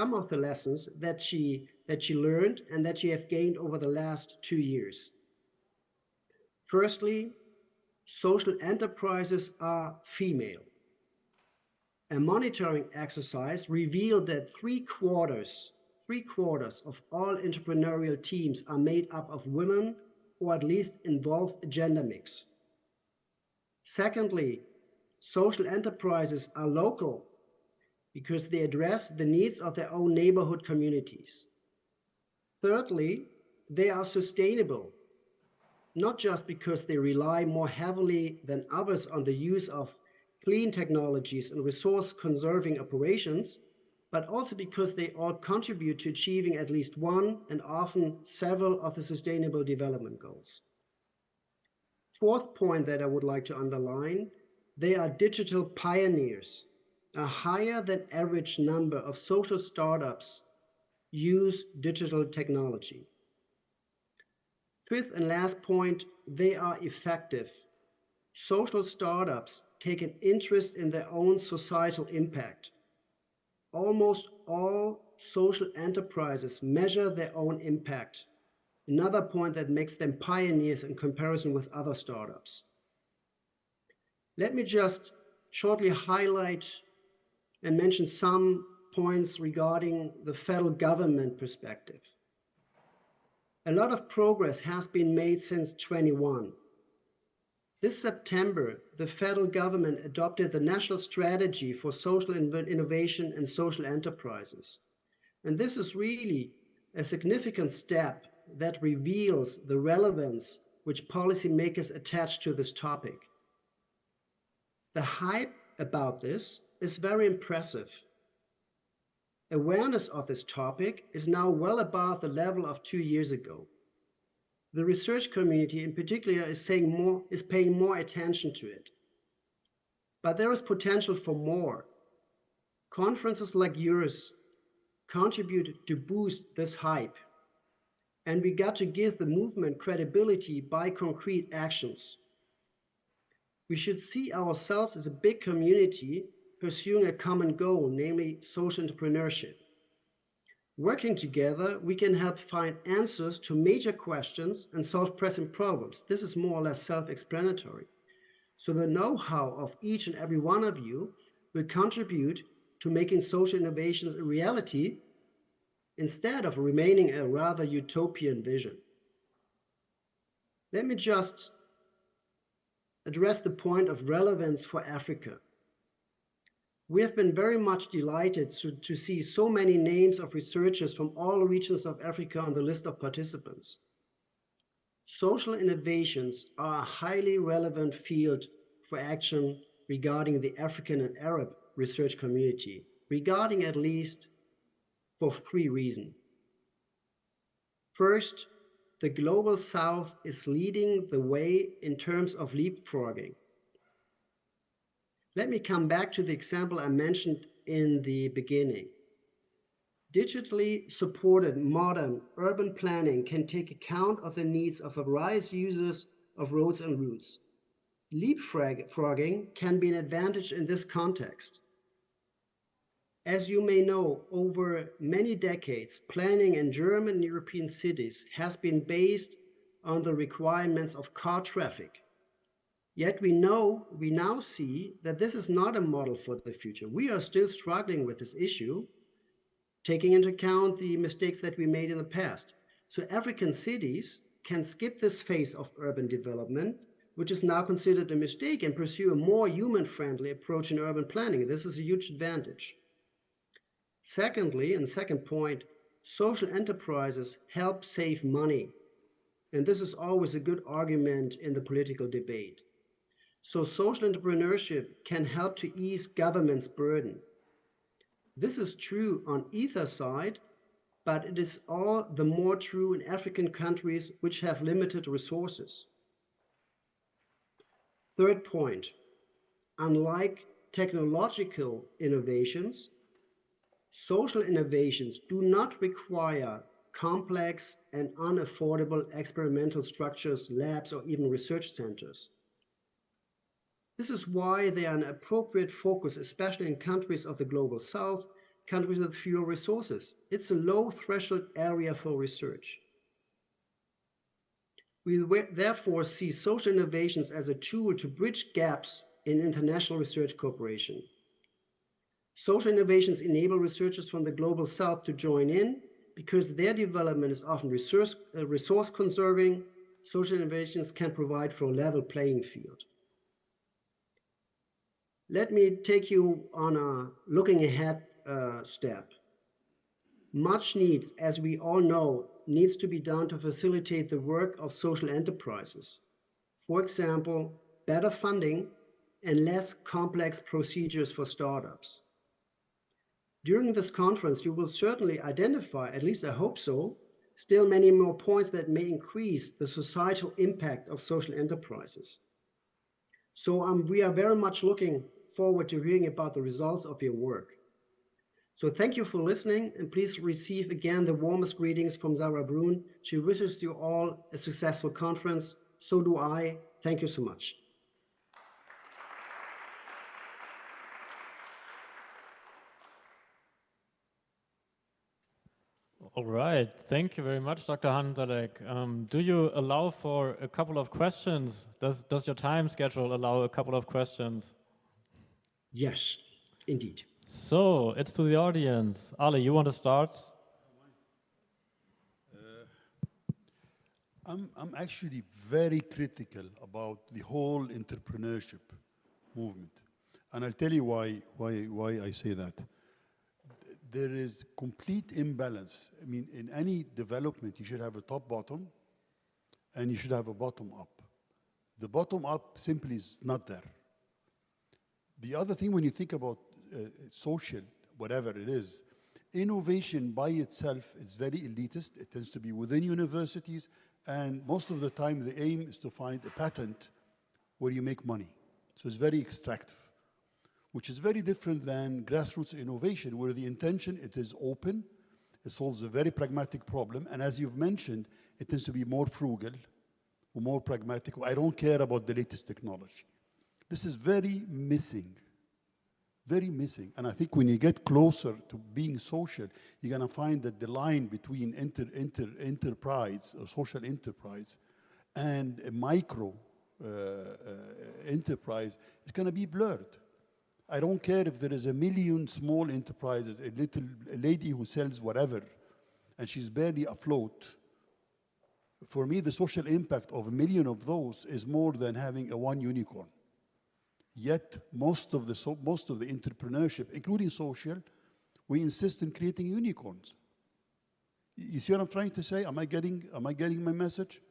some of the lessons that she learned and that she have gained over the last 2 years. Firstly, social enterprises are female. A monitoring exercise revealed that three-quarters of all entrepreneurial teams are made up of women, or at least involve a gender mix. Secondly, social enterprises are local because they address the needs of their own neighborhood communities. Thirdly, they are sustainable, not just because they rely more heavily than others on the use of clean technologies and resource-conserving operations, but also because they all contribute to achieving at least one and often several of the Sustainable Development Goals. Fourth point that I would like to underline, they are digital pioneers. A higher than average number of social startups use digital technology. Fifth and last point, they are effective. Social startups take an interest in their own societal impact. Almost all social enterprises measure their own impact. Another point that makes them pioneers in comparison with other startups. Let me just shortly highlight and mention some points regarding the federal government perspective. A lot of progress has been made since 2021. This September, the federal government adopted the National Strategy for Social Innovation and Social Enterprises. And this is really a significant step that reveals the relevance which policymakers attach to this topic. The hype about this is very impressive. Awareness of this topic is now well above the level of 2 years ago. The research community in particular is paying more attention to it. But there is potential for more. Conferences like yours contribute to boost this hype. And we got to give the movement credibility by concrete actions. We should see ourselves as a big community pursuing a common goal, namely social entrepreneurship. Working together, we can help find answers to major questions and solve pressing problems. This is more or less self-explanatory. So the know-how of each and every one of you will contribute to making social innovations a reality instead of remaining a rather utopian vision. Let me just address the point of relevance for Africa. We have been very much delighted to see so many names of researchers from all regions of Africa on the list of participants. Social innovations are a highly relevant field for action regarding the African and Arab research community, regarding at least for 3 reasons. First, the Global South is leading the way in terms of leapfrogging. Let me come back to the example I mentioned in the beginning. Digitally supported modern urban planning can take account of the needs of various users of roads and routes. Leapfrogging can be an advantage in this context. As you may know, over many decades, planning in German and European cities has been based on the requirements of car traffic. Yet we now see that this is not a model for the future. We are still struggling with this issue, taking into account the mistakes that we made in the past. So African cities can skip this phase of urban development, which is now considered a mistake, and pursue a more human-friendly approach in urban planning. This is a huge advantage. Secondly, and second point, social enterprises help save money. And this is always a good argument in the political debate. So social entrepreneurship can help to ease government's burden. This is true on either side, but it is all the more true in African countries which have limited resources. Third point, unlike technological innovations, social innovations do not require complex and unaffordable experimental structures, labs, or even research centers. This is why they are an appropriate focus, especially in countries of the Global South, countries with fewer resources. It's a low threshold area for research. We therefore see social innovations as a tool to bridge gaps in international research cooperation. Social innovations enable researchers from the global south to join in because their development is often resource conserving. Social innovations can provide for a level playing field. Let me take you on a looking ahead step. Much needs, as we all know, needs to be done to facilitate the work of social enterprises. For example, better funding and less complex procedures for startups. During this conference, you will certainly identify, at least I hope so, still many more points that may increase the societal impact of social enterprises. So we are very much looking forward to hearing about the results of your work. So thank you for listening, and please receive again the warmest greetings from Zara Brun. She wishes you all a successful conference. So do I. Thank you so much. All right, thank you very much, Dr. Hansalek. Do you allow for a couple of questions? Does your time schedule allow a couple of questions? Yes, indeed. So it's to the audience. Ali, you want to start? I'm actually very critical about the whole entrepreneurship movement, and I'll tell you why I say that. There is complete imbalance. I mean, in any development, you should have a top-bottom, and you should have a bottom-up. The bottom-up simply is not there. The other thing, when you think about social, whatever it is, innovation by itself is very elitist. It tends to be within universities, and most of the time, the aim is to find a patent where you make money. So it's very extractive, which is very different than grassroots innovation, where the intention, it is open, it solves a very pragmatic problem, and as you've mentioned, it tends to be more frugal, or more pragmatic. I don't care about the latest technology. This is very missing, and I think when you get closer to being social, you're gonna find that the line between enterprise, or social enterprise, and a micro enterprise is gonna be blurred. I don't care if there is 1 million small enterprises, a lady who sells whatever, and she's barely afloat. For me, the social impact of 1 million of those is more than having one unicorn. Yet, most of the entrepreneurship, including social, we insist in creating unicorns. You see what I'm trying to say? Am I getting my message?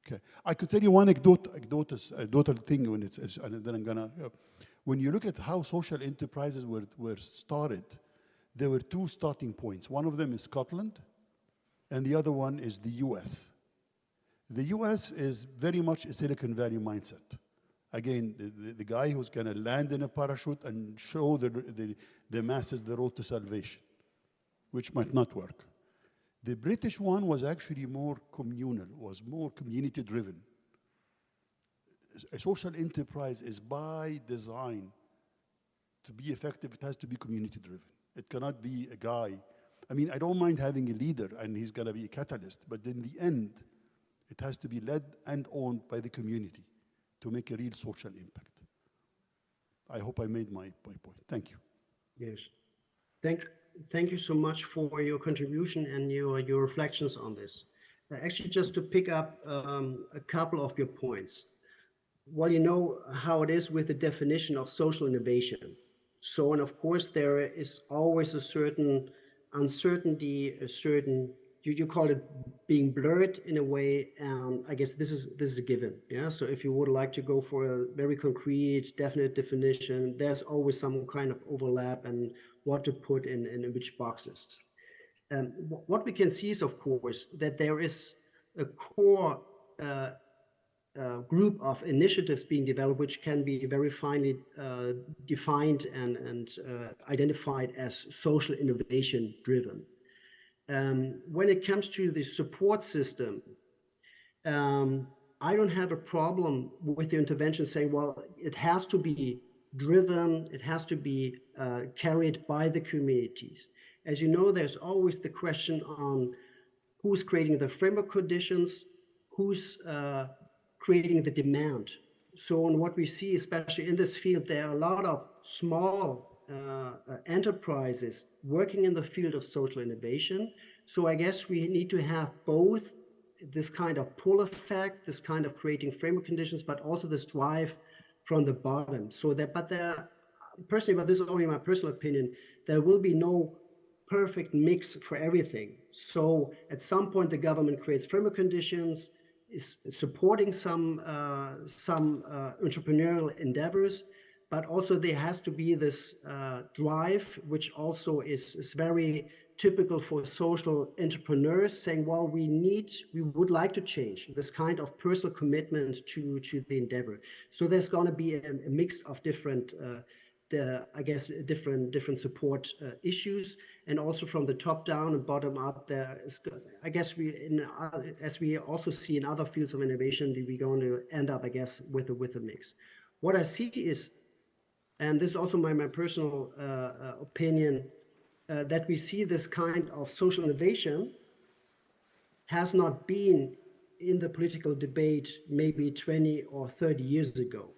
Okay, I could tell you one anecdotal thing and then I'm gonna. When you look at how social enterprises were started, there were two starting points. One of them is Scotland, and the other one is the US. The US is very much a Silicon Valley mindset. Again, the guy who's gonna land in a parachute and show the masses the road to salvation, which might not work. The British one was actually more communal, was more community-driven. A social enterprise is by design, to be effective, it has to be community-driven. It cannot be a guy. I mean, I don't mind having a leader and he's gonna be a catalyst, but in the end, it has to be led and owned by the community to make a real social impact. I hope I made my point. Thank you. Yes. Thank you so much for your contribution and your reflections on this. Actually, just to pick up a couple of your points. Well, you know how it is with the definition of social innovation. So, and of course, there is always a certain uncertainty, you call it being blurred in a way. I guess this is a given. Yeah. So if you would like to go for a very concrete, definite definition, there's always some kind of overlap and what to put in which boxes. What we can see is, of course, that there is a core group of initiatives being developed, which can be very finely defined and identified as social innovation driven. When it comes to the support system, I don't have a problem with the intervention saying, well, it has to be driven, it has to be carried by the communities. As you know, there's always the question on who's creating the framework conditions, who's creating the demand. So in what we see, especially in this field, there are a lot of small enterprises working in the field of social innovation. So I guess we need to have both this kind of pull effect, this kind of creating framework conditions, but also this drive from the bottom. So that, but there, personally, but this is only my personal opinion, there will be no perfect mix for everything. So at some point, the government creates framework conditions, is supporting some entrepreneurial endeavors, but also there has to be this drive, which also is very typical for social entrepreneurs, saying, well, we would like to change, this kind of personal commitment to the endeavor. So there's going to be a mix of different I guess different support issues, and also from the top down and bottom up. There is, I guess, as we also see in other fields of innovation, that we're going to end up, I guess, with a mix. What I see is, and this is also my personal opinion, that we see this kind of social innovation has not been in the political debate maybe 20 or 30 years ago.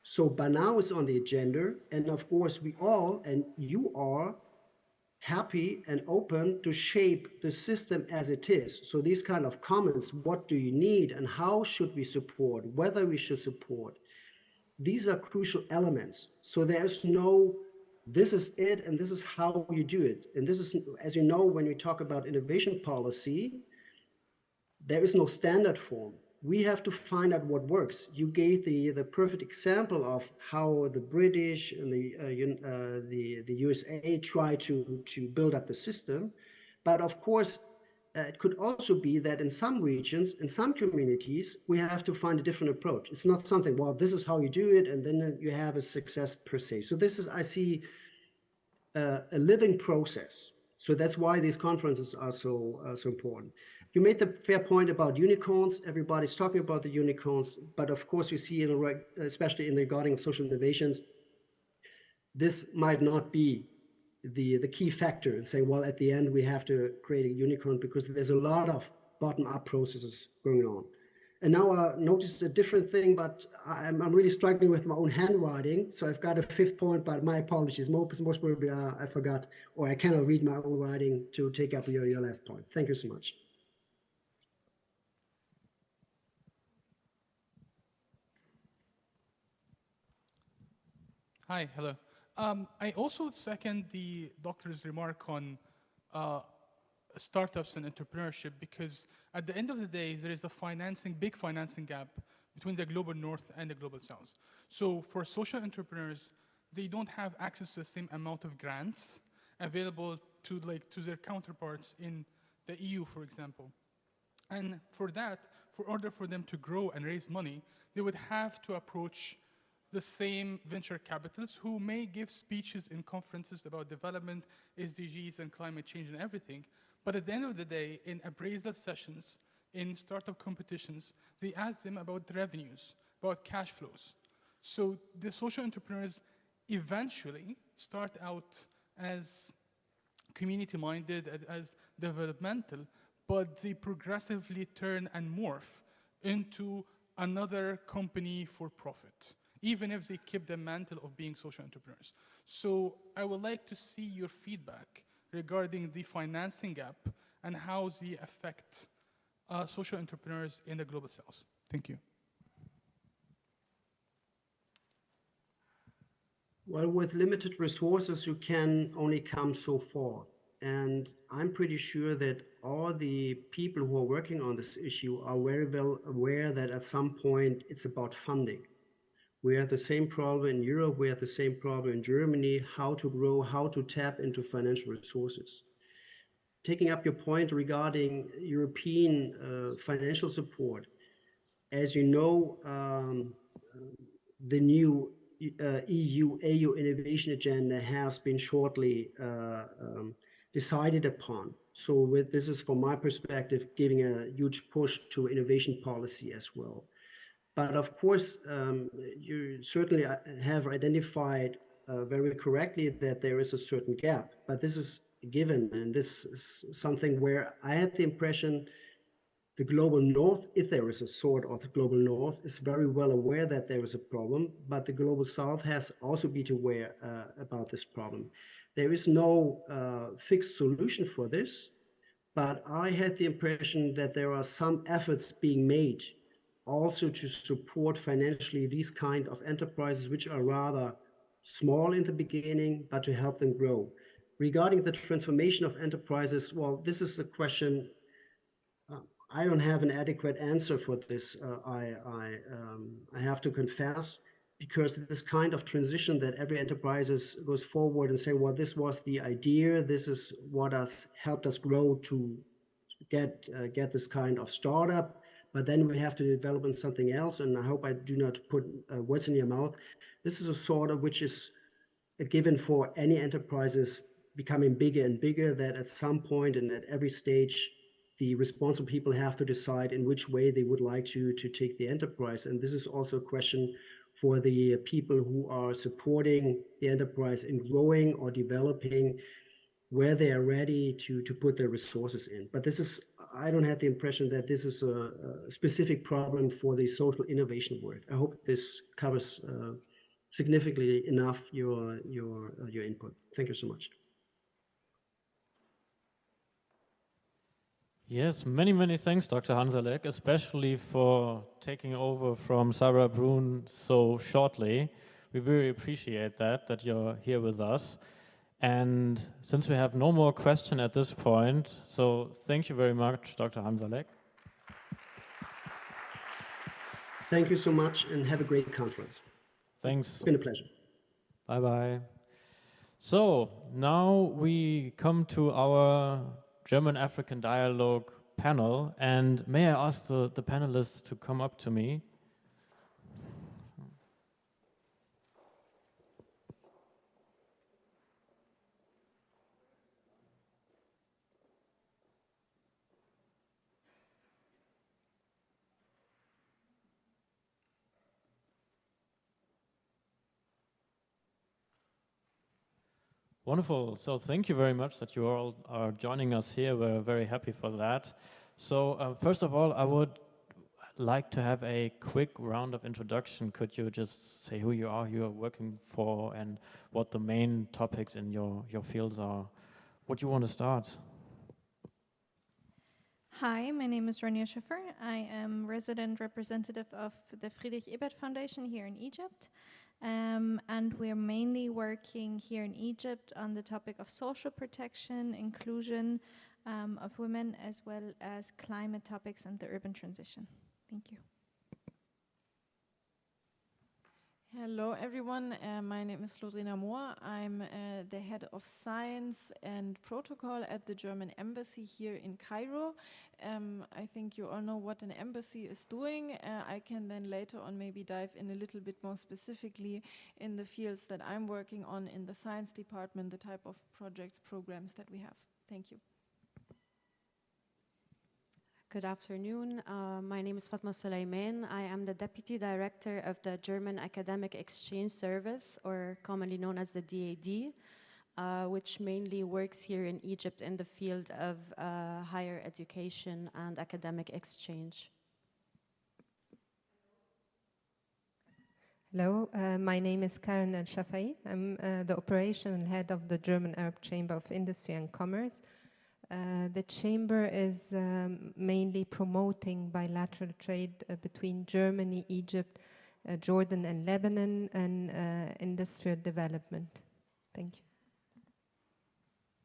So by now it's on the agenda, and of course we all, and you are, happy and open to shape the system as it is. So these kind of comments, what do you need and how should we support, whether we should support, these are crucial elements. So there's no, this is it and this is how you do it. And this is, as you know, when we talk about innovation policy, there is no standard form. We have to find out what works. You gave the perfect example of how the British and the USA try to build up the system. But of course, it could also be that in some regions, in some communities, we have to find a different approach. It's not something, well, this is how you do it, and then you have a success per se. So this is, I see, a living process. So that's why these conferences are so important. You made the fair point about unicorns. Everybody's talking about the unicorns, but of course you see, especially in regarding social innovations, this might not be the key factor and say, well, at the end we have to create a unicorn, because there's a lot of bottom-up processes going on. And now I noticed a different thing, but I'm really struggling with my own handwriting. So I've got a fifth point, but my apologies. Most probably I forgot, or I cannot read my own writing to take up your last point. Thank you so much. Hi, hello. I also second the doctor's remark on startups and entrepreneurship, because at the end of the day, there is a big financing gap between the global north and the global south. So for social entrepreneurs, they don't have access to the same amount of grants available to their counterparts in the EU, for example. And for that, for order for them to grow and raise money, they would have to approach the same venture capitalists who may give speeches in conferences about development, SDGs, and climate change and everything. But at the end of the day, in appraisal sessions, in startup competitions, they ask them about revenues, about cash flows. So the social entrepreneurs eventually start out as community-minded, as developmental, but they progressively turn and morph into another company for profit, even if they keep the mantle of being social entrepreneurs. So I would like to see your feedback regarding the financing gap and how they affect social entrepreneurs in the global south. Thank you. Well, with limited resources, you can only come so far. And I'm pretty sure that all the people who are working on this issue are very well aware that at some point it's about funding. We have the same problem in Europe, we have the same problem in Germany, how to grow, how to tap into financial resources. Taking up your point regarding European financial support, as you know, the new EU innovation agenda has been shortly decided upon. So this is, from my perspective, giving a huge push to innovation policy as well. But of course, you certainly have identified very correctly that there is a certain gap. But this is given, and this is something where I had the impression the global north, if there is a sort of global north, is very well aware that there is a problem, but the global south has also been aware about this problem. There is no fixed solution for this, but I had the impression that there are some efforts being made also to support financially these kind of enterprises, which are rather small in the beginning, but to help them grow. Regarding the transformation of enterprises, well, this is a question I don't have an adequate answer for this. I have to confess, because this kind of transition that every enterprise goes forward and say, well, this was the idea, this is what has helped us grow to get this kind of startup, but then we have to develop in something else. And I hope I do not put words in your mouth. This is a sort of which is a given for any enterprises becoming bigger and bigger, that at some point and at every stage, the responsible people have to decide in which way they would like to take the enterprise. And this is also a question for the people who are supporting the enterprise in growing or developing, where they are ready to put their resources in. But this is, I don't have the impression that this is a specific problem for the social innovation work. I hope this covers significantly enough your input. Thank you so much. Yes, many, many thanks, Dr. Hansalek, especially for taking over from Sarah Brun so shortly. We really appreciate that you're here with us. And since we have no more question at this point, so thank you very much, Dr. Hansalek. Thank you so much, and have a great conference. Thanks. It's been a pleasure. Bye-bye. So now we come to our German-African Dialogue panel, and may I ask the panelists to come up to me? Wonderful. So thank you very much that you all are joining us here. We're very happy for that. So first of all, I would like to have a quick round of introduction. Could you just say who you are working for, and what the main topics in your fields are? Would you want to start? Hi, my name is Rania Schiffer. I am resident representative of the Friedrich Ebert Foundation here in Egypt. And we're mainly working here in Egypt on the topic of social protection, inclusion of women, as well as climate topics and the urban transition. Thank you. Hello everyone, my name is Lorena Mohr. I'm the head of science and protocol at the German embassy here in Cairo. I think you all know what an embassy is doing. I can then later on maybe dive in a little bit more specifically in the fields that I'm working on in the science department, the type of projects, programs that we have. Thank you. Good afternoon. My name is Fatma Suleiman. I am the Deputy Director of the German Academic Exchange Service, or commonly known as the DAD, which mainly works here in Egypt in the field of higher education and academic exchange. Hello, my name is Karen El-Shafai. I'm the operational head of the German Arab Chamber of Industry and Commerce. The chamber is mainly promoting bilateral trade between Germany, Egypt, Jordan and Lebanon, and industrial development. Thank you.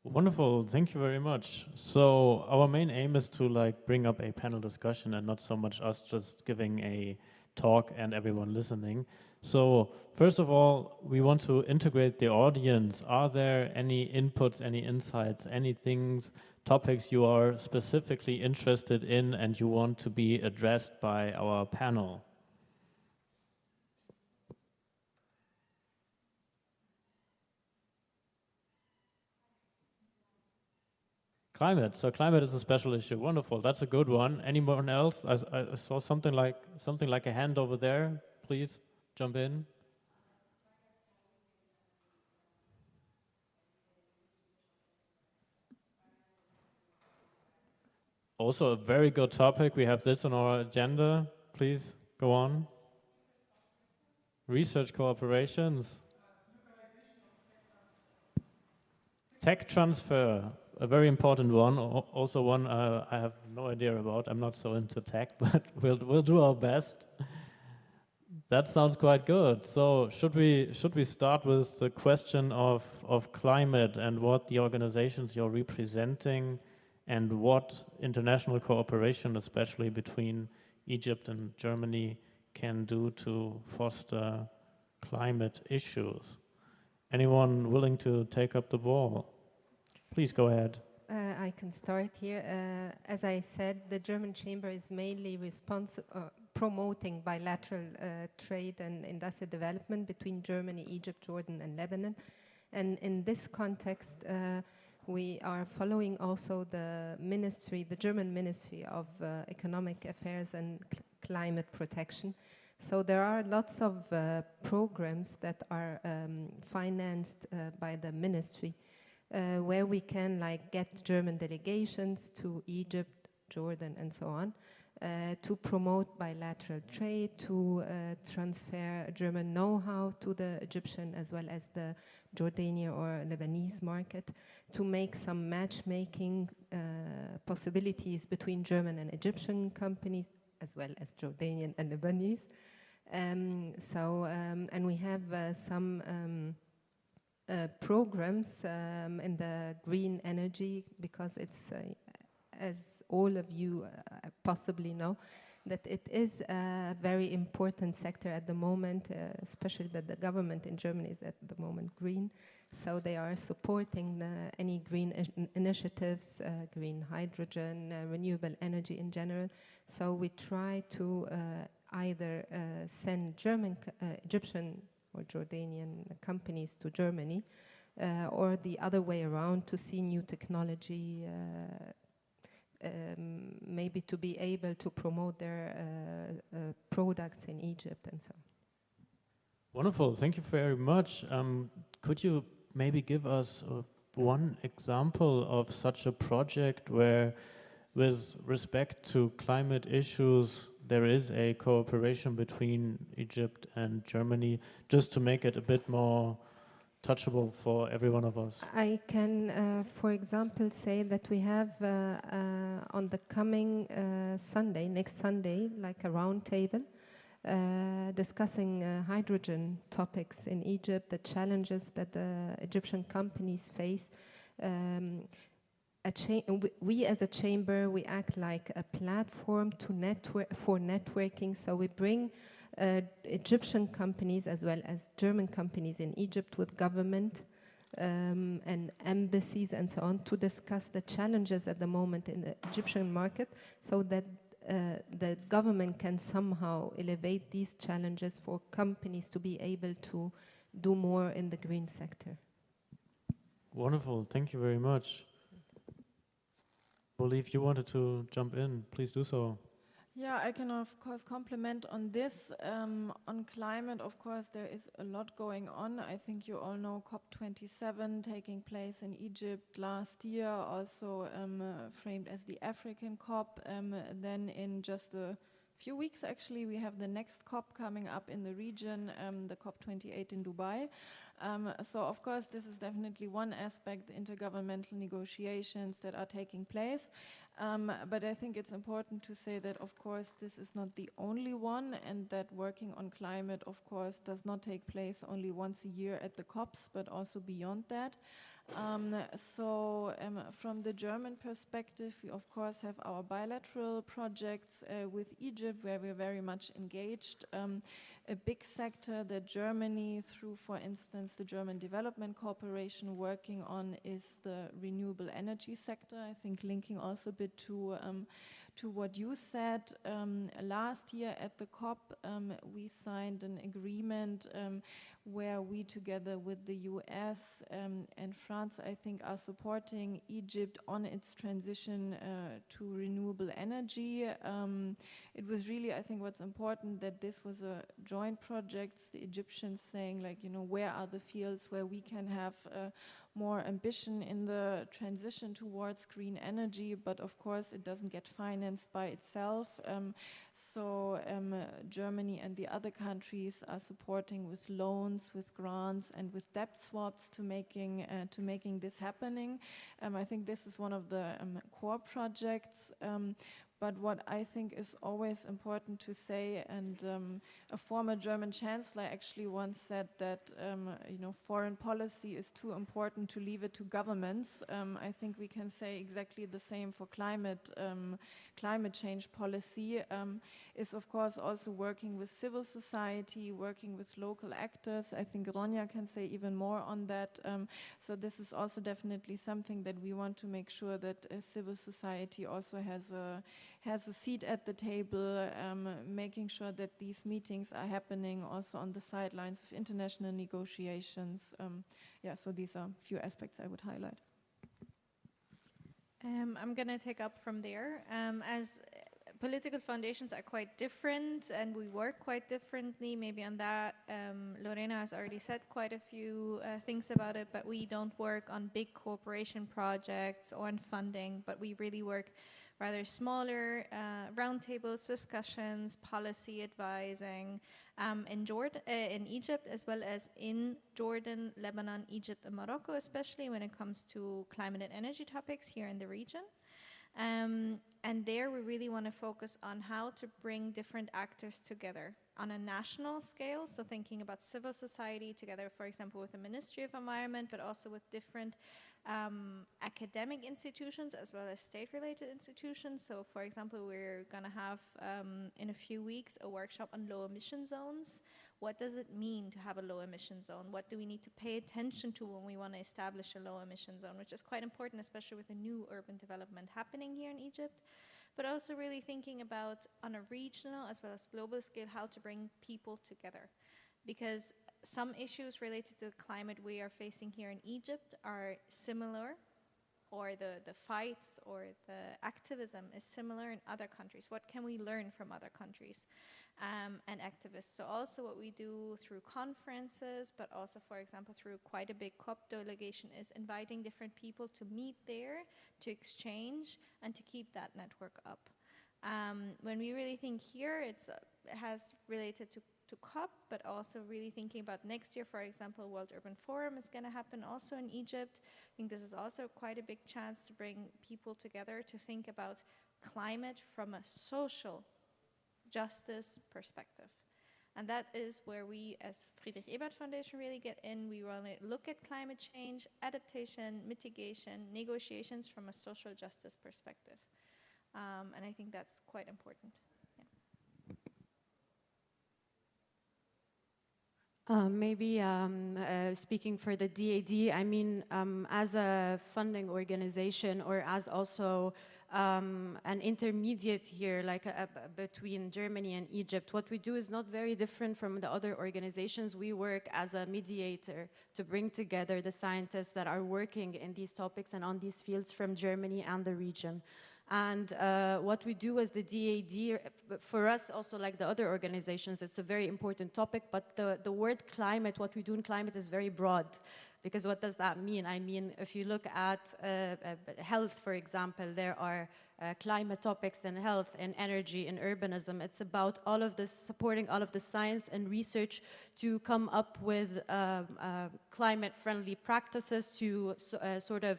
Wonderful, thank you very much. So our main aim is to bring up a panel discussion and not so much us just giving a talk and everyone listening. So first of all, we want to integrate the audience. Are there any inputs, any insights, any things, topics you are specifically interested in and you want to be addressed by our panel? Climate. So climate is a special issue. Wonderful. That's a good one. Anyone else? I saw something like a hand over there. Please jump in. Also a very good topic. We have this on our agenda. Please go on. Research cooperations. Tech transfer, a very important one. Also one I have no idea about. I'm not so into tech, but we'll do our best. That sounds quite good. So should we start with the question of climate and what the organizations you're representing and what international cooperation, especially between Egypt and Germany, can do to foster climate issues? Anyone willing to take up the ball? Please go ahead. I can start here. As I said, the German Chamber is mainly promoting bilateral trade and industrial development between Germany, Egypt, Jordan, and Lebanon. And in this context, we are following also the German Ministry of Economic Affairs and Climate Protection. So there are lots of programs that are financed by the ministry where we can get German delegations to Egypt, Jordan, and so on to promote bilateral trade, to transfer German know-how to the Egyptian as well as the Jordanian or Lebanese market, to make some matchmaking possibilities between German and Egyptian companies as well as Jordanian and Lebanese. And we have some programs in the green energy, because it's, as all of you possibly know, that it is a very important sector at the moment, especially that the government in Germany is at the moment green. So they are supporting any green initiatives, green hydrogen, renewable energy in general. So we try to either send Egyptian or Jordanian companies to Germany, or the other way around, to see new technology, maybe to be able to promote their products in Egypt and so on. Wonderful, thank you very much. Could you maybe give us one example of such a project where, with respect to climate issues, there is a cooperation between Egypt and Germany, just to make it a bit more touchable for every one of us? I can, for example, say that we have on the coming next Sunday, like a round table, discussing hydrogen topics in Egypt, the challenges that the Egyptian companies face. We as a chamber, we act like a platform for networking. So we bring Egyptian companies as well as German companies in Egypt with government and embassies and so on, to discuss the challenges at the moment in the Egyptian market, so that the government can somehow elevate these challenges for companies to be able to do more in the green sector. Wonderful, thank you very much. Well, if you wanted to jump in, please do so. Yeah, I can of course compliment on this. On climate, of course, there is a lot going on. I think you all know COP27 taking place in Egypt last year, also framed as the African COP. Then in just a few weeks, actually, we have the next COP coming up in the region, the COP28 in Dubai. So, of course, this is definitely one aspect, intergovernmental negotiations that are taking place. But I think it's important to say that, of course, this is not the only one, and that working on climate, of course, does not take place only once a year at the COPs, but also beyond that. From the German perspective, we of course have our bilateral projects with Egypt, where we're very much engaged. A big sector that Germany, through, for instance, the German Development Corporation, working on is the renewable energy sector. I think linking also a bit to what you said. Last year at the COP, we signed an agreement where we together with the US and France, I think, are supporting Egypt on its transition to renewable energy. It was really, I think, what's important that this was a joint project, the Egyptians saying, like, you know, where are the fields where we can have more ambition in the transition towards green energy, but of course it doesn't get financed by itself. So Germany and the other countries are supporting with loans, with grants, and with debt swaps to making this happening. I think this is one of the core projects. But what I think is always important to say, and a former German chancellor actually once said that you know, foreign policy is too important to leave it to governments. I think we can say exactly the same for climate change policy. Is of course also working with civil society, working with local actors. I think Ronja can say even more on that. So this is also definitely something that we want to make sure that civil society also has a seat at the table, making sure that these meetings are happening also on the sidelines of international negotiations. Yeah, so these are a few aspects I would highlight. I'm going to take up from there. As political foundations are quite different and we work quite differently, maybe on that, Lorena has already said quite a few things about it, but we don't work on big cooperation projects or on funding, but we really work rather smaller roundtables, discussions, policy advising in Egypt, as well as in Jordan, Lebanon, Egypt, and Morocco, especially when it comes to climate and energy topics here in the region. And there we really want to focus on how to bring different actors together on a national scale, so thinking about civil society together, for example, with the Ministry of Environment, but also with different academic institutions as well as state-related institutions. So, for example, we're going to have in a few weeks a workshop on low emission zones. What does it mean to have a low emission zone? What do we need to pay attention to when we want to establish a low emission zone, which is quite important, especially with the new urban development happening here in Egypt. But also really thinking about, on a regional as well as global scale, how to bring people together. Because some issues related to the climate we are facing here in Egypt are similar, or the fights or the activism is similar in other countries. What can we learn from other countries and activists? So also what we do through conferences, but also, for example, through quite a big COP delegation, is inviting different people to meet there, to exchange, and to keep that network up. When we really think here, it has related to COP, but also really thinking about next year, for example, World Urban Forum is going to happen also in Egypt. I think this is also quite a big chance to bring people together to think about climate from a social justice perspective. And that is where we, as Friedrich Ebert Foundation, really get in. We want to look at climate change, adaptation, mitigation, negotiations from a social justice perspective. And I think that's quite important. Maybe speaking for the DAD, I mean, as a funding organization, or as also an intermediate here, like between Germany and Egypt, what we do is not very different from the other organizations. We work as a mediator to bring together the scientists that are working in these topics and on these fields from Germany and the region. And what we do as the DAD, for us also, like the other organizations, it's a very important topic, but the word climate, what we do in climate is very broad. Because what does that mean? I mean, if you look at health, for example, there are climate topics in health, in energy, in urbanism. It's about all of this, supporting all of the science and research to come up with climate-friendly practices to sort of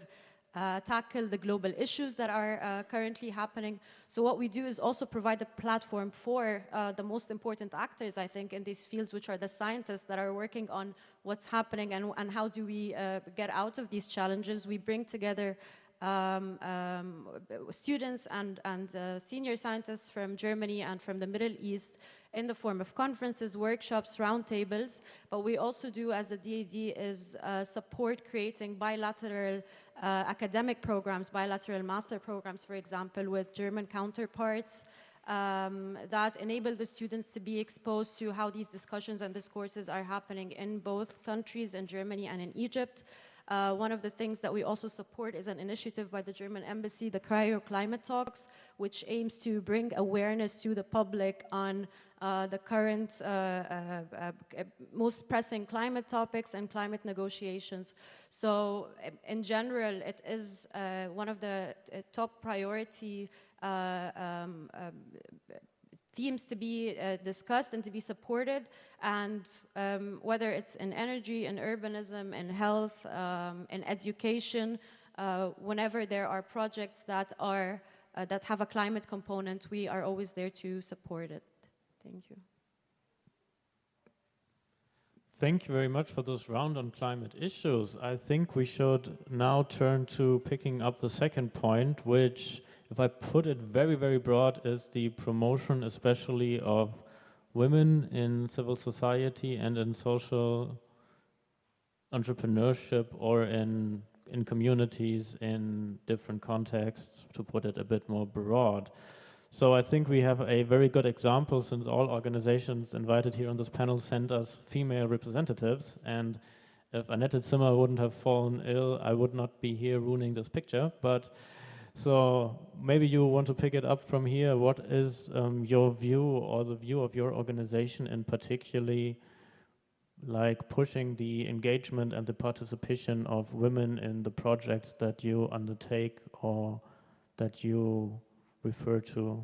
tackle the global issues that are currently happening. So what we do is also provide a platform for the most important actors, I think, in these fields, which are the scientists that are working on what's happening and how do we get out of these challenges. We bring together students and senior scientists from Germany and from the Middle East in the form of conferences, workshops, roundtables. But we also do, as the DAD, is support creating bilateral academic programs, bilateral master programs, for example, with German counterparts. that enable the students to be exposed to how these discussions and discourses are happening in both countries, in Germany and in Egypt. One of the things that we also support is an initiative by the German Embassy, the Cairo Climate Talks, which aims to bring awareness to the public on the current most pressing climate topics and climate negotiations. So in general, it is one of the top priority themes to be discussed and to be supported, and whether it's in energy, in urbanism, in health, in education, whenever there are projects that are that have a climate component, we are always there to support it. Thank you. Thank you very much for this round on climate issues. I think we should now turn to picking up the second point, which, if I put it very, very broad, is the promotion especially of women in civil society and in social entrepreneurship, or in communities in different contexts, to put it a bit more broad. So I think we have a very good example, since all organizations invited here on this panel sent us female representatives, and if Annette Zimmer wouldn't have fallen ill, I would not be here ruining this picture. But so maybe you want to pick it up from here. What is your view, or the view of your organization in particularly, like pushing the engagement and the participation of women in the projects that you undertake or that you refer to?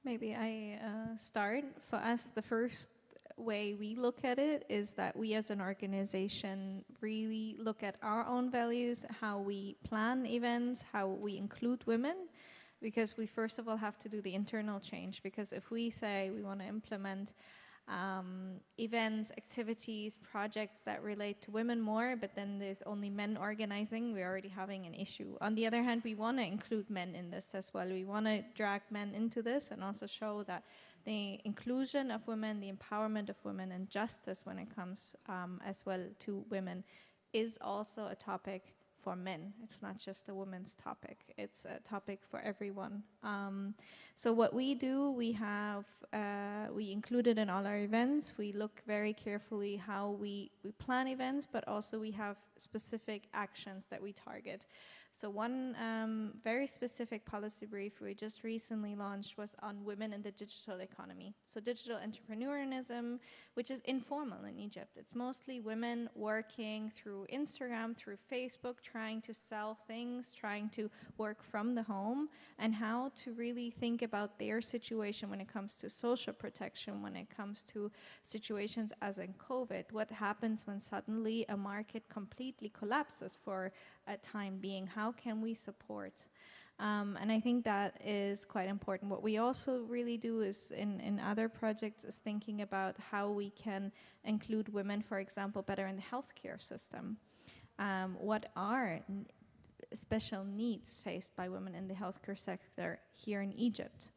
Maybe I start. For us, the first way we look at it is that we as an organization really look at our own values, how we plan events, how we include women, because we first of all have to do the internal change. Because if we say we want to implement events, activities, projects that relate to women more, but then there's only men organizing, we're already having an issue. On the other hand, we want to include men in this as well. We want to drag men into this and also show that the inclusion of women, the empowerment of women, and justice when it comes as well to women is also a topic for men. It's not just a women's topic. It's a topic for everyone. So what we do, we include it in all our events. We look very carefully how we plan events, but also we have specific actions that we target. So one very specific policy brief we just recently launched was on women in the digital economy. So digital entrepreneurialism, which is informal in Egypt. It's mostly women working through Instagram, through Facebook, trying to sell things, trying to work from the home, and how to really think about their situation when it comes to social protection, when it comes to situations as in COVID. What happens when suddenly a market completely collapses for a time being? How can we support? And I think that is quite important. What we also really do is in other projects is thinking about how we can include women, for example, better in the healthcare system. What are special needs faced by women in the healthcare sector here in Egypt?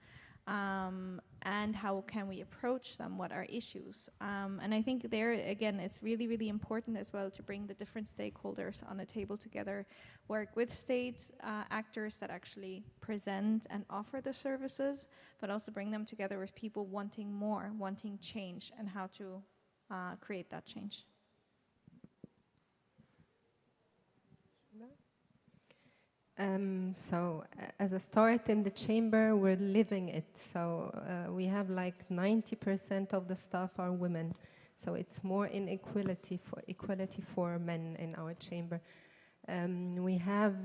And how can we approach them? What are issues? And I think there, again, it's really, really important as well to bring the different stakeholders on a table together, work with state actors that actually present and offer the services, but also bring them together with people wanting more, wanting change, and how to create that change. So as a start in the chamber, we're living it. So we have like 90% of the staff are women. So it's more equality for men in our chamber. We have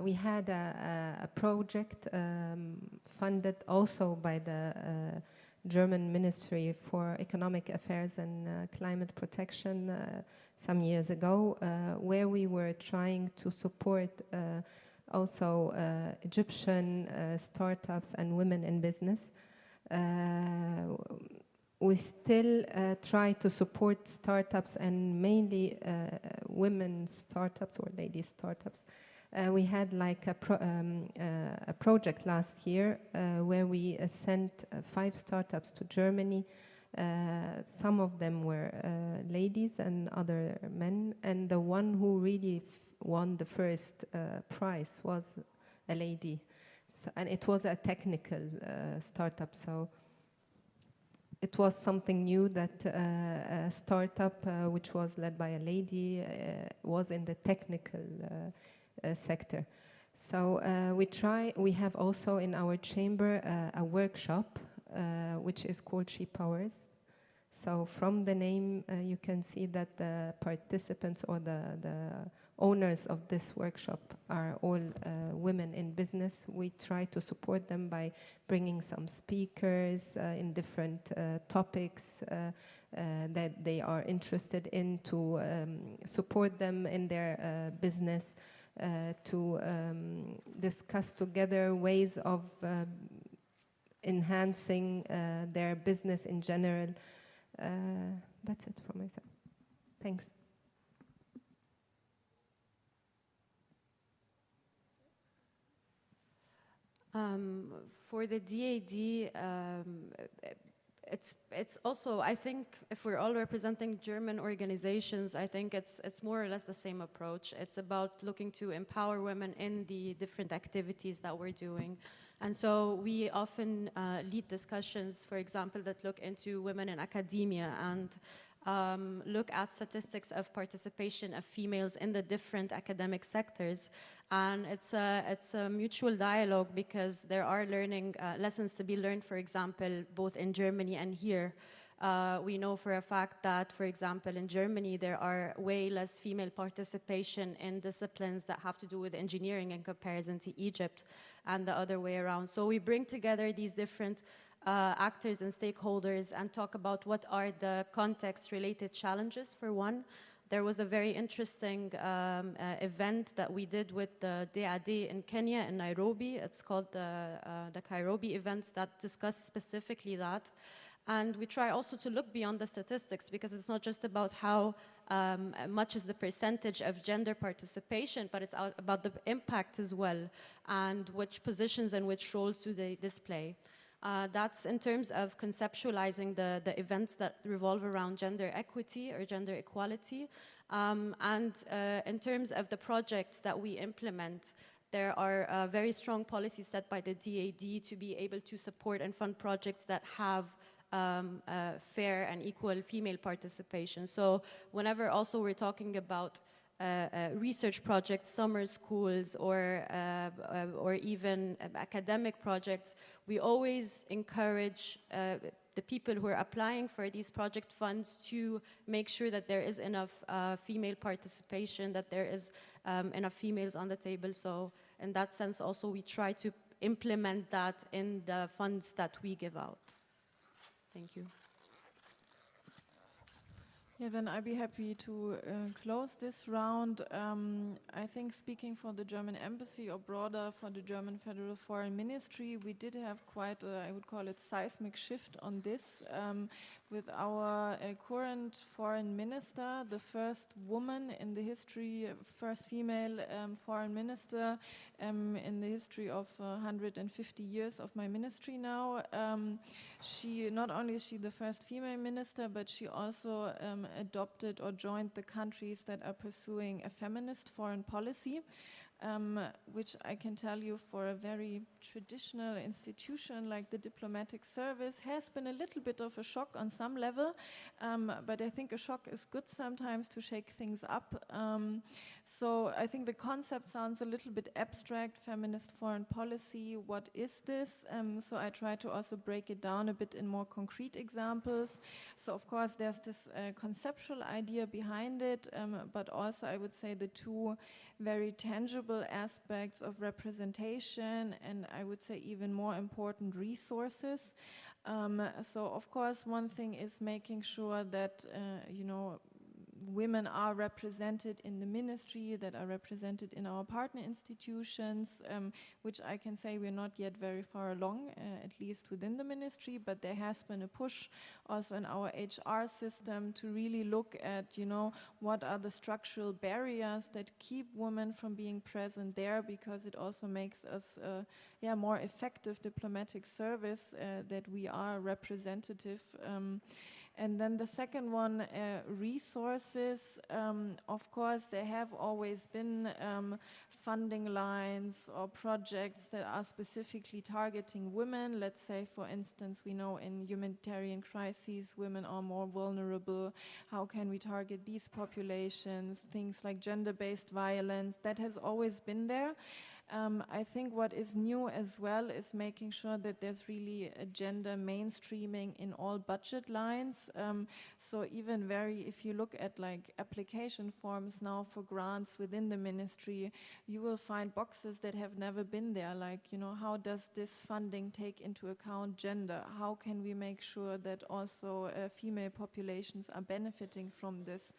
we had a project funded also by the German Ministry for Economic Affairs and Climate Protection some years ago, where we were trying to support also Egyptian startups and women in business. We still try to support startups, and mainly women startups or lady startups. We had like a project last year where we sent 5 startups to Germany. Some of them were ladies and other men, and the one who really won the first prize was a lady. So, and it was a technical startup, so it was something new that a startup which was led by a lady was in the technical sector. So we have also in our chamber a workshop which is called She Powers. So from the name you can see that the participants or the owners of this workshop are all women in business. We try to support them by bringing some speakers in different topics that they are interested in, to support them in their business, to discuss together ways of enhancing their business in general. That's it for myself. Thanks. For the DAD, it's also, I think, if we're all representing German organizations, I think it's more or less the same approach. It's about looking to empower women in the different activities that we're doing. And so we often lead discussions, for example, that look into women in academia and look at statistics of participation of females in the different academic sectors. And it's a mutual dialogue, because there are learning lessons to be learned, for example, both in Germany and here. We know for a fact that, for example, in Germany, there are way less female participation in disciplines that have to do with engineering in comparison to Egypt, and the other way around. So we bring together these different actors and stakeholders and talk about what are the context-related challenges, for one. There was a very interesting event that we did with the DAD in Kenya, in Nairobi. It's called the Cairo events, that discuss specifically that. And we try also to look beyond the statistics, because it's not just about how much is the percentage of gender participation, but it's about the impact as well, and which positions and which roles do they display. That's in terms of conceptualizing the events that revolve around gender equity or gender equality. And in terms of the projects that we implement, there are very strong policies set by the DAD to be able to support and fund projects that have fair and equal female participation. So whenever also we're talking about research projects, summer schools, or even academic projects, we always encourage the people who are applying for these project funds to make sure that there is enough female participation, that there is enough females on the table. So in that sense also we try to implement that in the funds that we give out. Thank you. Yeah, then I'd be happy to close this round. I think, speaking for the German Embassy, or broader for the German Federal Foreign Ministry, we did have quite a, I would call it, seismic shift on this, with our current foreign minister, the first woman in the history, first female foreign minister in the history of 150 years of my ministry now. She, not only is she the first female minister, but she also adopted or joined the countries that are pursuing a feminist foreign policy, which I can tell you, for a very traditional institution like the diplomatic service, has been a little bit of a shock on some level, but I think a shock is good sometimes to shake things up. So I think the concept sounds a little bit abstract, feminist foreign policy, what is this? So I try to also break it down a bit in more concrete examples. So of course there's this conceptual idea behind it, but also I would say the two very tangible aspects of representation, and I would say even more important, resources. So of course one thing is making sure that you know, women are represented in the ministry, that are represented in our partner institutions, which I can say we're not yet very far along, at least within the ministry, but there has been a push also in our HR system to really look at, you know, what are the structural barriers that keep women from being present there, because it also makes us more effective diplomatic service, that we are representative. And then the second one, resources. Of course, there have always been funding lines or projects that are specifically targeting women. Let's say, for instance, we know in humanitarian crises, women are more vulnerable. How can we target these populations? Things like gender-based violence, that has always been there. I think what is new as well is making sure that there's really a gender mainstreaming in all budget lines. So even if you look at like application forms now for grants within the ministry, you will find boxes that have never been there. Like, you know, how does this funding take into account gender? How can we make sure that also female populations are benefiting from this?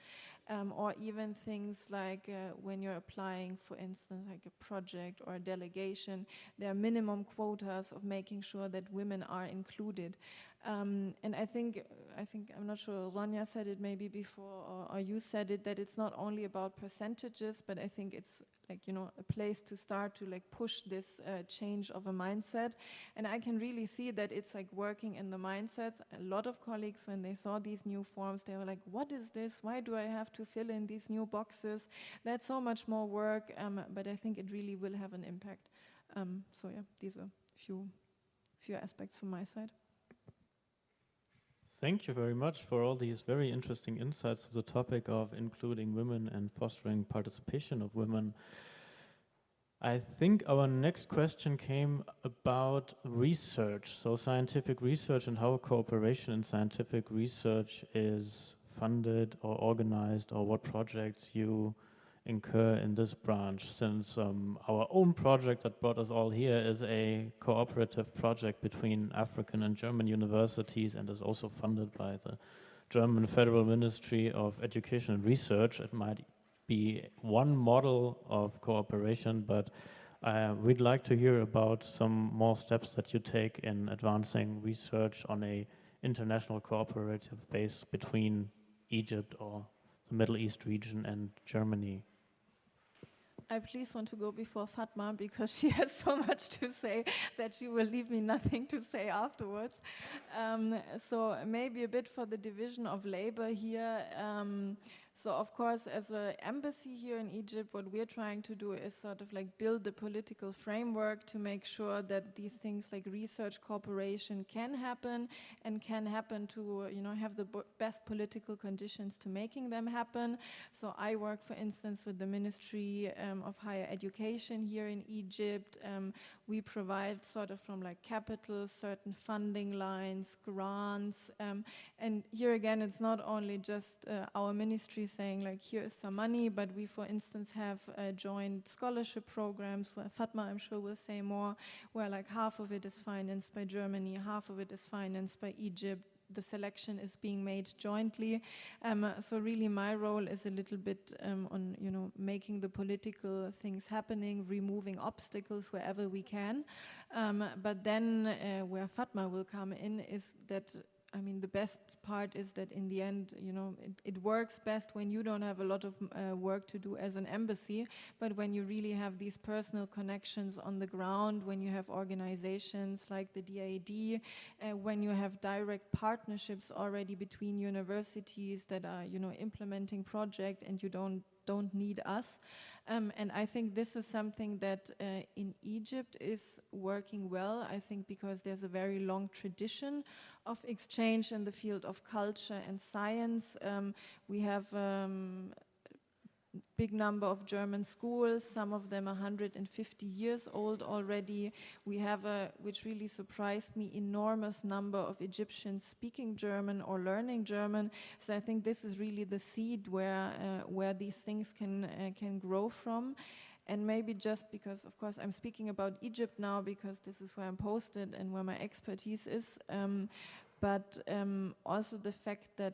Or even things like when you're applying, for instance, like a project or a delegation, there are minimum quotas of making sure that women are included. And I think I'm not sure, Ronja said it maybe before, or you said it, that it's not only about percentages, but I think it's like, you know, a place to start to like push this change of a mindset. And I can really see that it's like working in the mindsets. A lot of colleagues, when they saw these new forms, they were like, what is this? Why do I have to fill in these new boxes? That's so much more work, but I think it really will have an impact. So yeah, these are few aspects from my side. Thank you very much for all these very interesting insights to the topic of including women and fostering participation of women. I think our next question came about research, so scientific research and how cooperation in scientific research is funded or organized, or what projects you incur in this branch, since our own project that brought us all here is a cooperative project between African and German universities and is also funded by the German Federal Ministry of Education and Research. It might be one model of cooperation, but we'd like to hear about some more steps that you take in advancing research on a international cooperative base between Egypt or the Middle East region and Germany. I please want to go before Fatma because she has so much to say that she will leave me nothing to say afterwards. So maybe a bit for the division of labor here. So of course, as an embassy here in Egypt, what we're trying to do is sort of like build the political framework to make sure that these things like research cooperation can happen and can happen to, you know, have the best political conditions to making them happen. So I work, for instance, with the Ministry of Higher Education here in Egypt. We provide sort of from like capital, certain funding lines, grants. And here again, it's not only just our ministry saying like, here is some money, but we, for instance, have joined scholarship programs where Fatma, I'm sure, will say more, where like half of it is financed by Germany, half of it is financed by Egypt. The selection is being made jointly. So really my role is a little bit on, you know, making the political things happening, removing obstacles wherever we can. But then where Fatma will come in is that, I mean, the best part is that in the end, you know, it works best when you don't have a lot of work to do as an embassy, but when you really have these personal connections on the ground, when you have organizations like the DAD, when you have direct partnerships already between universities that are, you know, implementing project and you don't need us. And I think this is something that in Egypt is working well, I think, because there's a very long tradition of exchange in the field of culture and science. We have big number of German schools, some of them 150 years old already. We have which really surprised me, enormous number of Egyptians speaking German or learning German. So I think this is really the seed where these things can grow from. And maybe just because, of course, I'm speaking about Egypt now because this is where I'm posted and where my expertise is, but also the fact that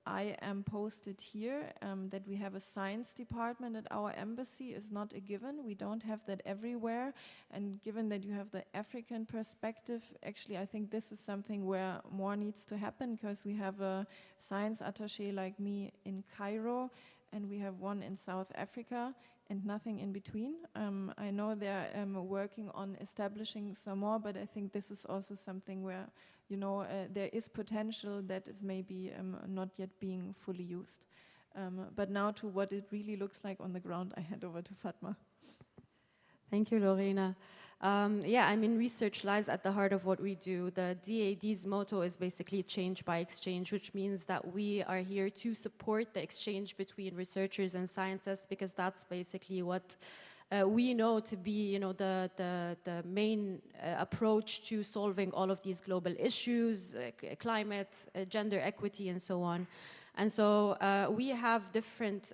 I am posted here, that we have a science department at our embassy is not a given. We don't have that everywhere. And given that you have the African perspective, actually, I think this is something where more needs to happen because we have a science attaché like me in Cairo. and we have one in South Africa, and nothing in between. I know they're working on establishing some more, but I think this is also something where, you know, there is potential that is maybe not yet being fully used. But now to what it really looks like on the ground, I hand over to Fatma. Thank you, Lorena. Yeah, I mean, research lies at the heart of what we do. The DAD's motto is basically change by exchange, which means that we are here to support the exchange between researchers and scientists, because that's basically what we know to be, you know, the main approach to solving all of these global issues, climate, gender equity, and so on. And so we have different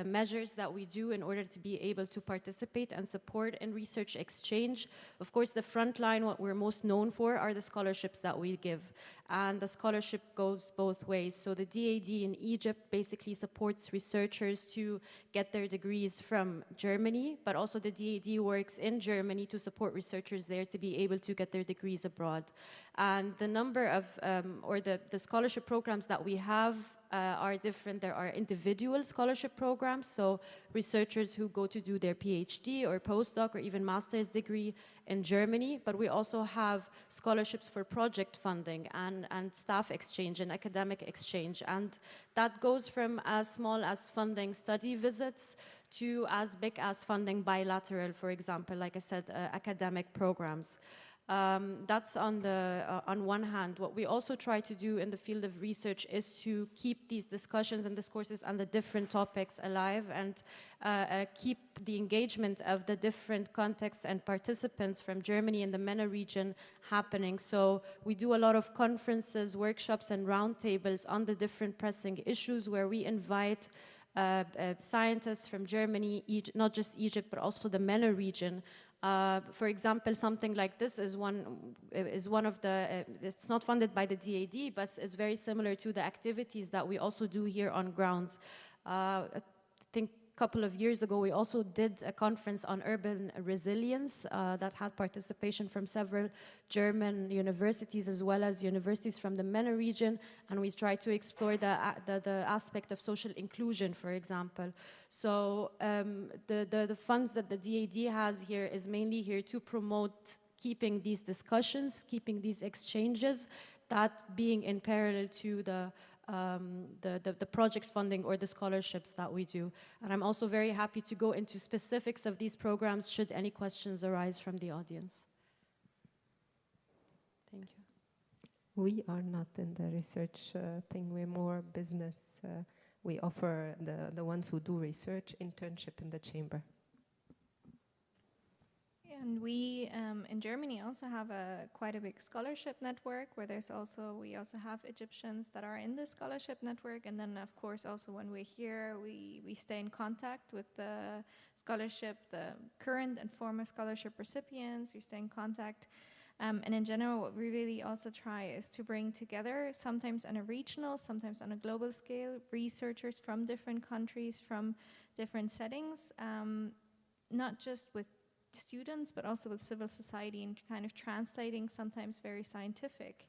measures that we do in order to be able to participate and support in research exchange. Of course, the front line, what we're most known for, are the scholarships that we give. And the scholarship goes both ways. So the DAD in Egypt basically supports researchers to get their degrees from Germany, but also the DAD works in Germany to support researchers there to be able to get their degrees abroad. And the number of, or the scholarship programs that we have are different. There are individual scholarship programs, so researchers who go to do their PhD or postdoc or even master's degree in Germany, but we also have scholarships for project funding and staff exchange and academic exchange, and that goes from as small as funding study visits to as big as funding bilateral, for example, like I said, academic programs. That's on one hand. What we also try to do in the field of research is to keep these discussions and discourses on the different topics alive and keep the engagement of the different contexts and participants from Germany and the MENA region happening. So we do a lot of conferences, workshops, and roundtables on the different pressing issues where we invite scientists from Germany, not just Egypt, but also the MENA region. For example, something like this is one of the, it's not funded by the DAD, but it's very similar to the activities that we also do here on grounds. I think a couple of years ago, we also did a conference on urban resilience that had participation from several German universities as well as universities from the MENA region, and we tried to explore the aspect of social inclusion, for example. So the funds that the DAD has here is mainly here to promote keeping these discussions, keeping these exchanges, that being in parallel to the project funding or the scholarships that we do. And I'm also very happy to go into specifics of these programs should any questions arise from the audience. Thank you. We are not in the research thing, we're more business. We offer the ones who do research internship in the chamber. And we in Germany also have quite a big scholarship network where we also have Egyptians that are in the scholarship network, and then of course also when we're here we stay in contact with the scholarship, the current and former scholarship recipients. We stay in contact, and in general what we really also try is to bring together, sometimes on a regional, sometimes on a global scale, researchers from different countries, from different settings, not just with students, but also with civil society, and kind of translating sometimes very scientific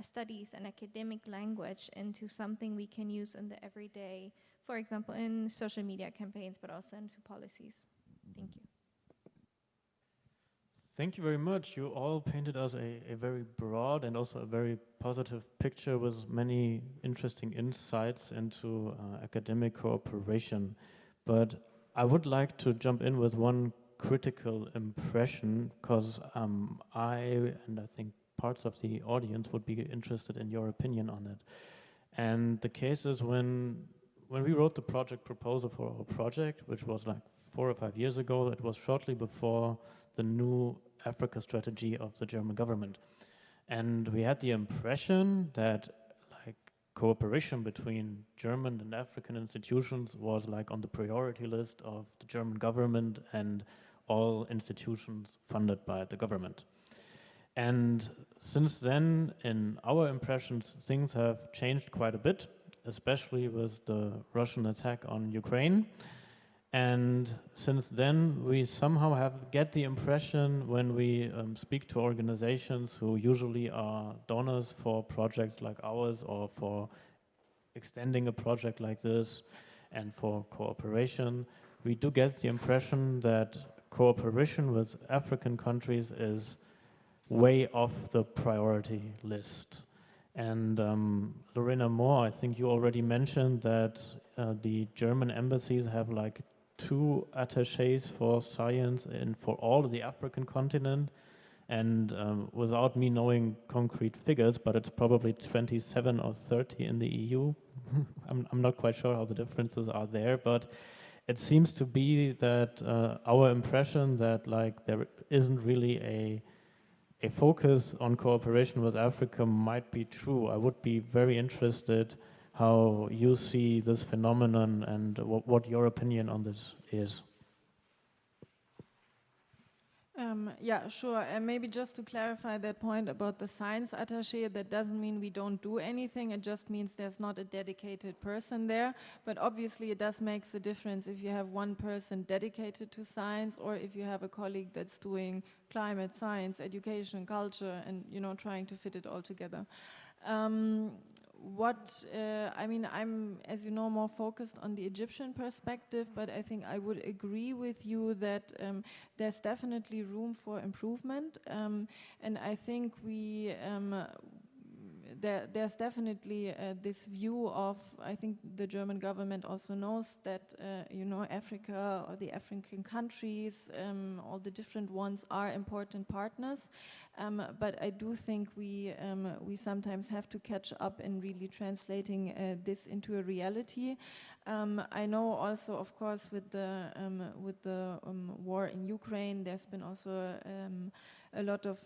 studies and academic language into something we can use in the everyday, for example, in social media campaigns, but also into policies. Thank you. Thank you very much. You all painted us a very broad and also a very positive picture with many interesting insights into academic cooperation. But I would like to jump in with one critical impression, because I think parts of the audience would be interested in your opinion on it. And the case is when we wrote the project proposal for our project, which was like 4 or 5 years ago, it was shortly before the new Africa strategy of the German government. And we had the impression that like cooperation between German and African institutions was like on the priority list of the German government and all institutions funded by the government. And since then, in our impressions, things have changed quite a bit, especially with the Russian attack on Ukraine. And since then, we somehow get the impression when we speak to organizations who usually are donors for projects like ours or for extending a project like this, and for cooperation, we do get the impression that cooperation with African countries is way off the priority list. And Lorena Moore, I think you already mentioned that the German embassies have like 2 attaches for science for all of the African continent. And without me knowing concrete figures, but it's probably 27 or 30 in the EU. I'm not quite sure how the differences are there, but it seems to be that our impression that like there isn't really a focus on cooperation with Africa might be true. I would be very interested how you see this phenomenon and what your opinion on this is. Yeah, sure. And maybe just to clarify that point about the science attaché, that doesn't mean we don't do anything. It just means there's not a dedicated person there. But obviously it does make a difference if you have one person dedicated to science or if you have a colleague that's doing climate, science, education, culture, and, you know, trying to fit it all together. I mean, I'm, as you know, more focused on the Egyptian perspective, but I think I would agree with you that there's definitely room for improvement, and I think there's definitely this view of, I think the German government also knows that, you know, Africa or the African countries, all the different ones are important partners. But I do think we sometimes have to catch up in really translating this into a reality. I know also, of course, with the war in Ukraine, there's been also a lot of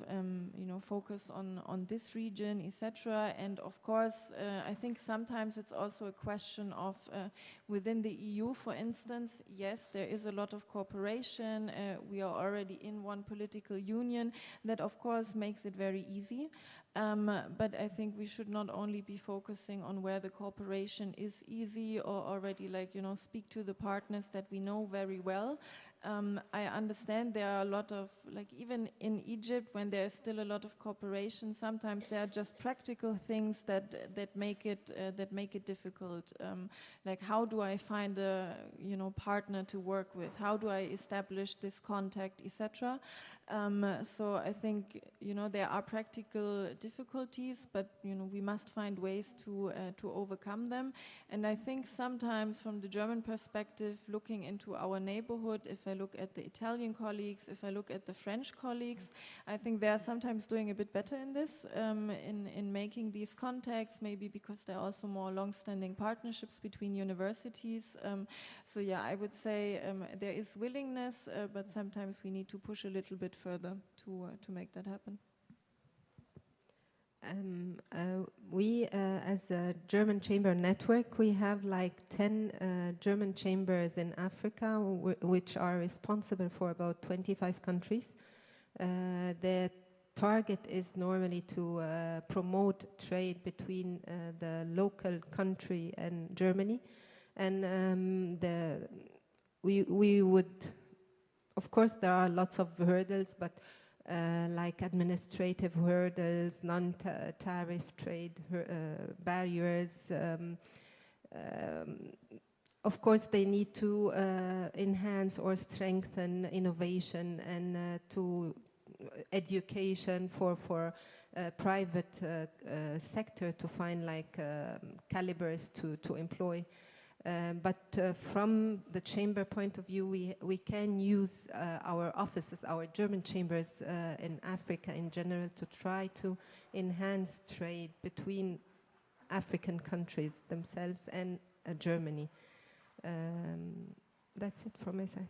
you know, focus on this region, etc. And of course, I think sometimes it's also a question of within the EU, for instance. Yes, there is a lot of cooperation. We are already in one political union. That, of course, makes it very easy. But I think we should not only be focusing on where the cooperation is easy or already, like, you know, speak to the partners that we know very well. I understand there are a lot of, like, even in Egypt, when there is still a lot of cooperation, sometimes there are just practical things that make it difficult. Like, how do I find a, you know, partner to work with? How do I establish this contact, etc. So I think, you know, there are practical difficulties, but, you know, we must find ways to overcome them. And I think sometimes from the German perspective, looking into our neighborhood, if I look at the Italian colleagues, if I look at the French colleagues, I think they are sometimes doing a bit better in this, in making these contacts, maybe because there are also more long-standing partnerships between universities. So yeah, I would say there is willingness, but sometimes we need to push a little bit further to make that happen. We, as a German Chamber Network, we have like 10 German chambers in Africa, which are responsible for about 25 countries. The target is normally to promote trade between the local country and Germany. And we would, of course, there are lots of hurdles, but like administrative hurdles, non-tariff trade barriers. Of course, they need to enhance or strengthen innovation and to education for private sector to find like calibers to employ. But from the chamber point of view, we can use our offices, our German chambers in Africa in general, to try to enhance trade between African countries themselves and Germany. That's it from my side.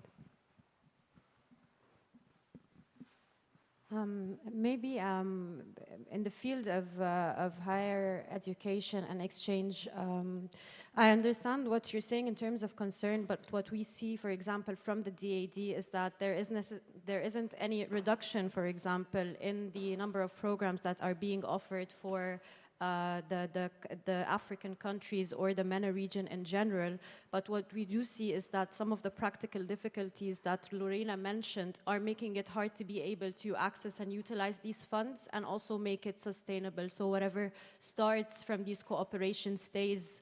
Maybe in the field of higher education and exchange, I understand what you're saying in terms of concern, but what we see, for example, from the DAD is that there isn't any reduction, for example, in the number of programs that are being offered for the African countries or the MENA region in general. But what we do see is that some of the practical difficulties that Lorena mentioned are making it hard to be able to access and utilize these funds and also make it sustainable. So whatever starts from these cooperation stays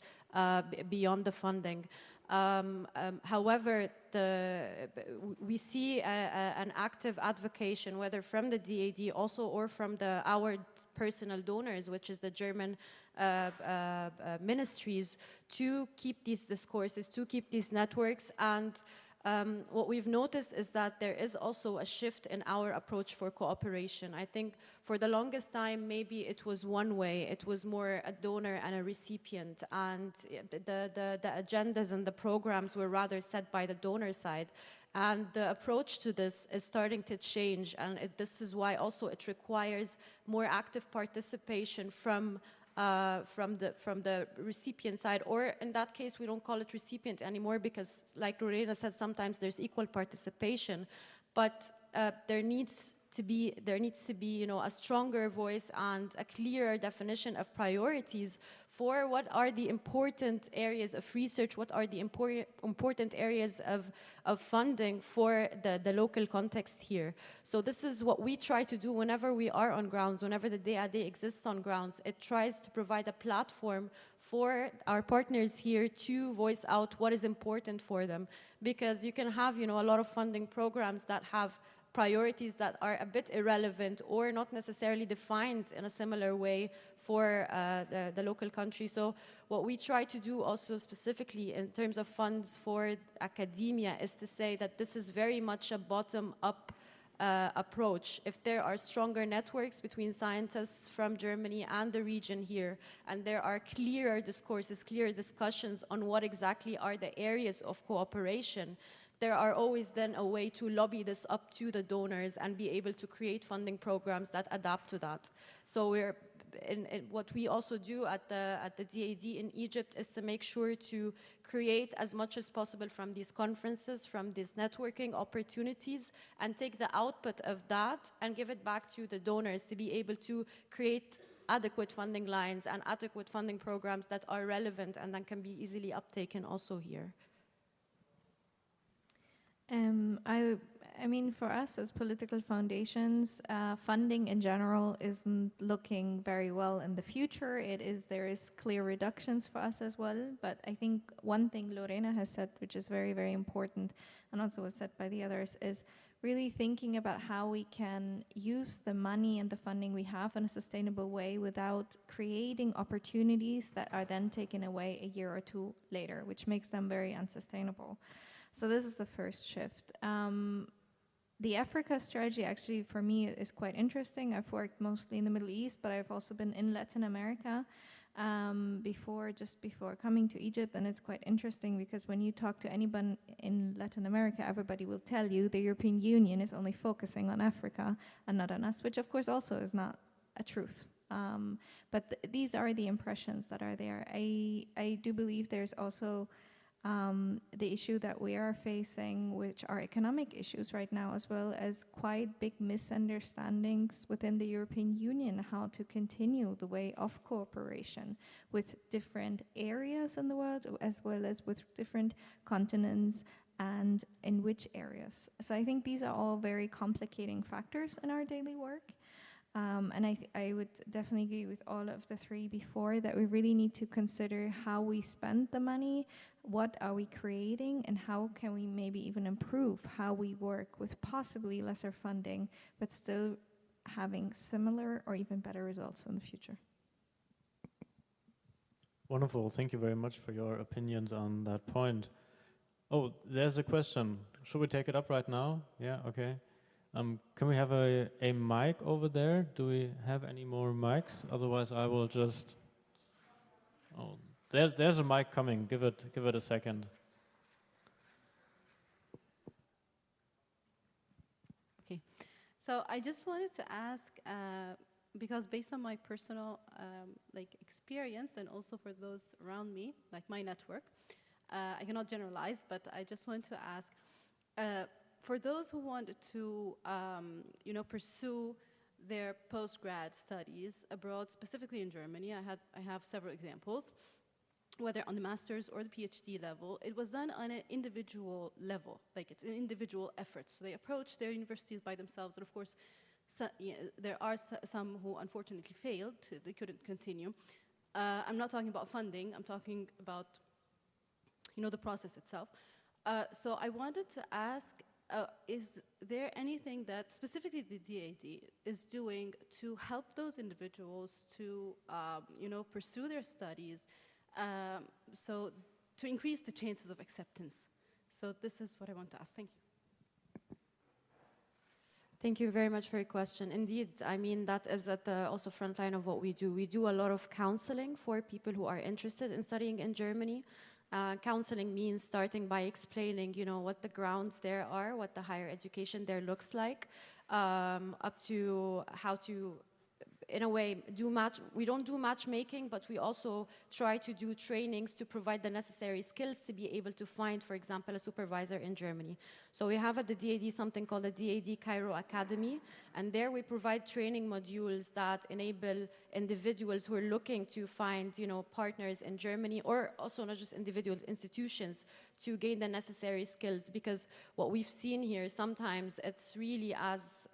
beyond the funding. However, we see an active advocacy, whether from the DAD also or from our personal donors, which is the German ministries, to keep these discourses, to keep these networks. And what we've noticed is that there is also a shift in our approach for cooperation. I think for the longest time, maybe it was one way. It was more a donor and a recipient, and the agendas and the programs were rather set by the donor side. And the approach to this is starting to change, and this is why also it requires more active participation from the recipient side, or in that case, we don't call it recipient anymore because, like Lorena said, sometimes there's equal participation, but there needs to be, you know, a stronger voice and a clearer definition of priorities for what are the important areas of research, what are the important areas of funding for the local context here. So this is what we try to do whenever we are on grounds, whenever the DAD exists on grounds. It tries to provide a platform for our partners here to voice out what is important for them. Because you can have, you know, a lot of funding programs that have priorities that are a bit irrelevant or not necessarily defined in a similar way for the local country. So what we try to do also specifically in terms of funds for academia is to say that this is very much a bottom-up approach. If there are stronger networks between scientists from Germany and the region here, and there are clearer discourses, clearer discussions on what exactly are the areas of cooperation, there are always then a way to lobby this up to the donors and be able to create funding programs that adapt to that. So we're in what we also do at the DAD in Egypt is to make sure to create as much as possible from these conferences, from these networking opportunities, and take the output of that and give it back to the donors to be able to create adequate funding lines and adequate funding programs that are relevant and then can be easily uptaken also here. I mean, for us as political foundations, funding in general isn't looking very well in the future. There is clear reductions for us as well. But I think one thing Lorena has said, which is very, very important, and also was said by the others, is really thinking about how we can use the money and the funding we have in a sustainable way without creating opportunities that are then taken away a year or two later, which makes them very unsustainable. So this is the first shift. The Africa strategy actually for me is quite interesting. I've worked mostly in the Middle East, but I've also been in Latin America just before coming to Egypt, and it's quite interesting because when you talk to anyone in Latin America, everybody will tell you the European Union is only focusing on Africa and not on us, which of course also is not a truth. But these are the impressions that are there. I do believe there's also the issue that we are facing, which are economic issues right now, as well as quite big misunderstandings within the European Union, how to continue the way of cooperation with different areas in the world, as well as with different continents and in which areas. So I think these are all very complicating factors in our daily work. And I would definitely agree with all of the three before that we really need to consider how we spend the money, what are we creating, and how can we maybe even improve how we work with possibly lesser funding, but still having similar or even better results in the future. Wonderful. Thank you very much for your opinions on that point. Oh, there's a question. Should we take it up right now? Yeah, okay. Can we have a mic over there? Do we have any more mics? Otherwise, I will just. Oh, there's a mic coming. Give it a second. Okay, so I just wanted to ask, because based on my personal experience and also for those around me, like my network, I cannot generalize, but I just want to ask. For those who want to, pursue their post-grad studies abroad, specifically in Germany, I have several examples, whether on the master's or the PhD level, it was done on an individual level, like it's an individual effort. So they approached their universities by themselves, and of course, there are some who unfortunately failed, they couldn't continue. I'm not talking about funding, I'm talking about the process itself. So I wanted to ask, is there anything that specifically the DAD is doing to help those individuals to, pursue their studies, so to increase the chances of acceptance? So this is what I want to ask. Thank you. Thank you very much for your question. Indeed, I mean, that is at the also front line of what we do. We do a lot of counseling for people who are interested in studying in Germany. Counseling means starting by explaining, what the grounds there are, what the higher education there looks like, up to how to, in a way, we don't do matchmaking, but we also try to do trainings to provide the necessary skills to be able to find, for example, a supervisor in Germany. So we have at the DAD something called the DAD Cairo Academy, and there we provide training modules that enable individuals who are looking to find, partners in Germany, or also not just individuals, institutions, to gain the necessary skills. Because what we've seen here, sometimes it's really as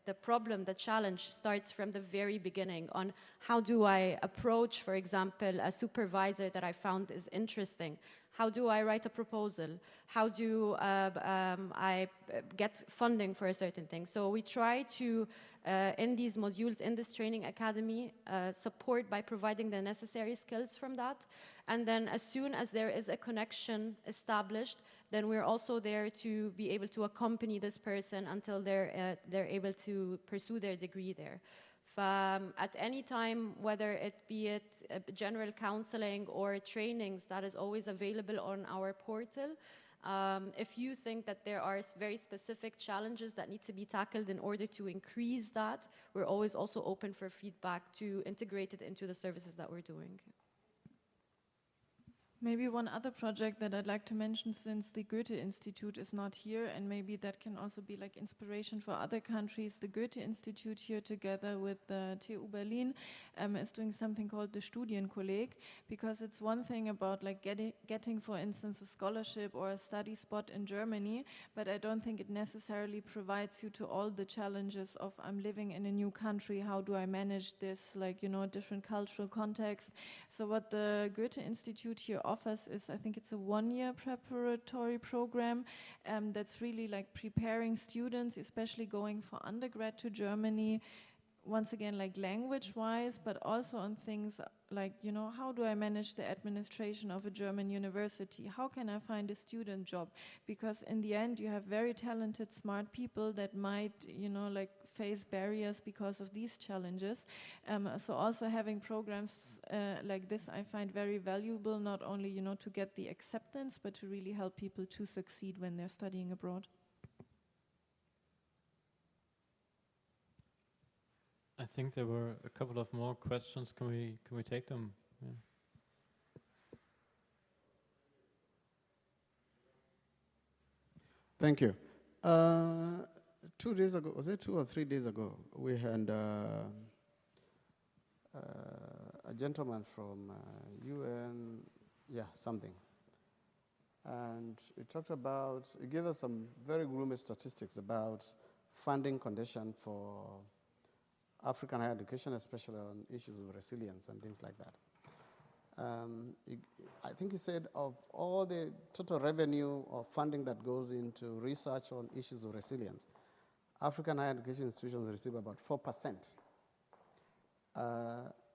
the problem, the challenge starts from the very beginning on how do I approach, for example, a supervisor that I found is interesting. How do I write a proposal? How do I get funding for a certain thing? So we try to, in these modules, in this training academy, support by providing the necessary skills from that. And then as soon as there is a connection established, then we're also there to be able to accompany this person until they're able to pursue their degree there. At any time, whether it be general counseling or trainings, that is always available on our portal. If you think that there are very specific challenges that need to be tackled in order to increase that, we're always also open for feedback to integrate it into the services that we're doing. Maybe one other project that I'd like to mention, since the Goethe Institute is not here, and maybe that can also be like inspiration for other countries. The Goethe Institute here, together with the TU Berlin, is doing something called the Studienkolleg, because it's one thing about like getting, for instance, a scholarship or a study spot in Germany, but I don't think it necessarily provides you to all the challenges of I'm living in a new country, how do I manage this, different cultural context. So what the Goethe Institute here offers is, I think it's a 1-year preparatory program that's really like preparing students, especially going for undergrad to Germany, once again, like language-wise, but also on things like, how do I manage the administration of a German university? How can I find a student job? Because in the end, you have very talented, smart people that might, face barriers because of these challenges. So also having programs like this, I find very valuable, not only, to get the acceptance, but to really help people to succeed when they're studying abroad. I think there were a couple of more questions. Can we take them? Yeah. Thank you. 2 days ago, was it 2 or 3 days ago, we had a gentleman from UN, something. And he talked about, he gave us some very gloomy statistics about funding condition for African higher education, especially on issues of resilience and things like that. I think he said of all the total revenue or funding that goes into research on issues of resilience, African higher education institutions receive about 4%.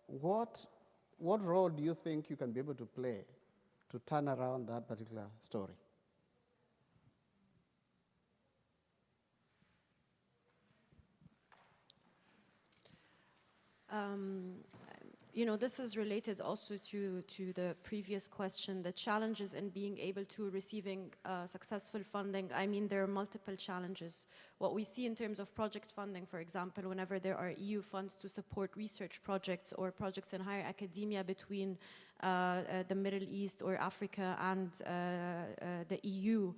What role do you think you can be able to play to turn around that particular story? This is related also to the previous question, the challenges in being able to receiving successful funding. I mean, there are multiple challenges. What we see in terms of project funding, for example, whenever there are EU funds to support research projects or projects in higher academia between the Middle East or Africa and the EU,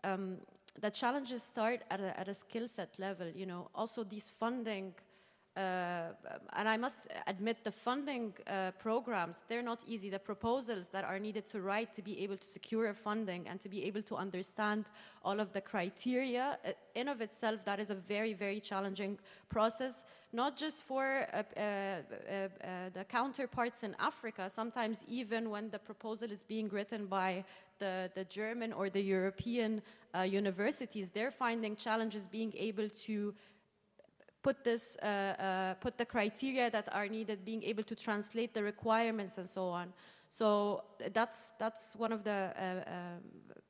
the challenges start at a skill set level. Also, these funding and I must admit the funding programs, they're not easy. The proposals that are needed to write to be able to secure a funding and to be able to understand all of the criteria, in of itself, that is a very, very challenging process, not just for the counterparts in Africa. Sometimes even when the proposal is being written by the German or the European universities, they're finding challenges being able to put the criteria that are needed, being able to translate the requirements and so on. So that's one of the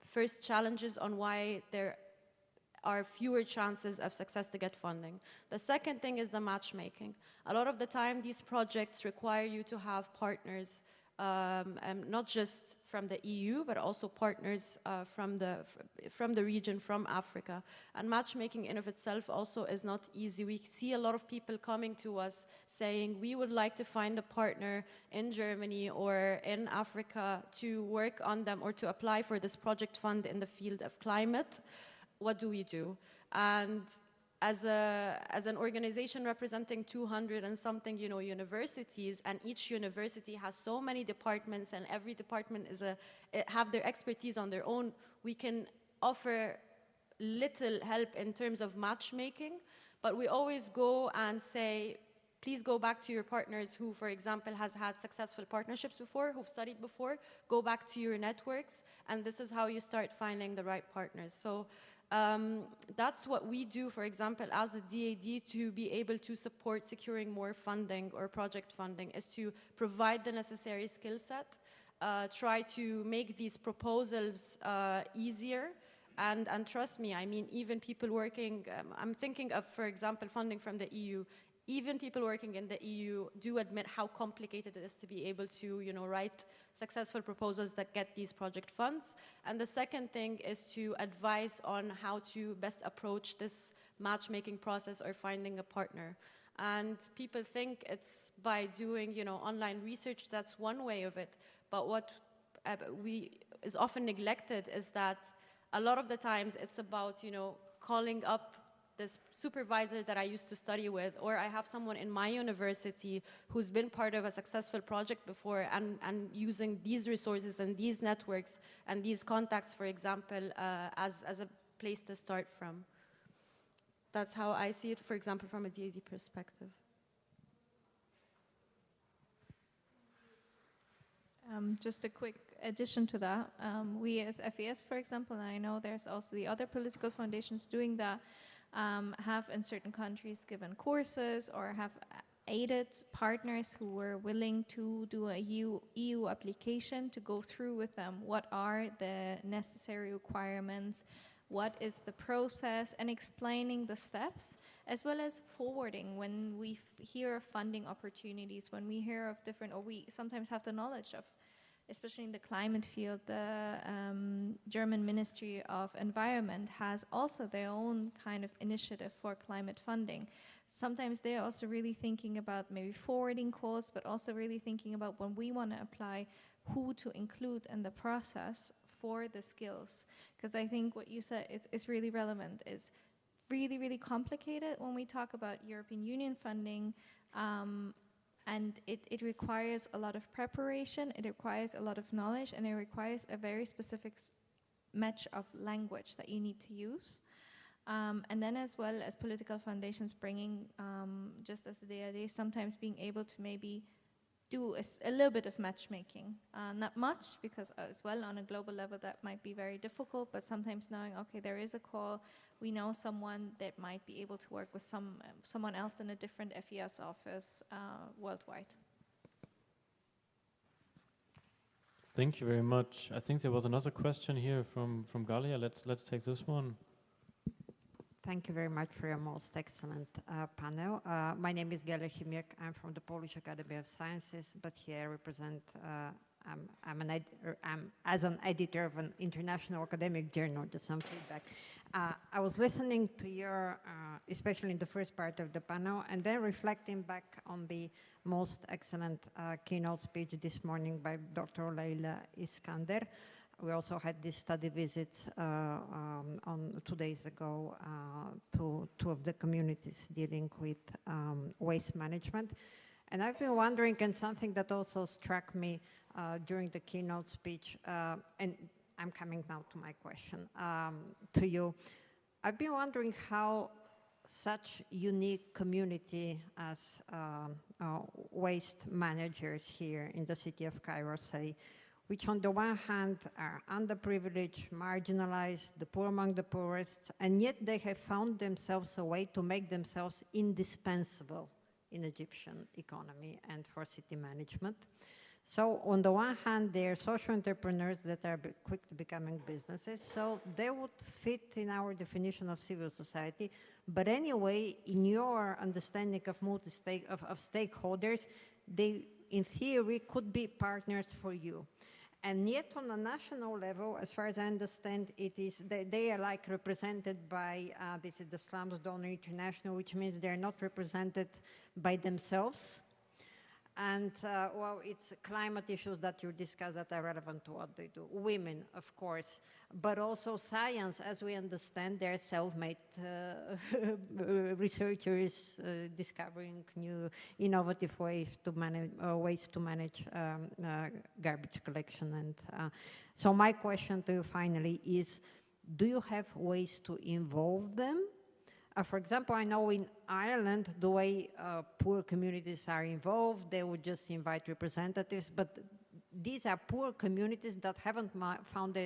first challenges on why there are fewer chances of success to get funding. The second thing is the matchmaking. A lot of the time, these projects require you to have partners, not just from the EU, but also partners from the region, from Africa. And matchmaking in of itself also is not easy. We see a lot of people coming to us saying, we would like to find a partner in Germany or in Africa to work on them or to apply for this project fund in the field of climate. What do we do? And as an organization representing 200 and something, universities, and each university has so many departments, and every department have their expertise on their own, we can offer little help in terms of matchmaking, but we always go and say, please go back to your partners who, for example, has had successful partnerships before, who've studied before, go back to your networks, and this is how you start finding the right partners. So that's what we do, for example, as the DAD, to be able to support securing more funding or project funding, is to provide the necessary skill set, try to make these proposals easier, and trust me, I mean, even people working, I'm thinking of, for example, funding from the EU. Even people working in the EU do admit how complicated it is to be able to, write successful proposals that get these project funds. And the second thing is to advise on how to best approach this matchmaking process or finding a partner. And people think it's by doing, online research. That's one way of it. But what is often neglected is that a lot of the times it's about, calling up this supervisor that I used to study with, or I have someone in my university who's been part of a successful project before, and using these resources and these networks and these contacts, for example, as a place to start from. That's how I see it, for example, from a DAD perspective. Just a quick addition to that. We as FES, for example, and I know there's also the other political foundations doing that, have in certain countries given courses or have aided partners who were willing to do a EU application to go through with them. What are the necessary requirements? What is the process? And explaining the steps, as well as forwarding when we hear of funding opportunities, when we hear of different, or we sometimes have the knowledge of, especially in the climate field, the German Ministry of Environment has also their own kind of initiative for climate funding. Sometimes they're also really thinking about maybe forwarding calls, but also really thinking about when we want to apply, who to include in the process for the skills. Because I think what you said is really relevant. It's really, really complicated when we talk about European Union funding. And it requires a lot of preparation, it requires a lot of knowledge, and it requires a very specific match of language that you need to use. And then as well as political foundations bringing, just as the DAD, sometimes being able to maybe do a little bit of matchmaking. Not much, because as well on a global level that might be very difficult, but sometimes knowing, okay, there is a call, we know someone that might be able to work with someone else in a different FES office worldwide. Thank you very much. I think there was another question here from Galia. Let's take this one. Thank you very much for your most excellent panel. My name is Galia Chimiak. I'm from the Polish Academy of Sciences, but here I represent, I'm as an editor of an international academic journal, just some feedback. I was listening to your, especially in the first part of the panel, and then reflecting back on the most excellent keynote speech this morning by Dr. Leila Iskander, we also had this study visit on 2 days ago to two of the communities dealing with waste management. And I've been wondering, and something that also struck me during the keynote speech, and I'm coming now to my question to you. I've been wondering how such unique community as waste managers here in the city of Cairo say, which on the one hand are underprivileged, marginalized, the poor among the poorest, and yet they have found themselves a way to make themselves indispensable in Egyptian economy and for city management. So on the one hand, they're social entrepreneurs that are quickly becoming businesses, so they would fit in our definition of civil society. But anyway, in your understanding of of stakeholders, they, in theory, could be partners for you. And yet on a national level, as far as I understand, it is they are like represented by, this is the Slums Donor International, which means they're not represented by themselves. And, well, it's climate issues that you discuss that are relevant to what they do. Women, of course, but also science, as we understand, they're self-made researchers discovering new innovative ways to manage garbage collection. And so my question to you finally is, do you have ways to involve them? For example, I know in Ireland, the way poor communities are involved, they would just invite representatives, but these are poor communities that haven't found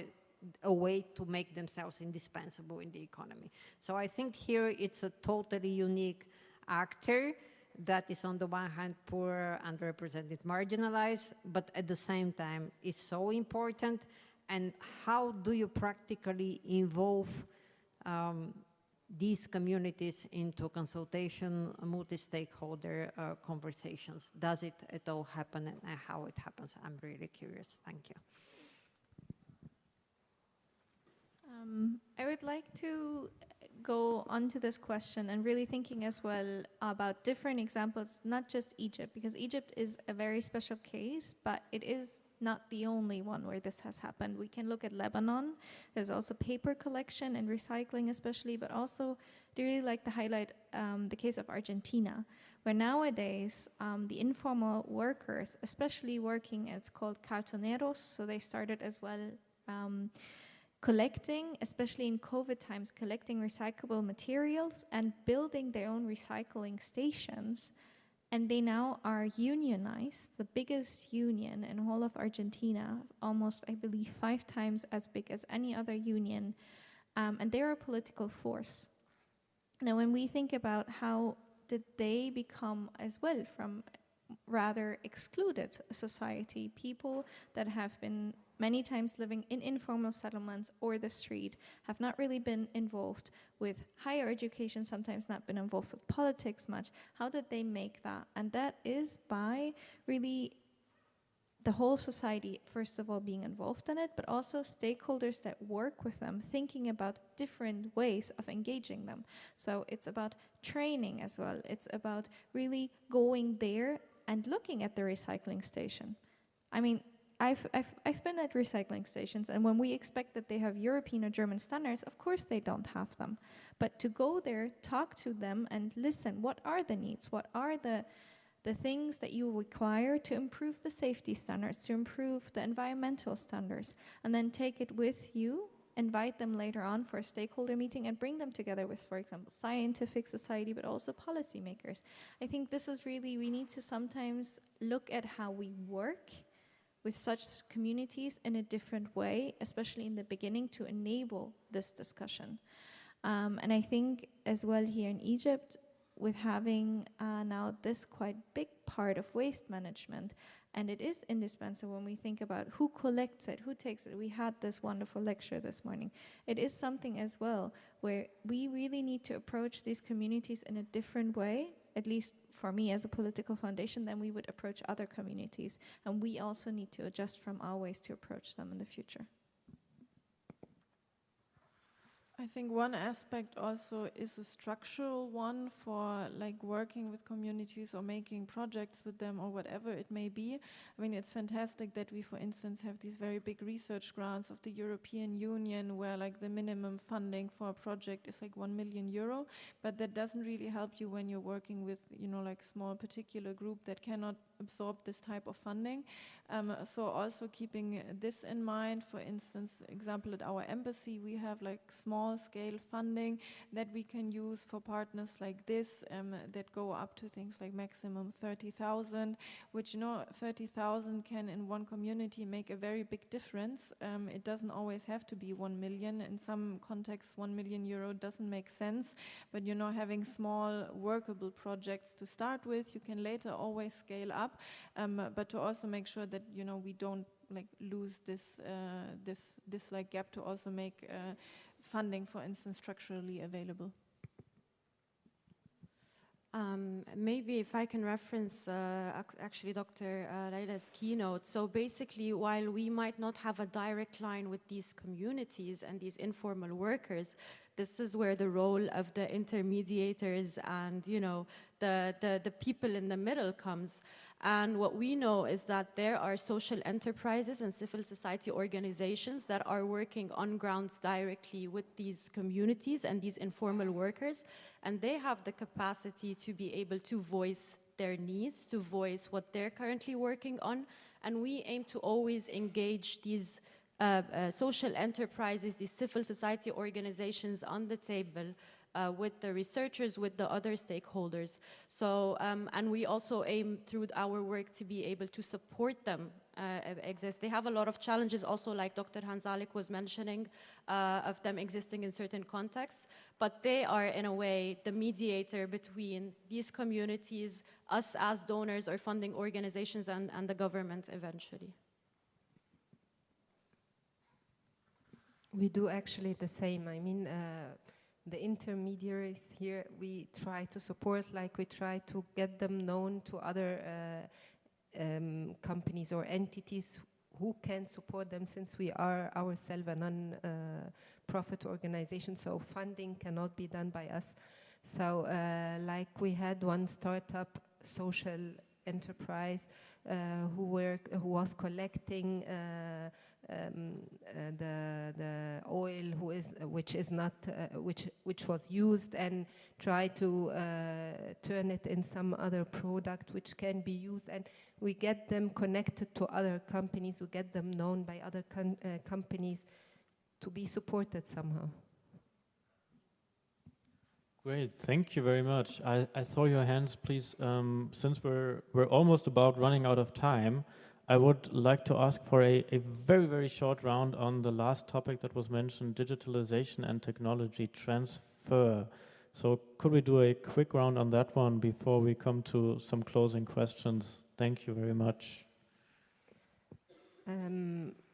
a way to make themselves indispensable in the economy. So I think here it's a totally unique actor that is on the one hand poor, underrepresented, marginalized, but at the same time is so important. And how do you practically involve these communities into consultation, multi-stakeholder conversations? Does it at all happen, and how it happens? I'm really curious. Thank you. I would like to go on to this question and really thinking as well about different examples, not just Egypt, because Egypt is a very special case, but it is not the only one where this has happened. We can look at Lebanon. There's also paper collection and recycling especially, but also they really like to highlight the case of Argentina, where nowadays the informal workers, especially working as called cartoneros, so they started as well collecting, especially in COVID times, collecting recyclable materials and building their own recycling stations. And they now are unionized, the biggest union in all of Argentina, almost, I believe, 5 times as big as any other union. And they're a political force. Now, when we think about how did they become as well from rather excluded society, people that have been many times living in informal settlements or the street, have not really been involved with higher education, sometimes not been involved with politics much. How did they make that? And that is by really the whole society, first of all, being involved in it, but also stakeholders that work with them, thinking about different ways of engaging them. So it's about training as well. It's about really going there and looking at the recycling station. I mean, I've been at recycling stations, and when we expect that they have European or German standards, of course they don't have them. But to go there, talk to them, and listen, what are the needs? What are the things that you require to improve the safety standards, to improve the environmental standards, and then take it with you, invite them later on for a stakeholder meeting, and bring them together with, for example, scientific society, but also policymakers. I think this is really, we need to sometimes look at how we work with such communities in a different way, especially in the beginning, to enable this discussion. And I think as well here in Egypt, with having now this quite big part of waste management, and it is indispensable when we think about who collects it, who takes it. We had this wonderful lecture this morning. It is something as well where we really need to approach these communities in a different way, at least for me as a political foundation, than we would approach other communities. And we also need to adjust from our ways to approach them in the future. I think one aspect also is a structural one for like working with communities or making projects with them or whatever it may be. I mean, it's fantastic that we, for instance, have these very big research grants of the European Union where like the minimum funding for a project is like 1 million euro, but that doesn't really help you when you're working with, you know, like small particular group that cannot absorb this type of funding. So also keeping this in mind, for instance, example at our embassy, we have like small scale funding that we can use for partners like this that go up to things like maximum 30,000, which, you know, 30,000 can in one community make a very big difference. It doesn't always have to be 1 million. In some contexts, 1 million euro doesn't make sense, but, you know, having small workable projects to start with, you can later always scale up, but to also make sure that, you know, we don't like lose this like gap to also make funding, for instance, structurally available. Maybe if I can reference actually Dr. Layla's keynote. So basically, while we might not have a direct line with these communities and these informal workers, this is where the role of the intermediators and, you know, the people in the middle comes. And what we know is that there are social enterprises and civil society organizations that are working on grounds directly with these communities and these informal workers, and they have the capacity to be able to voice their needs, to voice what they're currently working on. And we aim to always engage these social enterprises, these civil society organizations on the table with the researchers, with the other stakeholders. So, and we also aim through our work to be able to support them exist. They have a lot of challenges also, like Dr. Hanzalik was mentioning, of them existing in certain contexts, but they are in a way the mediator between these communities, us as donors or funding organizations, and the government eventually. We do actually the same. I mean, the intermediaries here, we try to support, like we try to get them known to other companies or entities who can support them, since we are ourselves a non-profit organization, so funding cannot be done by us. So like we had one startup social enterprise who was collecting the oil which was used, and try to turn it in some other product which can be used, and we get them connected to other companies, we get them known by other companies to be supported somehow. Great, thank you very much. I saw your hands, please. Since we're almost about running out of time, I would like to ask for a very, very short round on the last topic that was mentioned, digitalization and technology transfer. So could we do a quick round on that one before we come to some closing questions? Thank you very much.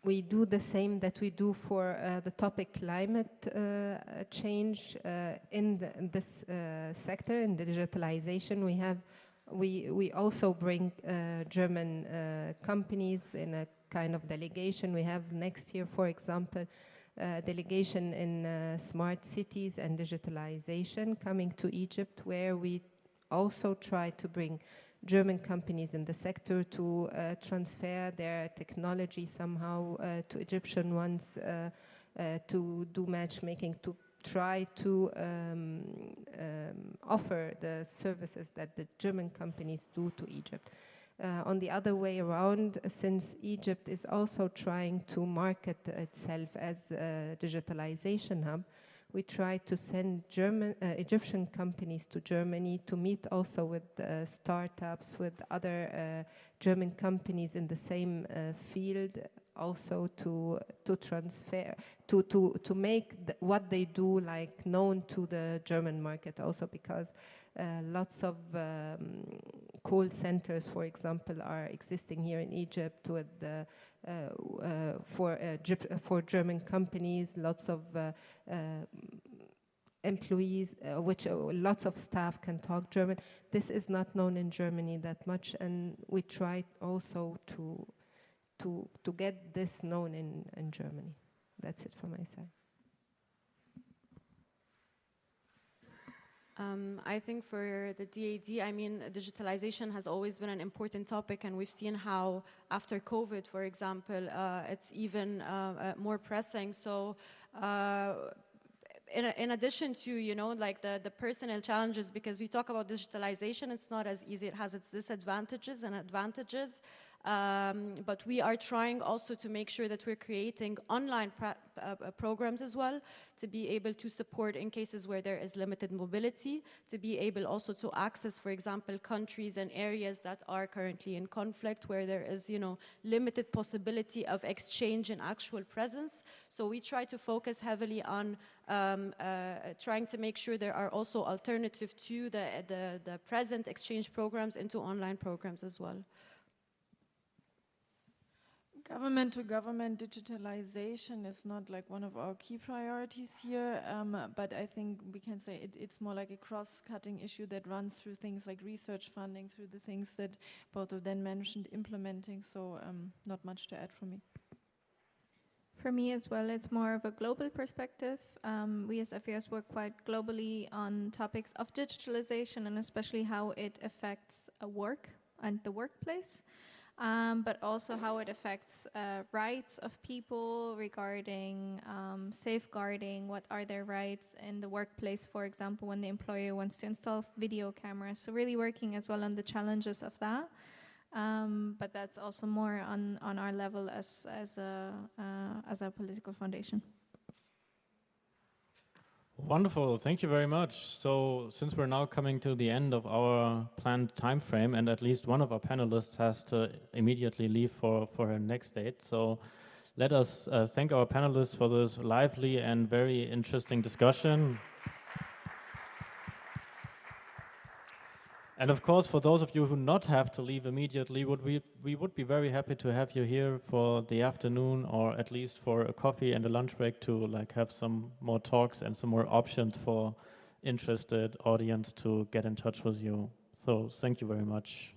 We do the same that we do for the topic climate change in this sector, in the digitalization. We also bring German companies in a kind of delegation. We have next year, for example, delegation in smart cities and digitalization coming to Egypt, where we also try to bring German companies in the sector to transfer their technology somehow to Egyptian ones, to do matchmaking, to try to offer the services that the German companies do to Egypt. On the other way around, since Egypt is also trying to market itself as a digitalization hub, we try to send Egyptian companies to Germany to meet also with startups, with other German companies in the same field, also to transfer, to make what they do like known to the German market also, because lots of call centers, for example, are existing here in Egypt with for German companies, lots of employees, which lots of staff can talk German. This is not known in Germany that much, and we try also to get this known in Germany. That's it from my side. I think for the DAD, I mean, digitalization has always been an important topic, and we've seen how after COVID, for example, it's even more pressing. So in addition to, you know, like the personal challenges, because we talk about digitalization, it's not as easy. It has its disadvantages and advantages. But we are trying also to make sure that we're creating online programs as well, to be able to support in cases where there is limited mobility, to be able also to access, for example, countries and areas that are currently in conflict, where there is, you know, limited possibility of exchange and actual presence. So we try to focus heavily on trying to make sure there are also alternatives to the present exchange programs into online programs as well. Government-to-government digitalization is not like one of our key priorities here, but I think we can say it's more like a cross-cutting issue that runs through things like research funding, through the things that both of them mentioned, implementing, so not much to add from me. For me as well, it's more of a global perspective. We as FAS work quite globally on topics of digitalization and especially how it affects work and the workplace. But also how it affects rights of people regarding safeguarding what are their rights in the workplace, for example, when the employer wants to install video cameras. So really working as well on the challenges of that. But that's also more on our level as a political foundation. Wonderful, thank you very much. So since we're now coming to the end of our planned time frame, and at least one of our panelists has to immediately leave for her next date, so let us thank our panelists for this lively and very interesting discussion. And of course, for those of you who not have to leave immediately, we would be very happy to have you here for the afternoon, or at least for a coffee and a lunch break, to like have some more talks and some more options for interested audience to get in touch with you. So thank you very much.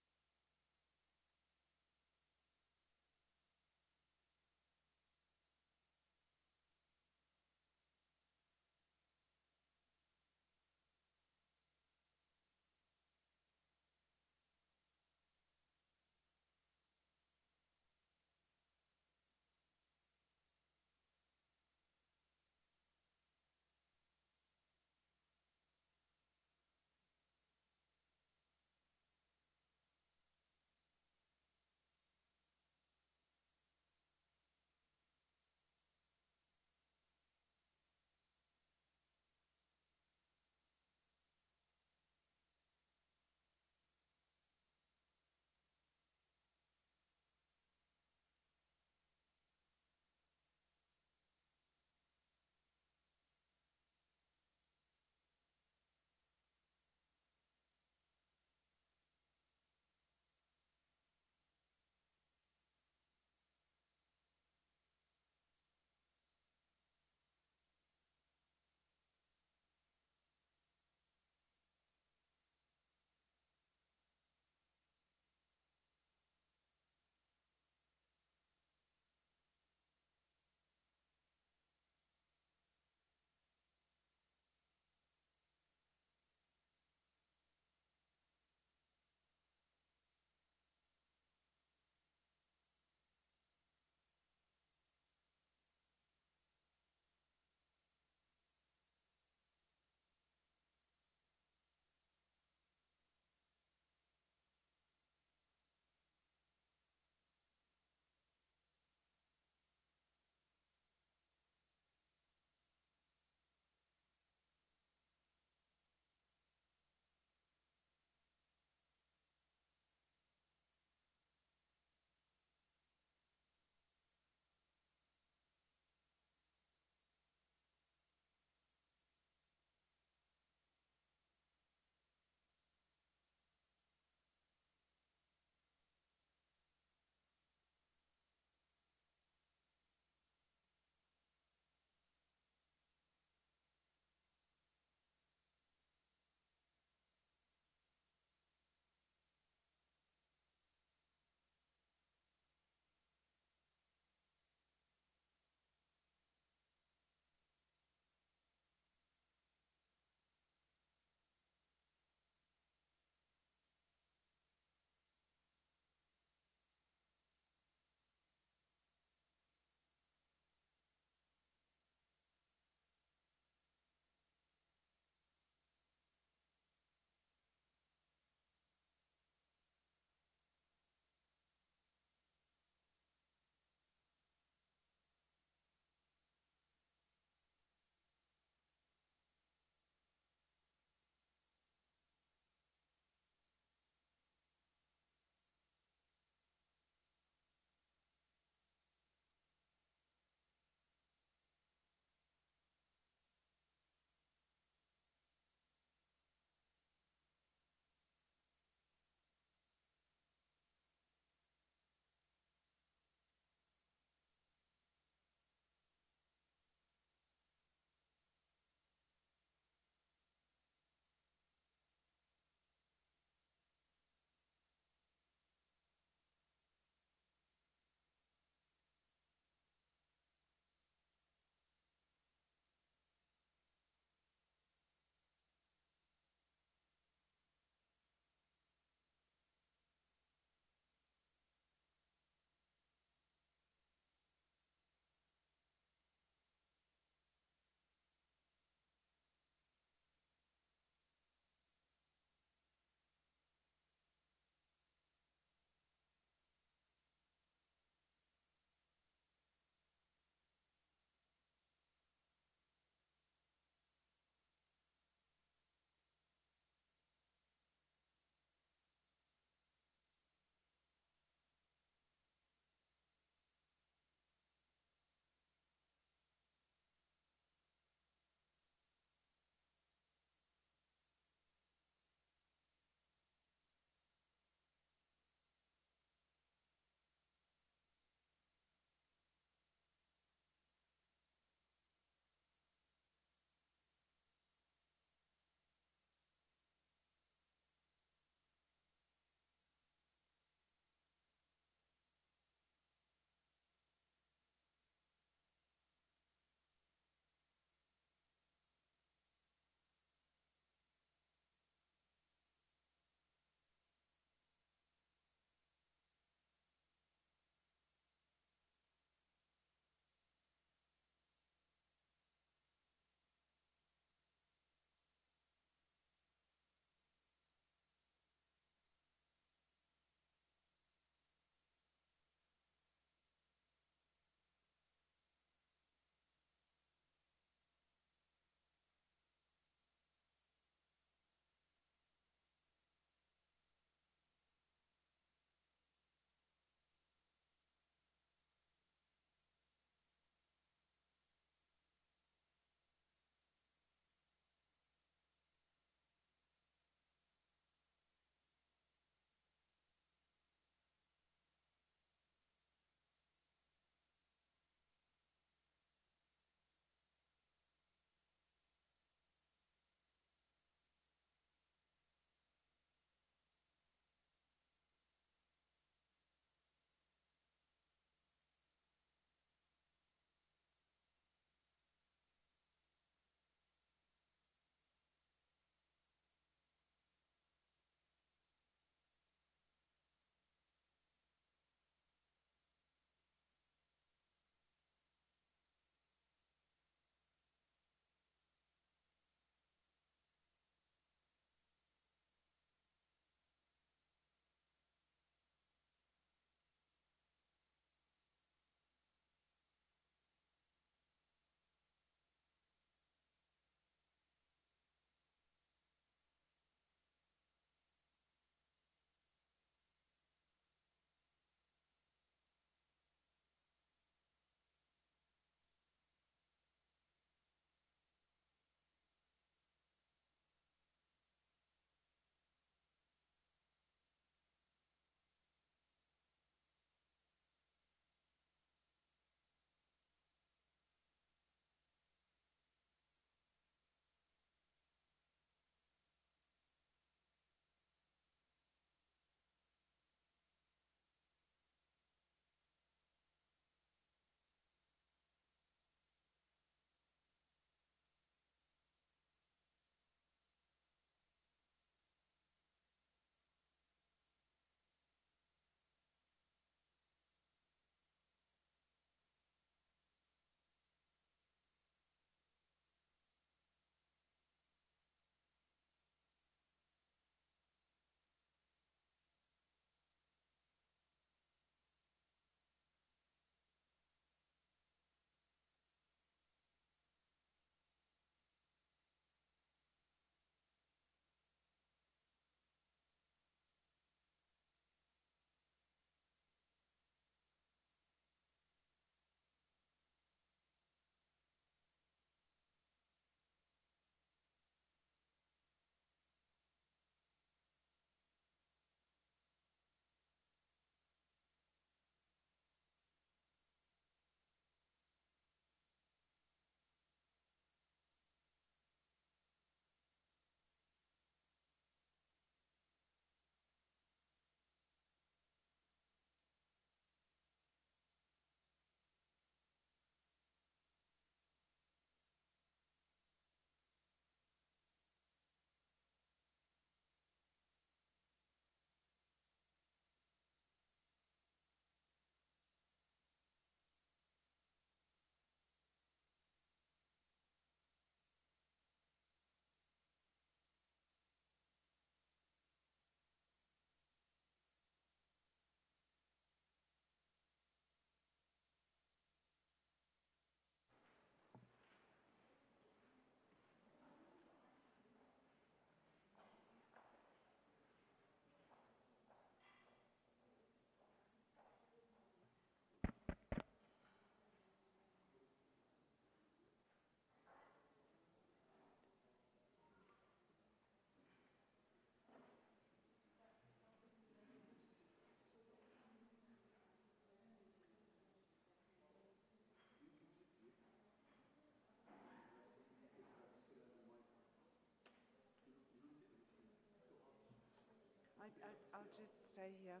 stay here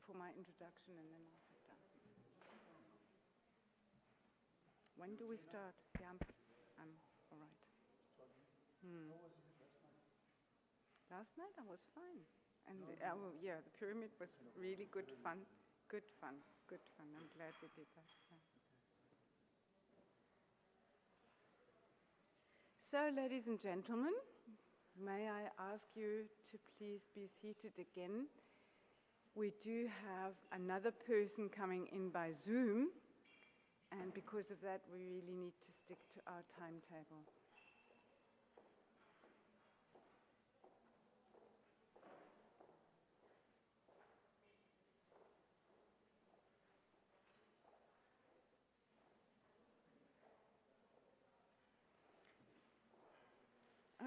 for my introduction and then I'll sit down. When do we start? Yeah, I'm all right. Last night I was fine. And yeah, the pyramid was really good fun. Good fun. Good fun. I'm glad we did that. Yeah. So, ladies and gentlemen, may I ask you to please be seated again. We do have another person coming in by Zoom, and because of that, we really need to stick to our timetable.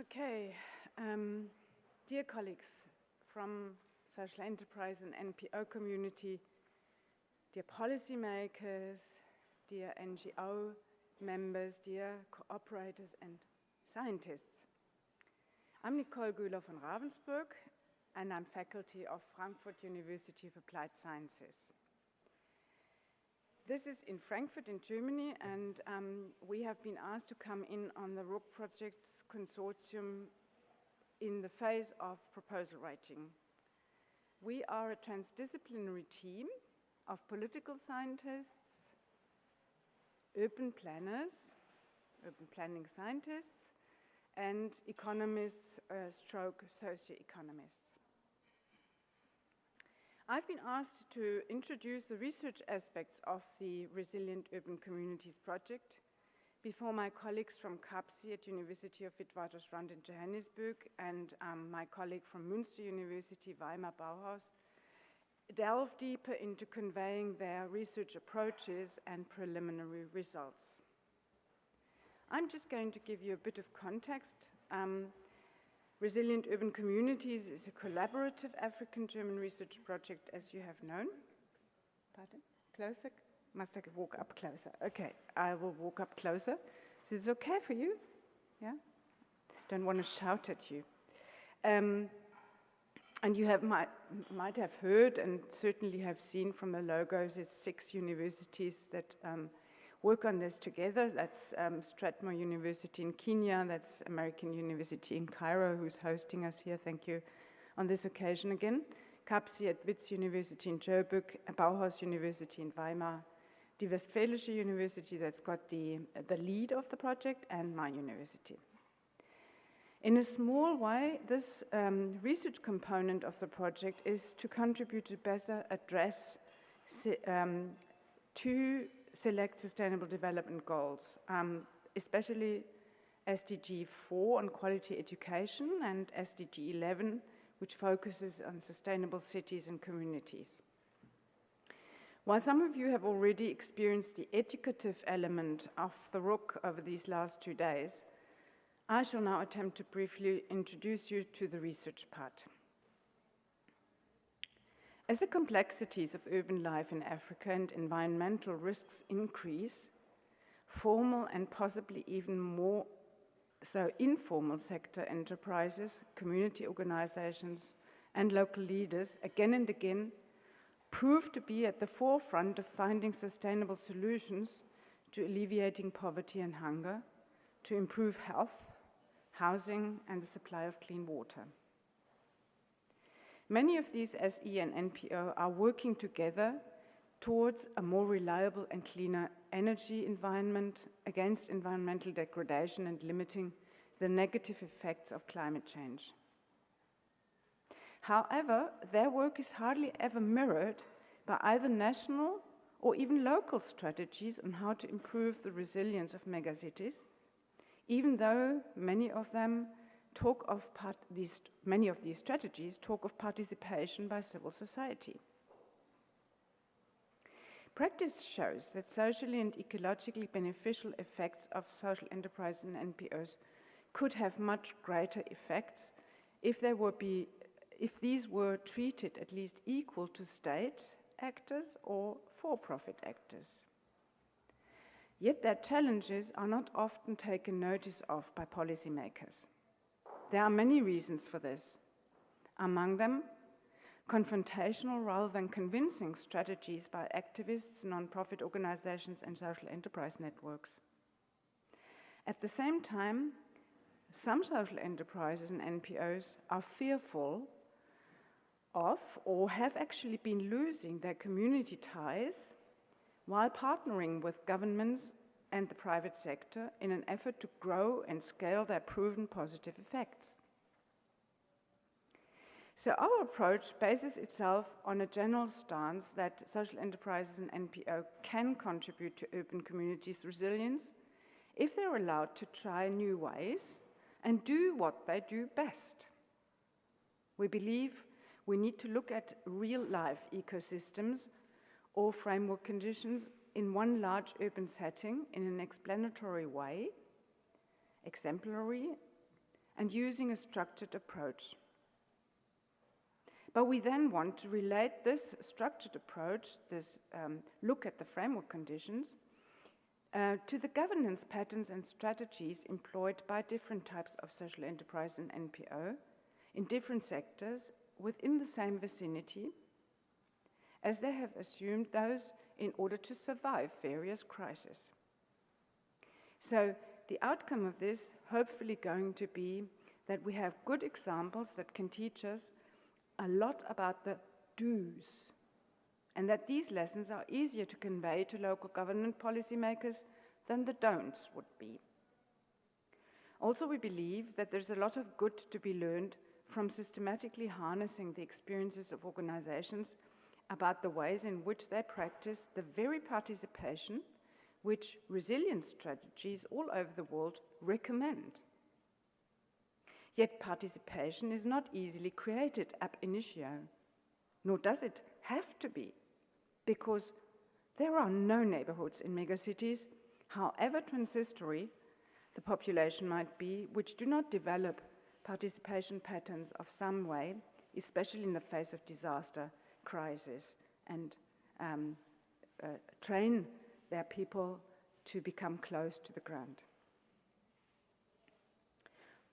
Okay, dear colleagues from social enterprise and NPO community, dear policymakers, dear NGO members, dear cooperators and scientists. I'm Nicole Göhler von Ravensburg and I'm faculty of Frankfurt University of Applied Sciences. This is in Frankfurt in Germany, and we have been asked to come in on the RUC projects consortium in the phase of proposal writing. We are a transdisciplinary team of political scientists, urban planners, urban planning scientists, and economists, stroke socioeconomists. I've been asked to introduce the research aspects of the Resilient Urban Communities project before my colleagues from CAPSI at University of Witwatersrand in Johannesburg and my colleague from Münster University, Weimar Bauhaus, delve deeper into conveying their research approaches and preliminary results. I'm just going to give you a bit of context. Resilient Urban Communities is a collaborative African-German research project, as you have known. Pardon? Closer? Must I walk up closer? Okay, I will walk up closer. Is this okay for you? Yeah? Don't want to shout at you. And you might have heard and certainly have seen from the logos, it's 6 universities that work on this together. That's Strathmore University in Kenya, that's American University in Cairo, who's hosting us here. Thank you on this occasion again. CAPSI at Wits University in Joburg, Bauhaus University in Weimar, die Westfälische University that's got the lead of the project, and my university. In a small way, this research component of the project is to contribute to better address two select sustainable development goals, especially SDG 4 on quality education and SDG 11, which focuses on sustainable cities and communities. While some of you have already experienced the educative element of the RUC over these last 2 days, I shall now attempt to briefly introduce you to the research part. As the complexities of urban life in Africa and environmental risks increase, formal and possibly even more so informal sector enterprises, community organizations, and local leaders again and again prove to be at the forefront of finding sustainable solutions to alleviating poverty and hunger, to improve health, housing, and the supply of clean water. Many of these SE and NPO are working together towards a more reliable and cleaner energy environment, against environmental degradation and limiting the negative effects of climate change. However, their work is hardly ever mirrored by either national or even local strategies on how to improve the resilience of megacities, even though many of these strategies talk of participation by civil society. Practice shows that socially and ecologically beneficial effects of social enterprise and NPOs could have much greater effects if these were treated at least equal to state actors or for-profit actors. Yet their challenges are not often taken notice of by policymakers. There are many reasons for this. Among them, confrontational rather than convincing strategies by activists, non-profit organizations, and social enterprise networks. At the same time, some social enterprises and NPOs are fearful of or have actually been losing their community ties while partnering with governments and the private sector in an effort to grow and scale their proven positive effects. So our approach bases itself on a general stance that social enterprises and NPO can contribute to urban communities' resilience if they're allowed to try new ways and do what they do best. We believe we need to look at real-life ecosystems or framework conditions in one large urban setting in an explanatory way, exemplary, and using a structured approach. But we then want to relate this structured approach, this look at the framework conditions, to the governance patterns and strategies employed by different types of social enterprise and NPO in different sectors within the same vicinity, as they have assumed those in order to survive various crises. So the outcome of this hopefully going to be that we have good examples that can teach us a lot about the do's, and that these lessons are easier to convey to local government policymakers than the don'ts would be. Also, we believe that there's a lot of good to be learned from systematically harnessing the experiences of organizations about the ways in which they practice the very participation which resilience strategies all over the world recommend. Yet participation is not easily created ab initio, nor does it have to be, because there are no neighborhoods in megacities, however transitory the population might be, which do not develop participation patterns of some way, especially in the face of disaster, crisis, and train their people to become close to the ground.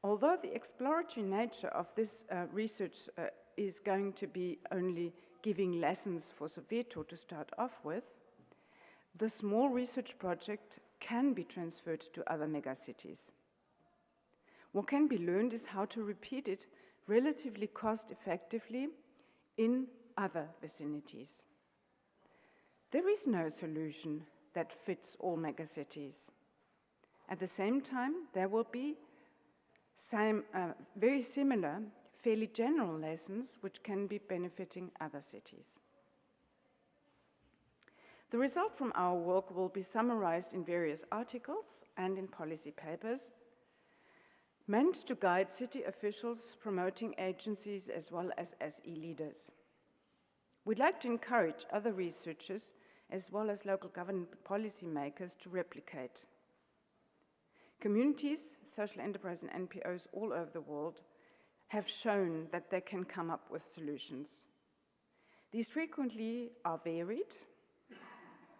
Although the exploratory nature of this research is going to be only giving lessons for Soweto to start off with, the small research project can be transferred to other megacities. What can be learned is how to repeat it relatively cost-effectively in other vicinities. There is no solution that fits all megacities. At the same time, there will be very similar, fairly general lessons which can be benefiting other cities. The result from our work will be summarized in various articles and in policy papers, meant to guide city officials, promoting agencies, as well as SE leaders. We'd like to encourage other researchers, as well as local government policymakers, to replicate. Communities, social enterprise, and NPOs all over the world have shown that they can come up with solutions. These frequently are varied,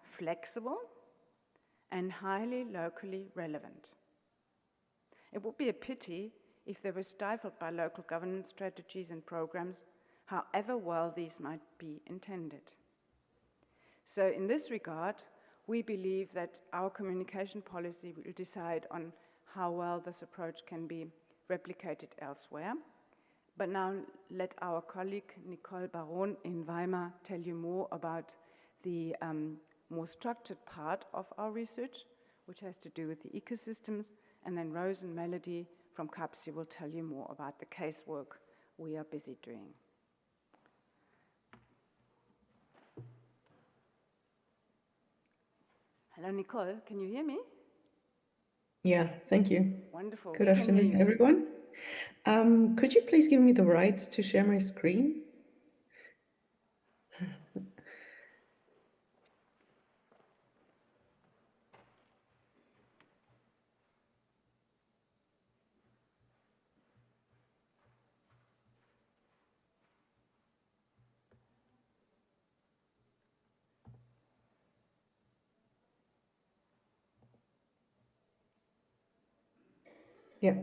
flexible, and highly locally relevant. It would be a pity if they were stifled by local government strategies and programs, however well these might be intended. So in this regard, we believe that our communication policy will decide on how well this approach can be replicated elsewhere. But now let our colleague Nicole Baron in Weimar tell you more about the more structured part of our research, which has to do with the ecosystems, and then Rose and Melody from CAPSI will tell you more about the casework we are busy doing. Hello, Nicole, can you hear me? Yeah, thank you. Wonderful. Good afternoon, everyone. Could you please give me the rights to share my screen? Yeah,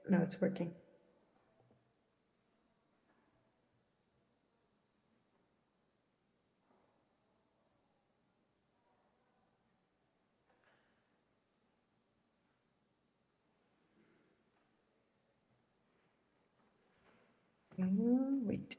now it's working. Wait.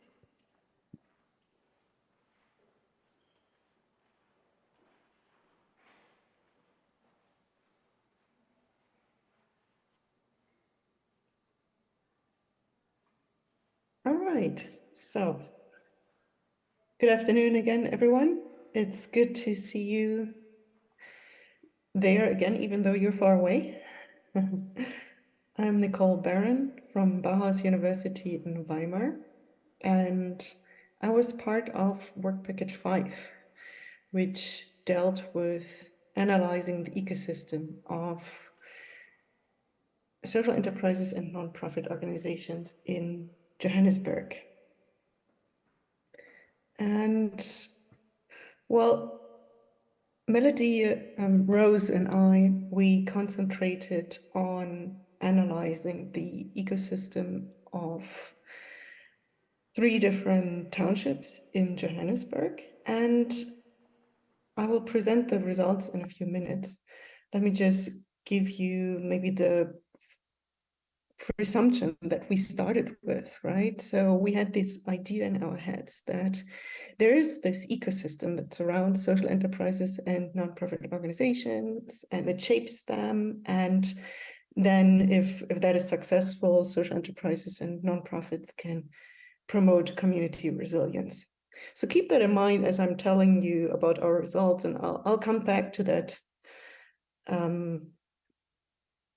All right, so good afternoon again, everyone. It's good to see you there again, even though you're far away. I'm Nicole Barron from Bauhaus University in Weimar, and I was part of Work Package 5, which dealt with analyzing the ecosystem of social enterprises and nonprofit organizations in Johannesburg. And well, Melody, Rose, and I, we concentrated on analyzing the ecosystem of 3 different townships in Johannesburg, and I will present the results in a few minutes. Let me just give you maybe the presumption that we started with, right? So we had this idea in our heads that there is this ecosystem that surrounds social enterprises and nonprofit organizations, and it shapes them. And then if that is successful, social enterprises and nonprofits can promote community resilience. So keep that in mind as I'm telling you about our results, and I'll come back to that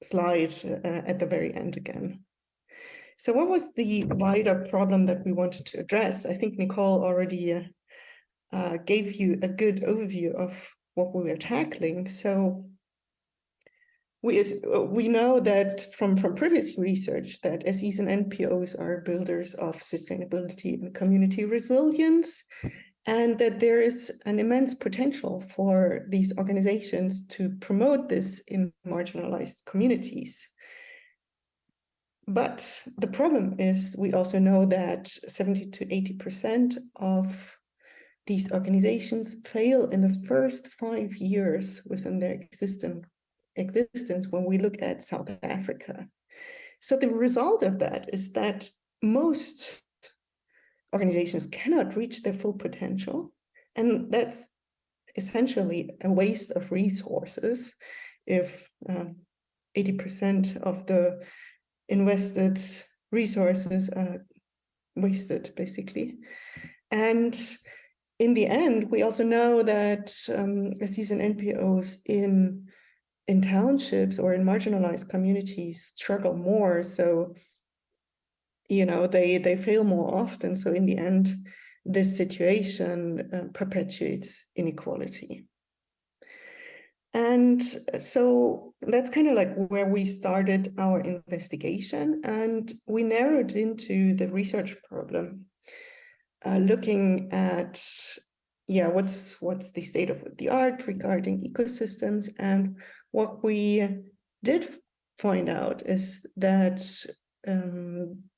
slide at the very end again. So what was the wider problem that we wanted to address? I think Nicole already gave you a good overview of what we were tackling. So we know that from previous research that SEs and NPOs are builders of sustainability and community resilience, and that there is an immense potential for these organizations to promote this in marginalized communities. But the problem is we also know that 70 to 80% of these organizations fail in the first 5 years within their existence when we look at South Africa. So the result of that is that most organizations cannot reach their full potential, and that's essentially a waste of resources if 80% of the invested resources are wasted, basically. And in the end, we also know that SEs and NPOs in townships or in marginalized communities struggle more. So, you know, they fail more often. So in the end, this situation perpetuates inequality. And so that's kind of like where we started our investigation, and we narrowed into the research problem, looking at, what's the state of the art regarding ecosystems. And what we did find out is that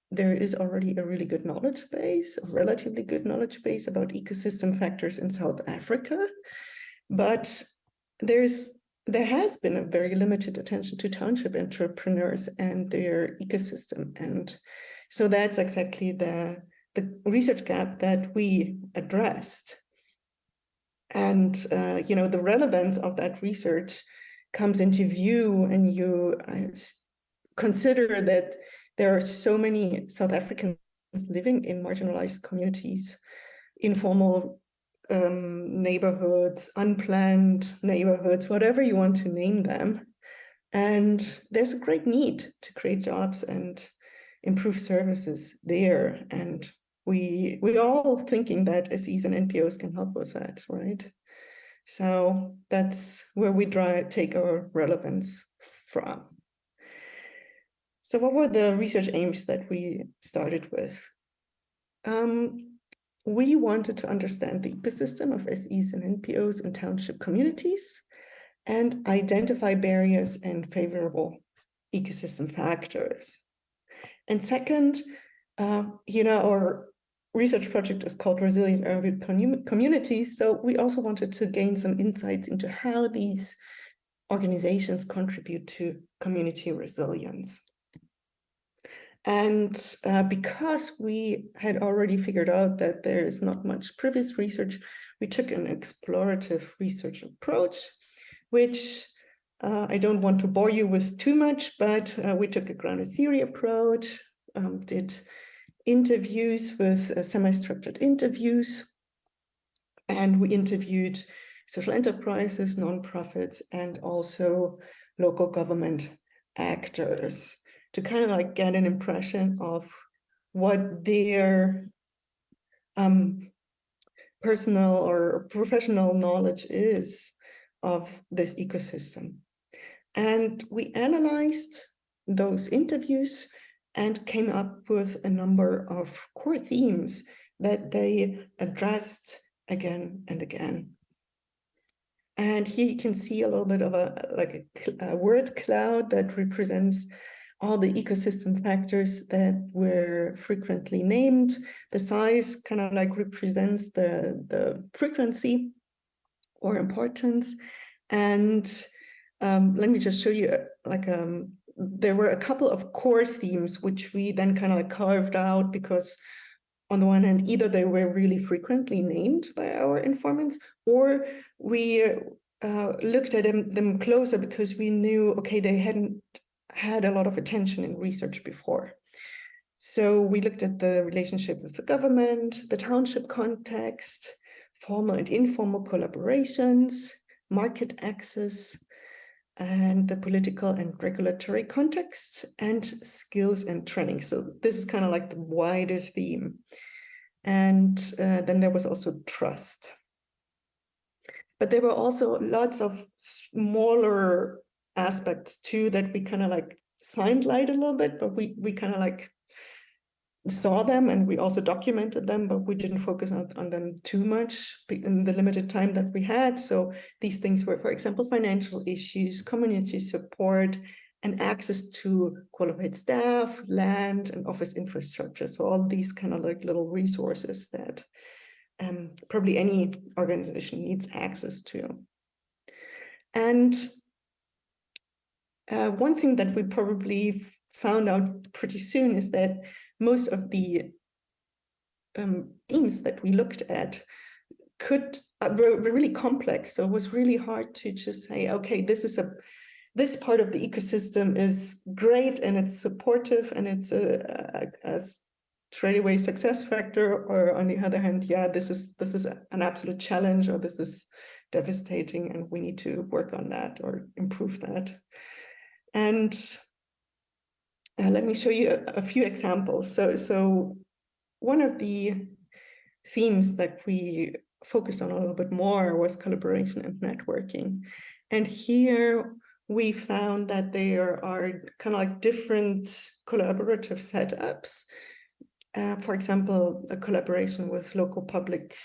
there is already a really good knowledge base, a relatively good knowledge base about ecosystem factors in South Africa, but there has been a very limited attention to township entrepreneurs and their ecosystem. And so that's exactly the research gap that we addressed. And the relevance of that research comes into view, and you consider that there are so many South Africans living in marginalized communities, informal neighborhoods, unplanned neighborhoods, whatever you want to name them. And there's a great need to create jobs and improve services there. And we all thinking that SEs and NPOs can help with that, right? So that's where we take our relevance from. So what were the research aims that we started with? We wanted to understand the ecosystem of SEs and NPOs in township communities and identify barriers and favorable ecosystem factors. And second, our research project is called Resilient Urban Communities. So we also wanted to gain some insights into how these organizations contribute to community resilience. And because we had already figured out that there is not much previous research, we took an explorative research approach, which I don't want to bore you with too much, but we took a grounded theory approach, did interviews with semi-structured interviews, and we interviewed social enterprises, nonprofits, and also local government actors to kind of like get an impression of what their personal or professional knowledge is of this ecosystem. And we analyzed those interviews and came up with a number of core themes that they addressed again and again. And here you can see a little bit of a word cloud that represents all the ecosystem factors that were frequently named. The size kind of like represents the frequency or importance. And let me just show you, there were a couple of core themes which we then kind of like carved out because on the one hand, either they were really frequently named by our informants, or we looked at them closer because we knew, okay, they hadn't had a lot of attention in research before. So we looked at the relationship with the government, the township context, formal and informal collaborations, market access, and the political and regulatory context, and skills and training. So this is kind of like the wider theme. And then there was also trust. But there were also lots of smaller aspects too that we kind of like sidelighted a little bit, but we kind of like saw them and we also documented them, but we didn't focus on them too much in the limited time that we had. So these things were, for example, financial issues, community support, and access to qualified staff, land, and office infrastructure. So all these kind of like little resources that probably any organization needs access to. And one thing that we probably found out pretty soon is that most of the themes that we looked at were really complex. So it was really hard to just say, okay, this part of the ecosystem is great and it's supportive and it's a straightaway success factor, or on the other hand, yeah, this is an absolute challenge, or this is devastating and we need to work on that or improve that. And let me show you a few examples. So one of the themes that we focused on a little bit more was collaboration and networking. And here we found that there are kind of like different collaborative setups. For example, a collaboration with local public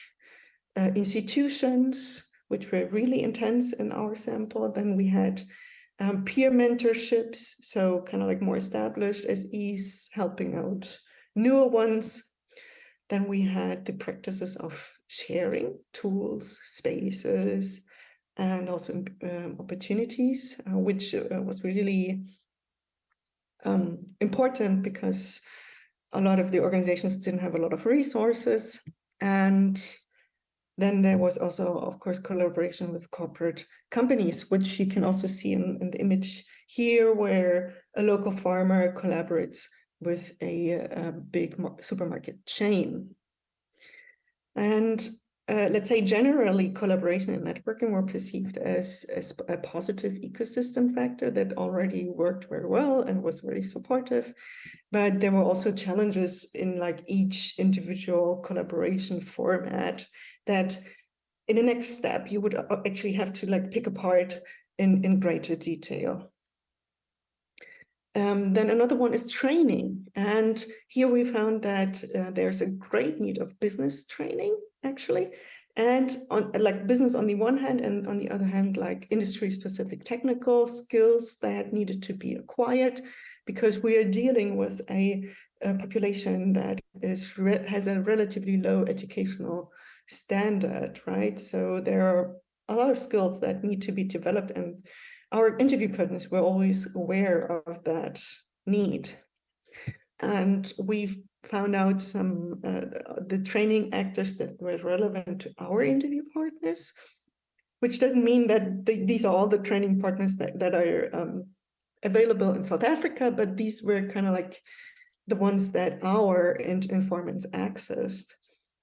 institutions, which were really intense in our sample. Then we had peer mentorships, so kind of like more established SEs helping out newer ones. Then we had the practices of sharing tools, spaces, and also opportunities, which was really important because a lot of the organizations didn't have a lot of resources. And then there was also, of course, collaboration with corporate companies, which you can also see in the image here, where a local farmer collaborates with a big supermarket chain. And let's say generally collaboration and networking were perceived as a positive ecosystem factor that already worked very well and was very supportive. But there were also challenges in like each individual collaboration format that in the next step you would actually have to like pick apart in greater detail. Then another one is training. And here we found that there's a great need of business training, actually. And on like business on the one hand, and on the other hand, like industry-specific technical skills that needed to be acquired, because we are dealing with a population that has a relatively low educational standard, right? So there are a lot of skills that need to be developed, and our interview partners were always aware of that need. and we've found out some the training actors that were relevant to our interview partners, which doesn't mean that these are all the training partners that are available in South Africa, but these were kind of like the ones that our informants accessed.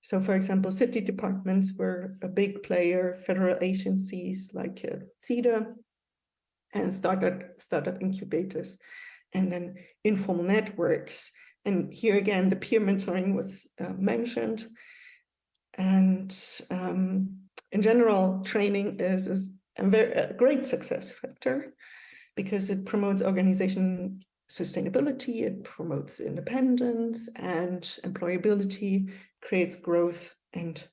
So, for example, city departments were a big player, federal agencies like CEDA, and startup incubators, and then informal networks. And here again, the peer mentoring was mentioned. And in general, training is a great success factor because it promotes organization sustainability, it promotes independence and employability, creates growth, and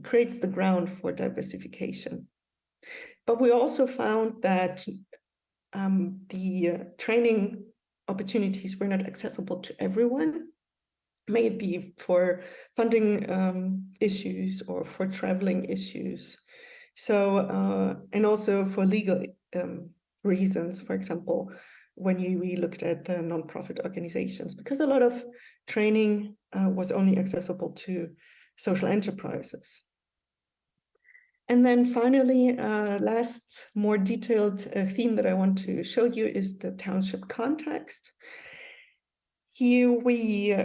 creates the ground for diversification. But we also found that the training opportunities were not accessible to everyone, may it be for funding issues or for traveling issues. So, and also for legal reasons, for example, when we looked at the nonprofit organizations, because a lot of training was only accessible to social enterprises. And then finally, last more detailed theme that I want to show you is the township context. Here we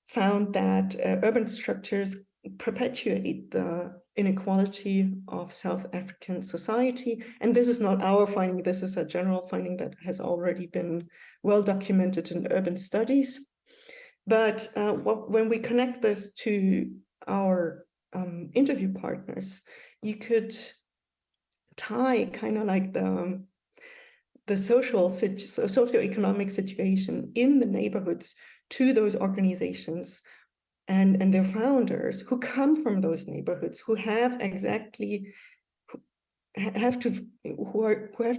found that urban structures perpetuate the inequality of South African society. And this is not our finding, this is a general finding that has already been well documented in urban studies. But when we connect this to our interview partners, you could tie kind of like the socioeconomic situation in the neighborhoods to those organizations and their founders who come from those neighborhoods, who have to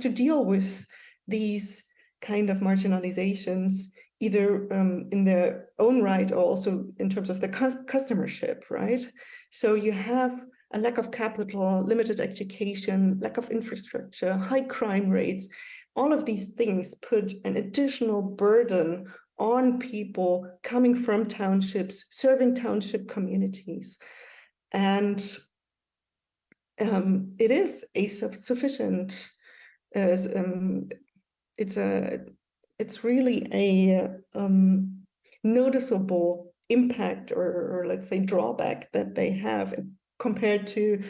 deal with these kind of marginalizations, either in their own right or also in terms of the customership, right? So you have a lack of capital, limited education, lack of infrastructure, high crime rates. All of these things put an additional burden on people coming from townships, serving township communities. And it is a sufficient, it's really a noticeable impact or let's say drawback that they have compared to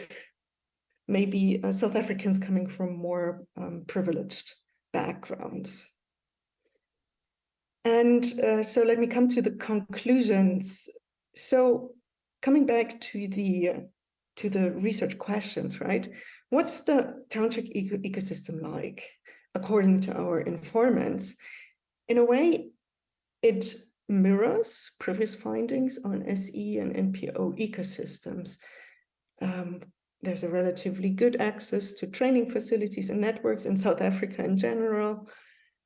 maybe South Africans coming from more privileged backgrounds. And so let me come to the conclusions. So coming back to the research questions, right? What's the township ecosystem like, according to our informants? In a way, it mirrors previous findings on SE and NPO ecosystems. There's a relatively good access to training facilities and networks in South Africa in general,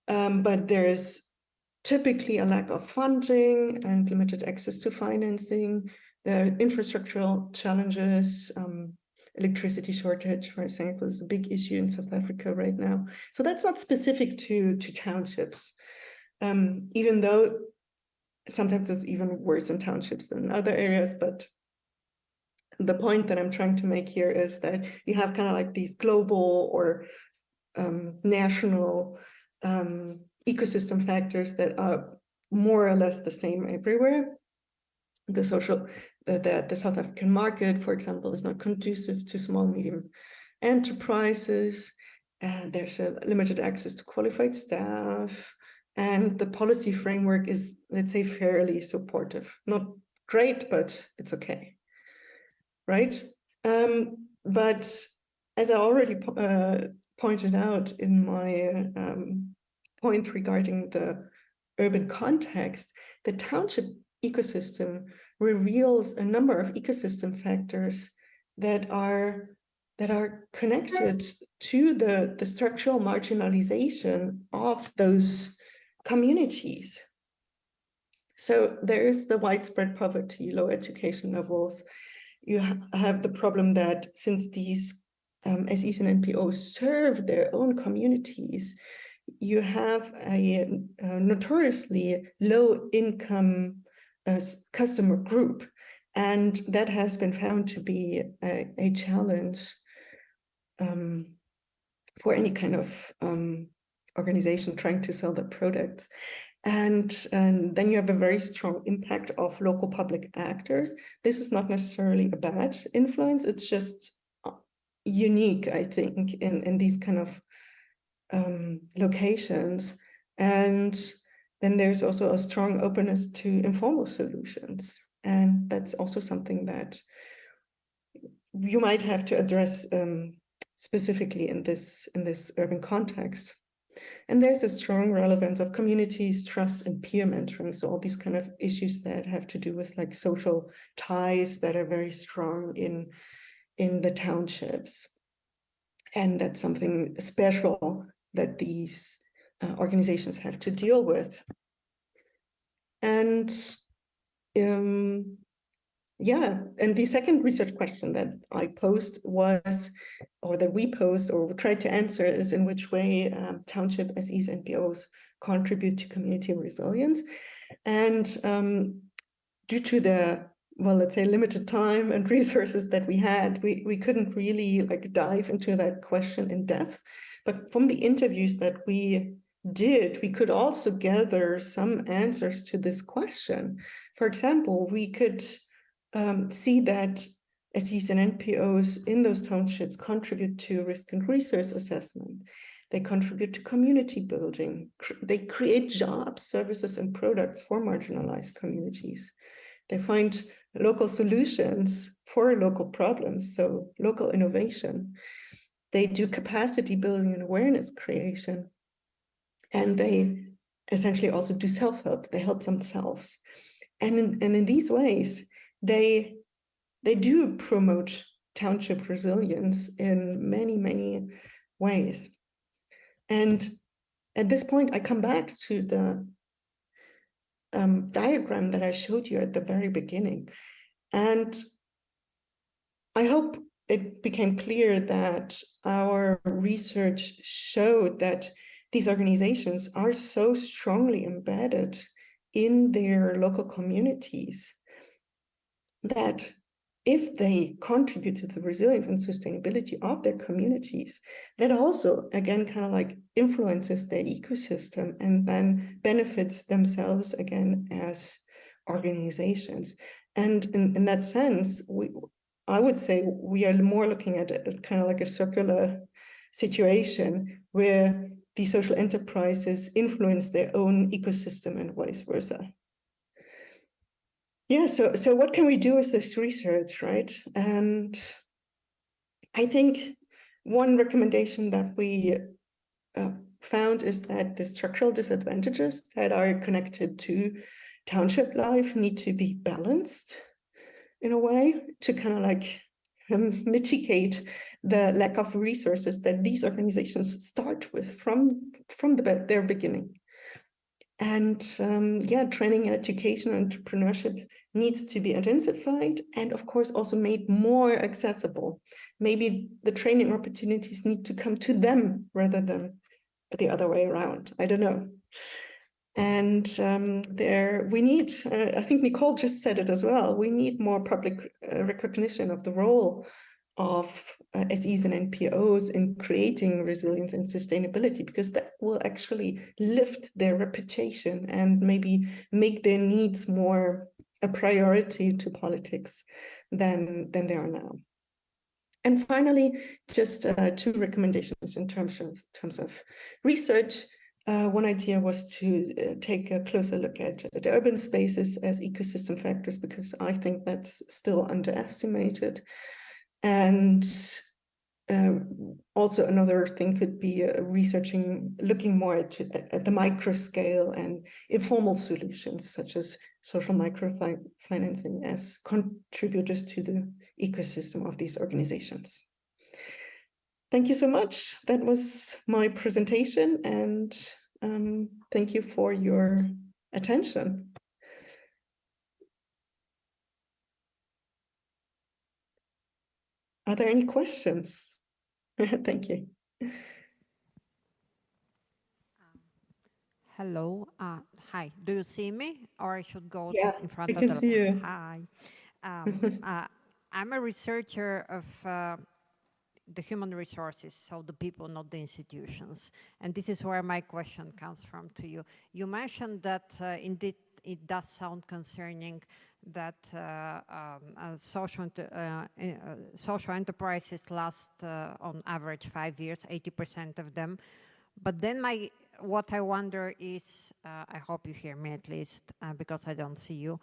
but there is typically a lack of funding and limited access to financing. There are infrastructural challenges, electricity shortage, for example, is a big issue in South Africa right now. So that's not specific to townships, even though sometimes it's even worse in townships than in other areas. But the point that I'm trying to make here is that you have kind of like these global or national ecosystem factors that are more or less the same everywhere. The South African market, for example, is not conducive to small, medium enterprises. And there's a limited access to qualified staff. And the policy framework is, let's say, fairly supportive. Not great, but it's okay, right? But as I already pointed out in my point regarding the urban context, the township ecosystem reveals a number of ecosystem factors that are connected to the structural marginalization of those communities. So there is the widespread poverty, low education levels. You have the problem that since these SEs and NPOs serve their own communities, you have a notoriously low income customer group, and that has been found to be a challenge for any kind of organization trying to sell their products. And then you have a very strong impact of local public actors. This is not necessarily a bad influence, it's just unique, I think, in these kind of locations. And then there's also a strong openness to informal solutions. And that's also something that you might have to address specifically in this urban context. And there's a strong relevance of communities, trust, and peer mentoring. So all these kind of issues that have to do with like social ties that are very strong in the townships. And that's something special that these organizations have to deal with. And yeah, and the second research question that I posed was, or that we posed or tried to answer, is in which way township SEs and NPOs contribute to community resilience. And due to the, well, let's say limited time and resources that we had, we couldn't really like dive into that question in depth. But from the interviews that we did, we could also gather some answers to this question. For example, we could see that SEs and NPOs in those townships contribute to risk and resource assessment. They contribute to community building. They create jobs, services, and products for marginalized communities. They find local solutions for local problems, so local innovation. They do capacity building and awareness creation. And they essentially also do self-help. They help themselves. And in these ways, they do promote township resilience in many, many ways. And at this point, I come back to the diagram that I showed you at the very beginning. And I hope it became clear that our research showed that these organizations are so strongly embedded in their local communities that if they contribute to the resilience and sustainability of their communities, that also, again, kind of like influences their ecosystem and then benefits themselves again as organizations. And in that sense, I would say we are more looking at it kind of like a circular situation where the social enterprises influence their own ecosystem and vice versa. Yeah, so what can we do with this research, right? And I think one recommendation that we found is that the structural disadvantages that are connected to township life need to be balanced in a way to kind of like mitigate the lack of resources that these organizations start with from their beginning. And yeah, training and education and entrepreneurship needs to be intensified and of course also made more accessible. Maybe the training opportunities need to come to them rather than the other way around. I don't know. And we need, I think Nicole just said it as well, we need more public recognition of the role of SEs and NPOs in creating resilience and sustainability, because that will actually lift their reputation and maybe make their needs more a priority to politics than they are now. And finally, just two recommendations in terms of research. One idea was to take a closer look at the urban spaces as ecosystem factors, because I think that's still underestimated. And also another thing could be looking more at the micro scale and informal solutions, such as social microfinancing as contributors to the ecosystem of these organizations. Thank you so much. That was my presentation, and thank you for your attention. Are there any questions? Thank you. Hello. Hi. Do you see me, or I should go Yeah, in front I of can the? see you. Hi. I'm a researcher of the human resources, so the people, not the institutions. And this is where my question comes from to you. You mentioned that indeed it does sound concerning that social enterprises last on average 5 years, 80% of them. But then what I wonder is, I hope you hear me at least, because I don't see you,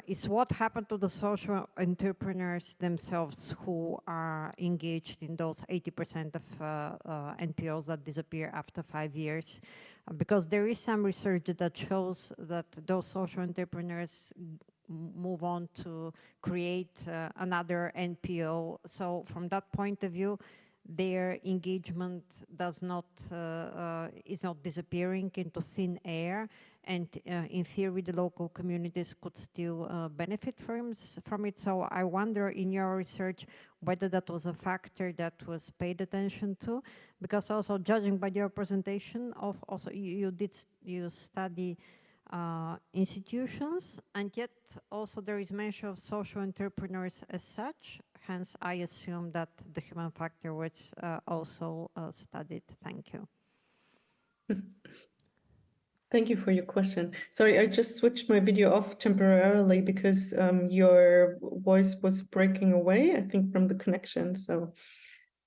is what happened to the social entrepreneurs themselves who are engaged in those 80% of NPOs that disappear after 5 years? Because there is some research that shows that those social entrepreneurs move on to create another NPO. So from that point of view, their engagement is not disappearing into thin air, and in theory the local communities could still benefit from it. So I wonder, in your research, whether that was a factor that was paid attention to, because also judging by your presentation of also you study institutions, and yet also there is mention of social entrepreneurs as such. Hence, I assume that the human factor was also studied. Thank you. Thank you for your question. Sorry, I just switched my video off temporarily because your voice was breaking away, I think, from the connection. So,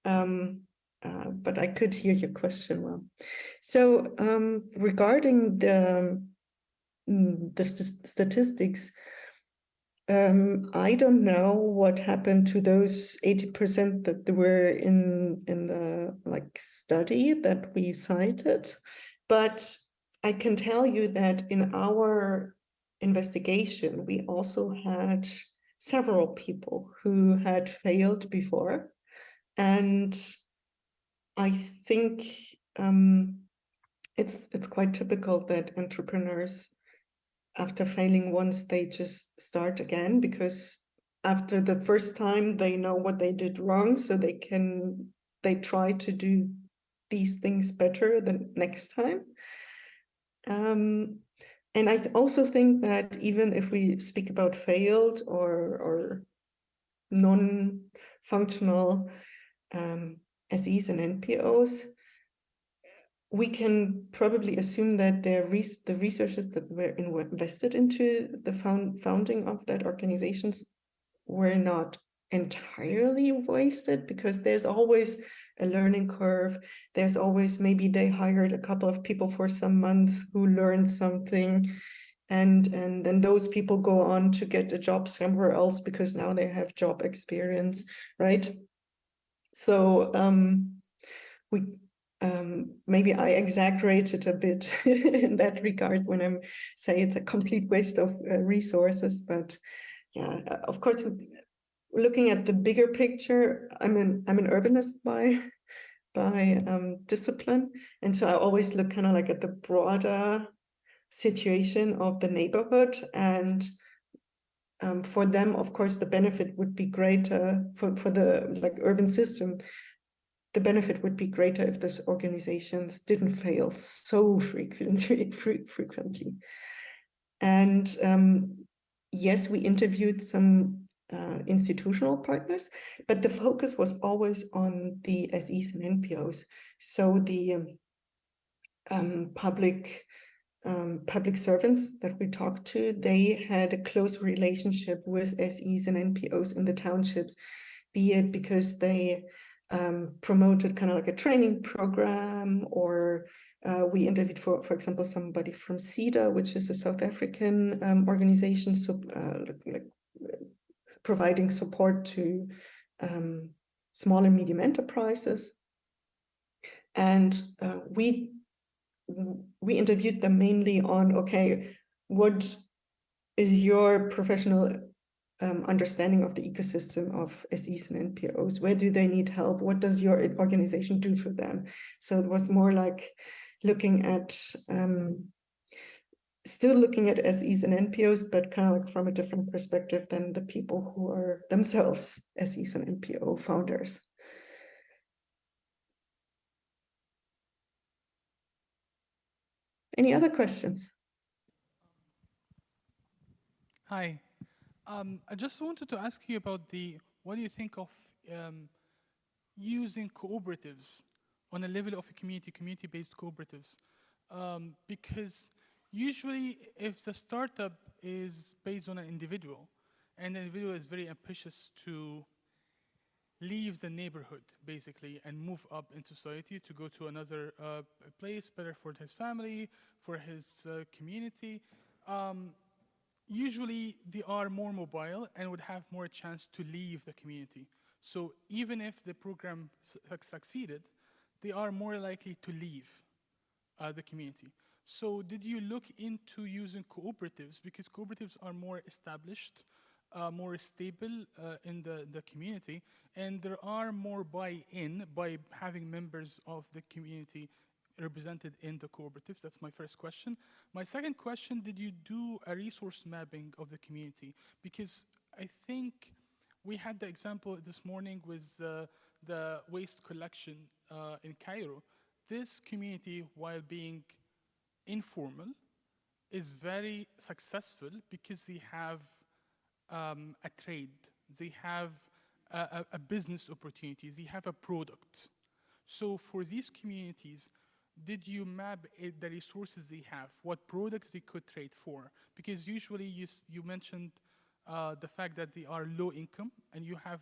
but I could hear your question well. So, regarding the statistics, I don't know what happened to those 80% that were in the study that we cited, but I can tell you that in our investigation, we also had several people who had failed before, and I think it's quite typical that entrepreneurs, after failing once, they just start again, because after the first time they know what they did wrong, so they try to do these things better the next time. And I also think that even if we speak about failed or non-functional SEs and NPOs, we can probably assume that the resources that were invested into the founding of that organizations were not entirely wasted, because there's always a learning curve. There's always, maybe they hired a couple of people for some months who learned something, and then those people go on to get a job somewhere else because now they have job experience, right? So maybe I exaggerated a bit in that regard when I'm saying it's a complete waste of resources. But yeah, of course, looking at the bigger picture, I'm an urbanist by discipline, and so I always look kind of like at the broader situation of the neighborhood, and for them, of course, the benefit would be greater for the urban system. The benefit would be greater if those organizations didn't fail so frequently. And yes, we interviewed some institutional partners, but the focus was always on the SEs and NPOs. So the public servants that we talked to, they had a close relationship with SEs and NPOs in the townships, be it because they promoted kind of like a training program, or we interviewed, for example, somebody from CEDA, which is a South African organization, so providing support to small and medium enterprises. And we interviewed them mainly on, okay, what is your professional understanding of the ecosystem of SEs and NPOs? Where do they need help? What does your organization do for them? So it was more like looking at, still looking at SEs and NPOs, but kind of like from a different perspective than the people who are themselves SEs and NPO founders. Any other questions? Hi. I just wanted to ask you about what do you think of using cooperatives on a level of a community-based cooperatives? Because usually if the startup is based on an individual, and the individual is very ambitious to leave the neighborhood, basically, and move up in society to go to another place, better for his family, for his community, usually they are more mobile and would have more chance to leave the community. So even if the program succeeded, they are more likely to leave the community. So did you look into using cooperatives? Because cooperatives are more established, more stable in the community, and there are more buy-in by having members of the community represented in the cooperatives? That's my first question. My second question, did you do a resource mapping of the community? Because I think we had the example this morning with the waste collection in Cairo. This community, while being informal, is very successful because they have a trade, they have a business opportunities, they have a product. So for these communities, did you map the resources they have, what products they could trade for? Because usually you mentioned the fact that they are low income and you have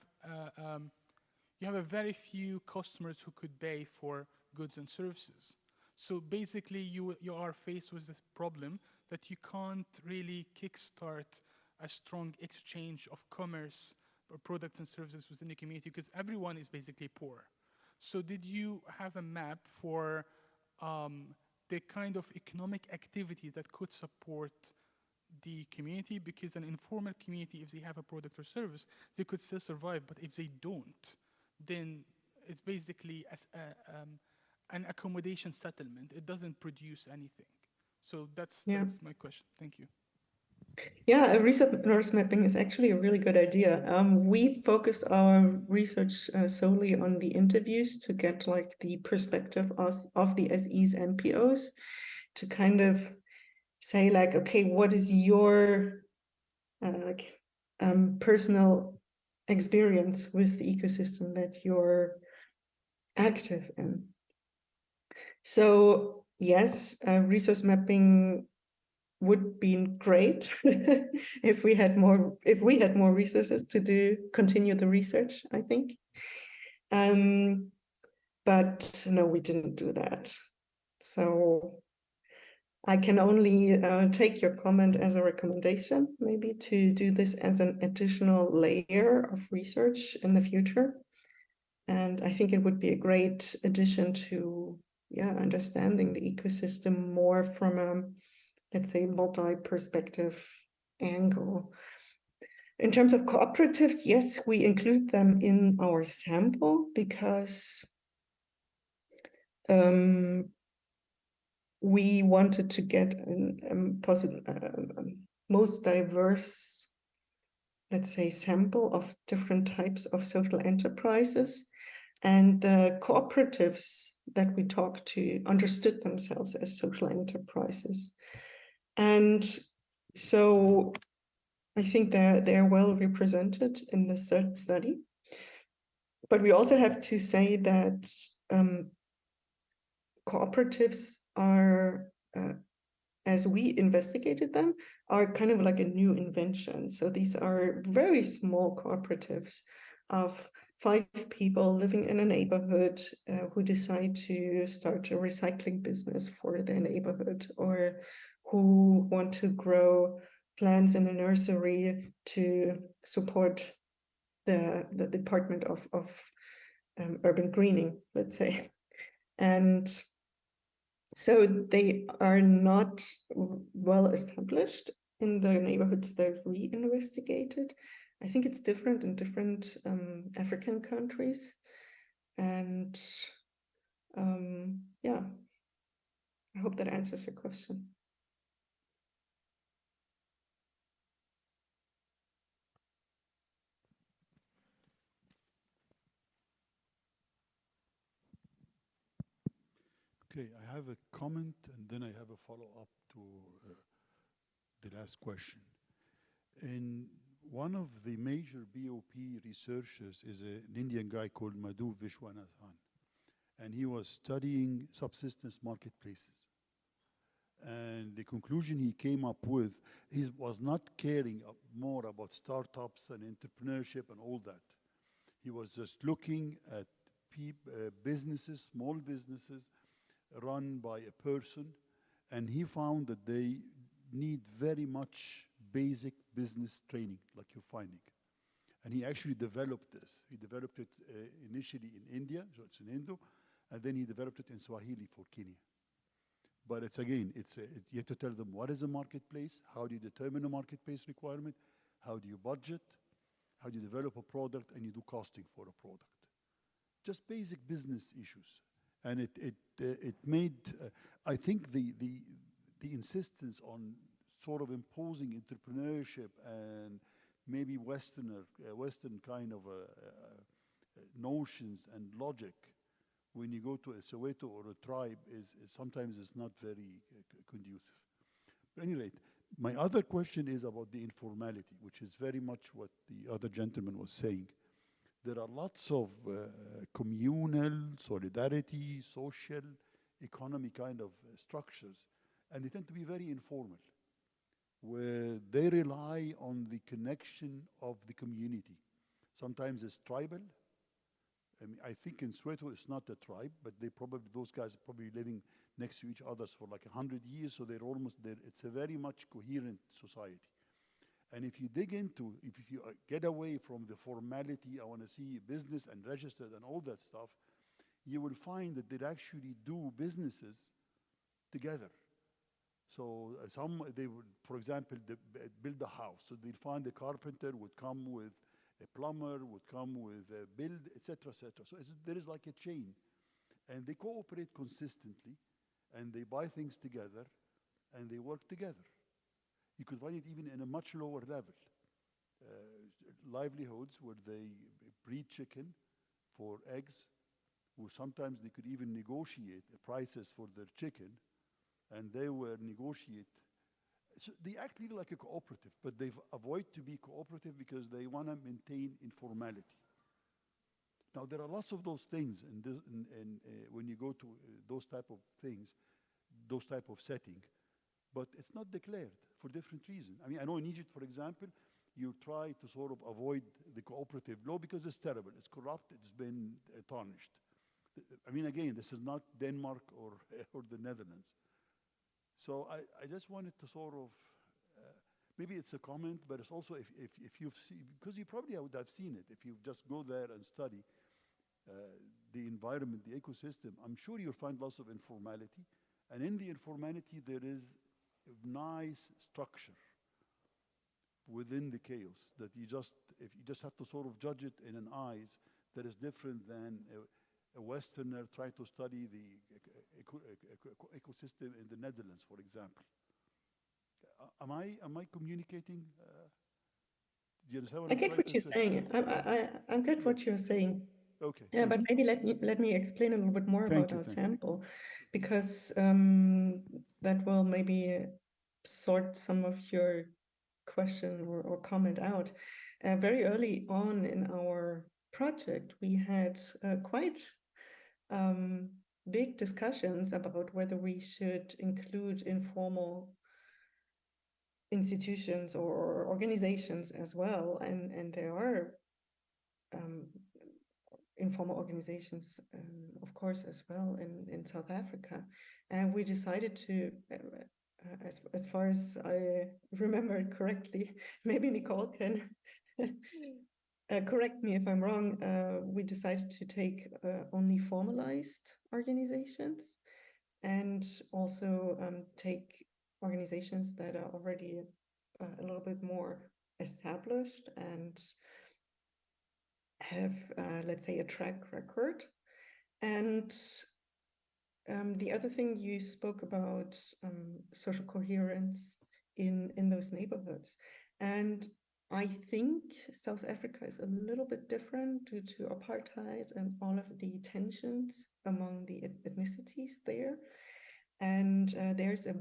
a very few customers who could pay for goods and services. So basically you are faced with this problem that you can't really kickstart a strong exchange of commerce or products and services within the community because everyone is basically poor. So did you have a map for the kind of economic activity that could support the community? Because an informal community, if they have a product or service, they could still survive. But if they don't, then it's basically an accommodation settlement. It doesn't produce anything. So that's my question. Thank you. Yeah, a resource mapping is actually a really good idea. We focused our research solely on the interviews to get like the perspective of the SEs and POs to kind of say like, okay, what is your personal experience with the ecosystem that you're active in? So yes, resource mapping would be great if we had more resources to continue the research, I think. But no, we didn't do that. So I can only take your comment as a recommendation, maybe to do this as an additional layer of research in the future. And I think it would be a great addition to, understanding the ecosystem more from a, let's say, multi-perspective angle. In terms of cooperatives, yes, we include them in our sample because we wanted to get most diverse, let's say, sample of different types of social enterprises. And the cooperatives that we talked to understood themselves as social enterprises. And so I think they're well represented in the study. But we also have to say that cooperatives are, as we investigated them, are kind of like a new invention. So these are very small cooperatives of 5 people living in a neighborhood who decide to start a recycling business for their neighborhood, or who want to grow plants in a nursery to support the department of urban greening, let's say. And so they are not well established in the neighborhoods that we investigated. I think it's different in different African countries. And yeah, I hope that answers your question. Okay, I have a comment and then I have a follow-up to the last question. And one of the major BOP researchers is an Indian guy called Madhu Vishwanathan. And he was studying subsistence marketplaces. And the conclusion he came up with, he was not caring more about startups and entrepreneurship and all that. He was just looking at businesses, small businesses, run by a person, and he found that they need very much basic business training, like you're finding. And he actually developed this. He developed it initially in India, so it's in Indo, and then he developed it in Swahili for Kenya. But it's again, you have to tell them what is a marketplace, how do you determine a marketplace requirement, how do you budget, how do you develop a product, and you do costing for a product. Just basic business issues. And it made, I think the insistence on sort of imposing entrepreneurship and maybe Western kind of notions and logic when you go to a Soweto or a tribe is sometimes it's not very conducive. But at any rate, my other question is about the informality, which is very much what the other gentleman was saying. There are lots of communal, solidarity, social, economy kind of structures, and they tend to be very informal, where they rely on the connection of the community. Sometimes it's tribal. I mean, I think in Soweto it's not a tribe, but those guys are probably living next to each other for like 100 years, so they're almost there. It's a very much coherent society. And if you dig into, if you get away from the formality, I want to see business and registered and all that stuff, you will find that they actually do businesses together. So they would, for example, build a house. So they'd find a carpenter would come with a plumber, would come with a build, etc., etc. So there is like a chain. And they cooperate consistently, and they buy things together, and they work together. You could find it even in a much lower level. Livelihoods where they breed chicken for eggs, where sometimes they could even negotiate prices for their chicken, and they were negotiate. So they act really like a cooperative, but they avoid to be cooperative because they want to maintain informality. Now, there are lots of those things when you go to those type of things, those type of setting, but it's not declared for different reasons. I mean, I know in Egypt, for example, you try to sort of avoid the cooperative law because it's terrible. It's corrupt. It's been tarnished. I mean, again, this is not Denmark or the Netherlands. So I just wanted to sort of, maybe it's a comment, but it's also if you've seen, because you probably would have seen it, if you just go there and study the environment, the ecosystem, I'm sure you'll find lots of informality. And in the informality, there is a nice structure within the chaos that if you just have to sort of judge it in an eyes that is different than a Westerner trying to study the ecosystem in the Netherlands, for example. Am I communicating? Do you understand what I get what you're saying. I get what you're saying. Okay. Yeah, but maybe let me explain a little bit more about our sample, because that will maybe sort some of your question or comment out. Very early on in our project, we had quite big discussions about whether we should include informal institutions or organizations as well, and there are informal organizations, of course, as well in South Africa, and we decided to, as far as I remember correctly, maybe Nicole can correct me if I'm wrong, we decided to take only formalized organizations and also take organizations that are already a little bit more established and have, let's say, a track record. And the other thing you spoke about social coherence in those neighborhoods. And I think South Africa is a little bit different due to apartheid and all of the tensions among the ethnicities there. And there's a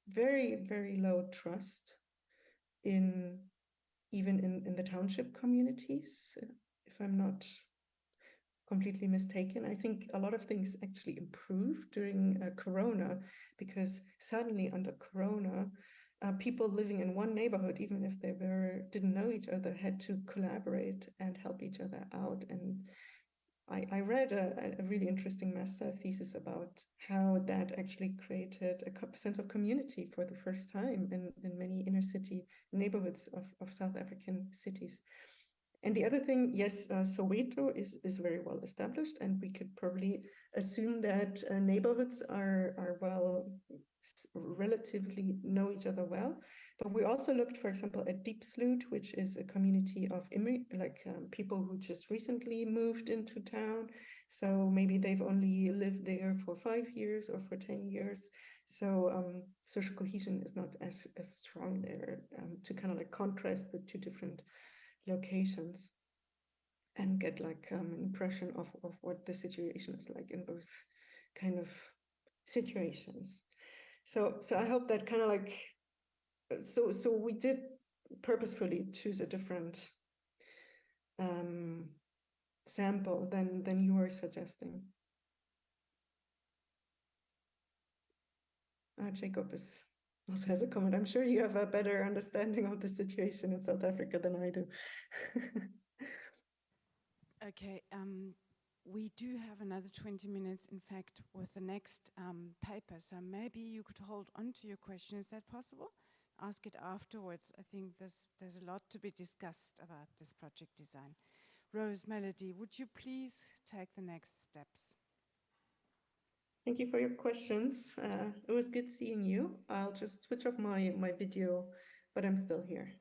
very, very low trust in even in the township communities, if I'm not completely mistaken. I think a lot of things actually improved during Corona, because suddenly under Corona, people living in one neighborhood, even if they didn't know each other, had to collaborate and help each other out. And I read a really interesting master thesis about how that actually created a sense of community for the first time in many inner city neighborhoods of South African cities. And the other thing, yes, Soweto is very well established, and we could probably assume that neighborhoods are well, relatively know each other well. But we also looked, for example, at Diepsloot, which is a community of people who just recently moved into town. So maybe they've only lived there for 5 years or for 10 years. So social cohesion is not as strong there, to kind of like contrast the two different locations and get like an impression of what the situation is like in both kind of situations. So I hope that kind of like, so we did purposefully choose a different sample than you were suggesting. Jacob also has a comment. I'm sure you have a better understanding of the situation in South Africa than I do. Okay, we do have another 20 minutes, in fact, with the next paper. So maybe you could hold on to your question. Is that possible? Ask it afterwards. I think there's a lot to be discussed about this project design. Rose, Melody, would you please take the next steps? Thank you for your questions. It was good seeing you. I'll just switch off my video, but I'm still here.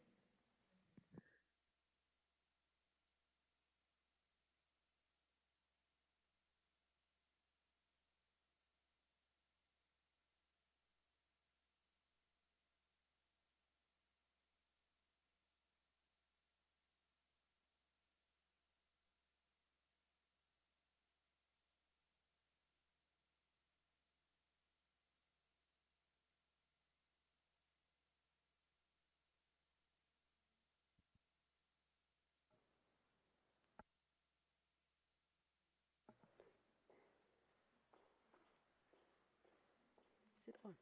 Is it on?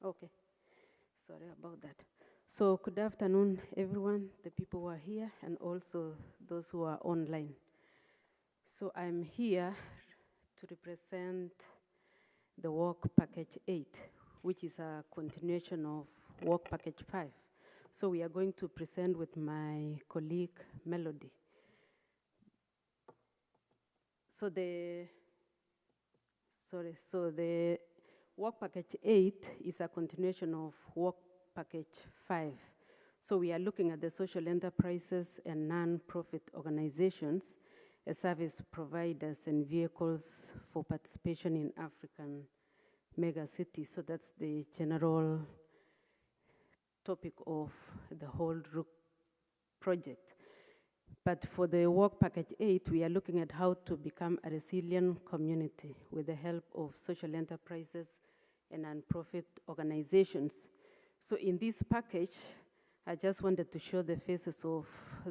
Okay. Sorry about that. So good afternoon, everyone, the people who are here and also those who are online. So I'm here to represent the Work Package 8, which is a continuation of Work Package 5. So we are going to present with my colleague, Melody. So the Work Package 8 is a continuation of Work Package 5. So we are looking at the social enterprises and non-profit organizations as service providers and vehicles for participation in African megacities. So that's the general topic of the whole RUC project. But for the Work Package 8, we are looking at how to become a resilient community with the help of social enterprises and non-profit organizations. So in this package, I just wanted to show the faces of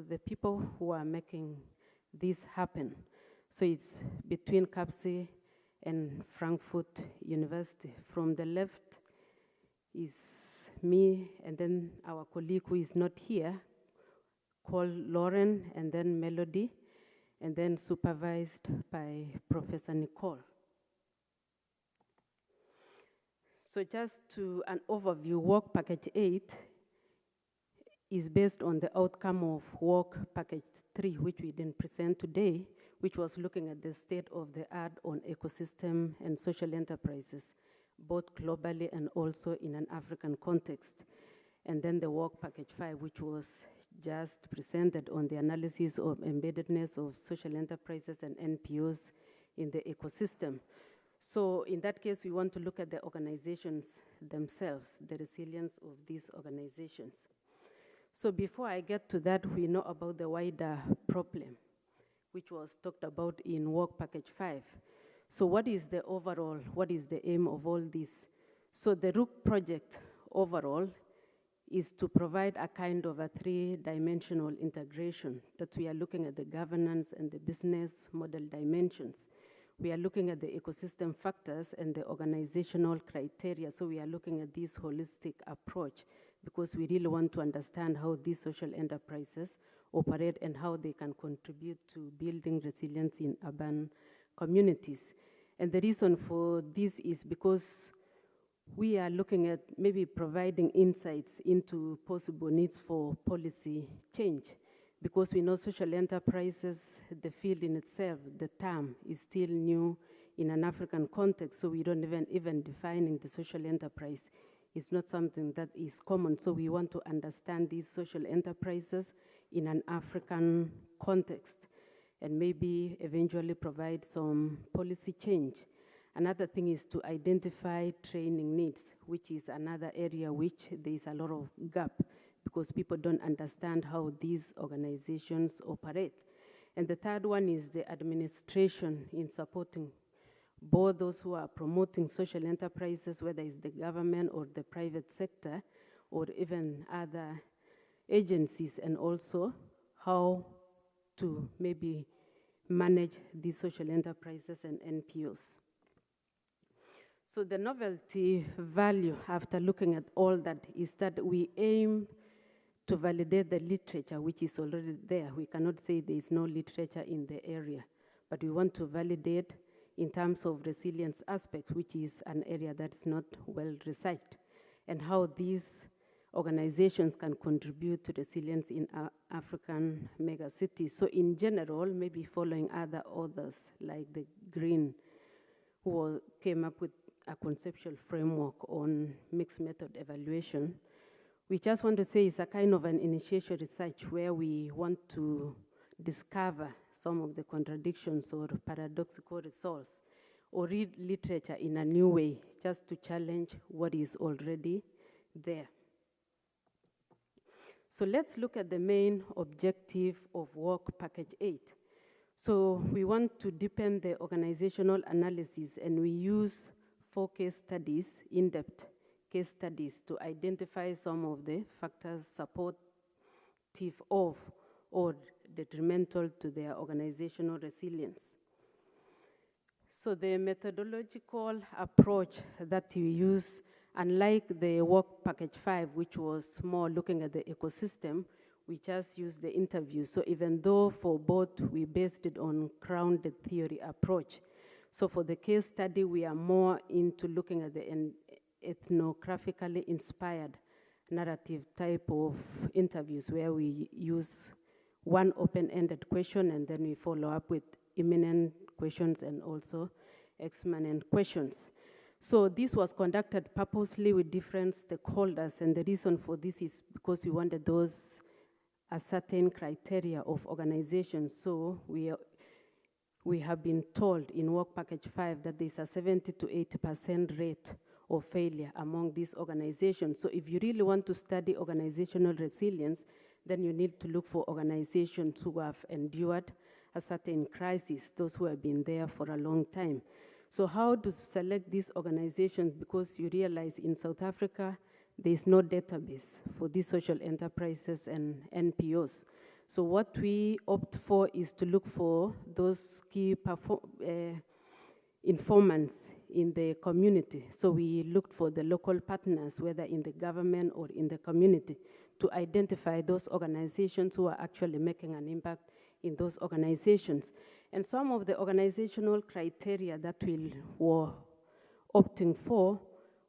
the people who are making this happen. So it's between CAPSI and Frankfurt University. From the left is me, and then our colleague who is not here, called Lauren, and then Melody, and then supervised by Professor Nicole. So just to an overview, Work Package 8 is based on the outcome of Work Package 3, which we didn't present today, which was looking at the state of the art on ecosystem and social enterprises, both globally and also in an African context. And then the Work Package 5, which was just presented on the analysis of embeddedness of social enterprises and NPOs in the ecosystem. So in that case, we want to look at the organizations themselves, the resilience of these organizations. So before I get to that, we know about the wider problem, which was talked about in Work Package 5. So what is the overall, what is the aim of all this? So the ROOC project overall is to provide a kind of a three-dimensional integration, that we are looking at the governance and the business model dimensions. We are looking at the ecosystem factors and the organizational criteria. So we are looking at this holistic approach because we really want to understand how these social enterprises operate and how they can contribute to building resilience in urban communities. And the reason for this is because we are looking at maybe providing insights into possible needs for policy change, because we know social enterprises, the field in itself, the term is still new in an African context, so we don't even defining the social enterprise is not something that is common. So we want to understand these social enterprises in an African context and maybe eventually provide some policy change. Another thing is to identify training needs, which is another area which there is a lot of gap because people don't understand how these organizations operate. And the third one is the administration in supporting both those who are promoting social enterprises, whether it's the government or the private sector, or even other agencies, and also how to maybe manage these social enterprises and NPOs. So the novelty value, after looking at all that, is that we aim to validate the literature which is already there. We cannot say there is no literature in the area, but we want to validate in terms of resilience aspects, which is an area that's not well researched, and how these organizations can contribute to resilience in African megacities. So in general, maybe following other authors like the Green, who came up with a conceptual framework on mixed method evaluation, we just want to say it's a kind of an initiation research where we want to discover some of the contradictions or paradoxical results, or read literature in a new way, just to challenge what is already there. So let's look at the main objective of Work Package 8. So we want to deepen the organizational analysis, and we use 4 case studies, in-depth case studies, to identify some of the factors supportive of or detrimental to their organizational resilience. So the methodological approach that you use, unlike the Work Package 5, which was more looking at the ecosystem, we just use the interviews. So even though for both we based it on grounded theory approach, so for the case study, we are more into looking at the ethnographically inspired narrative type of interviews, where we use one open-ended question and then we follow up with imminent questions and also exmanent questions. So this was conducted purposely with different stakeholders, and the reason for this is because we wanted those a certain criteria of organizations. So we have been told in Work Package 5 that there's a 70 to 80% rate of failure among these organizations. So if you really want to study organizational resilience, then you need to look for organizations who have endured a certain crisis, those who have been there for a long time. So how to select these organizations? Because you realize in South Africa, there is no database for these social enterprises and NPOs. So what we opt for is to look for those key informants in the community. So we looked for the local partners, whether in the government or in the community, to identify those organizations who are actually making an impact in those organizations. And some of the organizational criteria that we were opting for,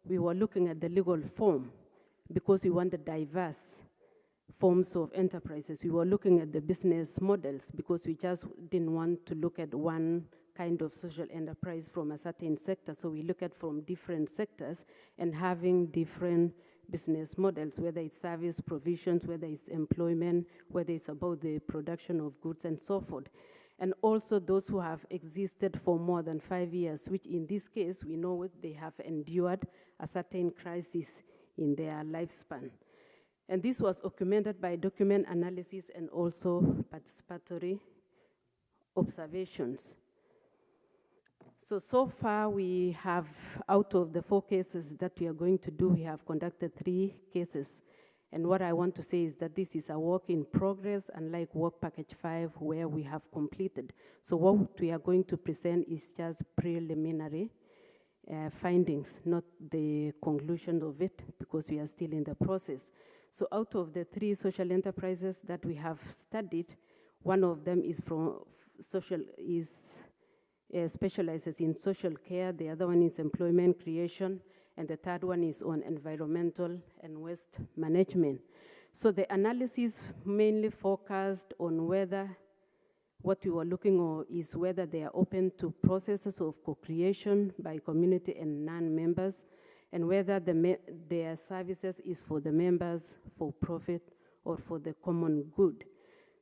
we were looking at the legal form, because we wanted diverse forms of enterprises. We were looking at the business models, because we just didn't want to look at one kind of social enterprise from a certain sector. So we look at from different sectors and having different business models, whether it's service provisions, whether it's employment, whether it's about the production of goods and so forth. And also those who have existed for more than 5 years, which in this case, we know they have endured a certain crisis in their lifespan. And this was augmented by document analysis and also participatory observations. So far we have, out of the 4 cases that we are going to do, we have conducted 3 cases. And what I want to say is that this is a work in progress, unlike work package 5, where we have completed. So what we are going to present is just preliminary findings, not the conclusion of it, because we are still in the process. So out of the 3 social enterprises that we have studied, one of them is specializes in social care, the other one is employment creation, and the third one is on environmental and waste management. So the analysis mainly focused on whether what we were looking at is whether they are open to processes of co-creation by community and non-members, and whether their services is for the members, for profit, or for the common good.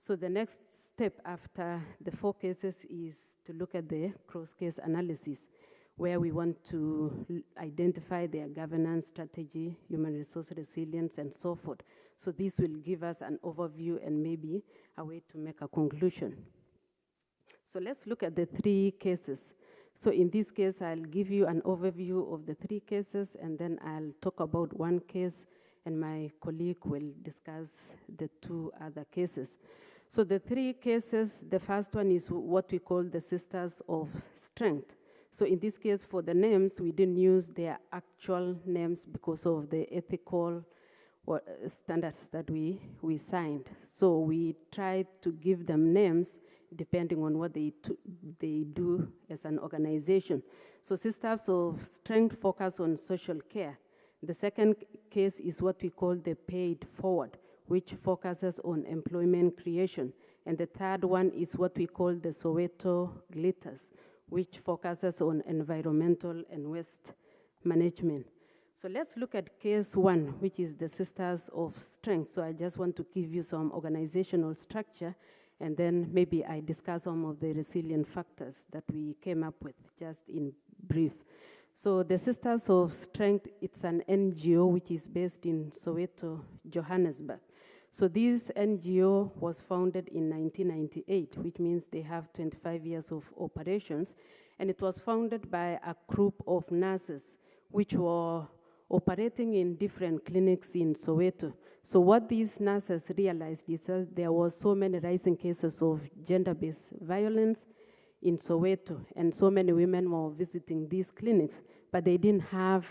So the next step after the 4 cases is to look at the cross-case analysis, where we want to identify their governance strategy, human resource resilience, and so forth. So this will give us an overview and maybe a way to make a conclusion. So let's look at the 3 cases. So in this case, I'll give you an overview of the 3 cases, and then I'll talk about 1 case, and my colleague will discuss the 2 other cases. So the 3 cases, the first one is what we call the Sisters of Strength. So in this case, for the names, we didn't use their actual names because of the ethical standards that we signed. So we tried to give them names depending on what they do as an organization. So Sisters of Strength focus on social care. The second case is what we call the Paid Forward, which focuses on employment creation. And the third one is what we call the Soweto Glitters, which focuses on environmental and waste management. So let's look at case 1, which is the Sisters of Strength. So I just want to give you some organizational structure, and then maybe I discuss some of the resilient factors that we came up with, just in brief. So the Sisters of Strength, it's an NGO which is based in Soweto, Johannesburg. So this NGO was founded in 1998, which means they have 25 years of operations. And it was founded by a group of nurses which were operating in different clinics in Soweto. So what these nurses realized is that there was so many rising cases of gender-based violence in Soweto, and so many women were visiting these clinics, but they didn't have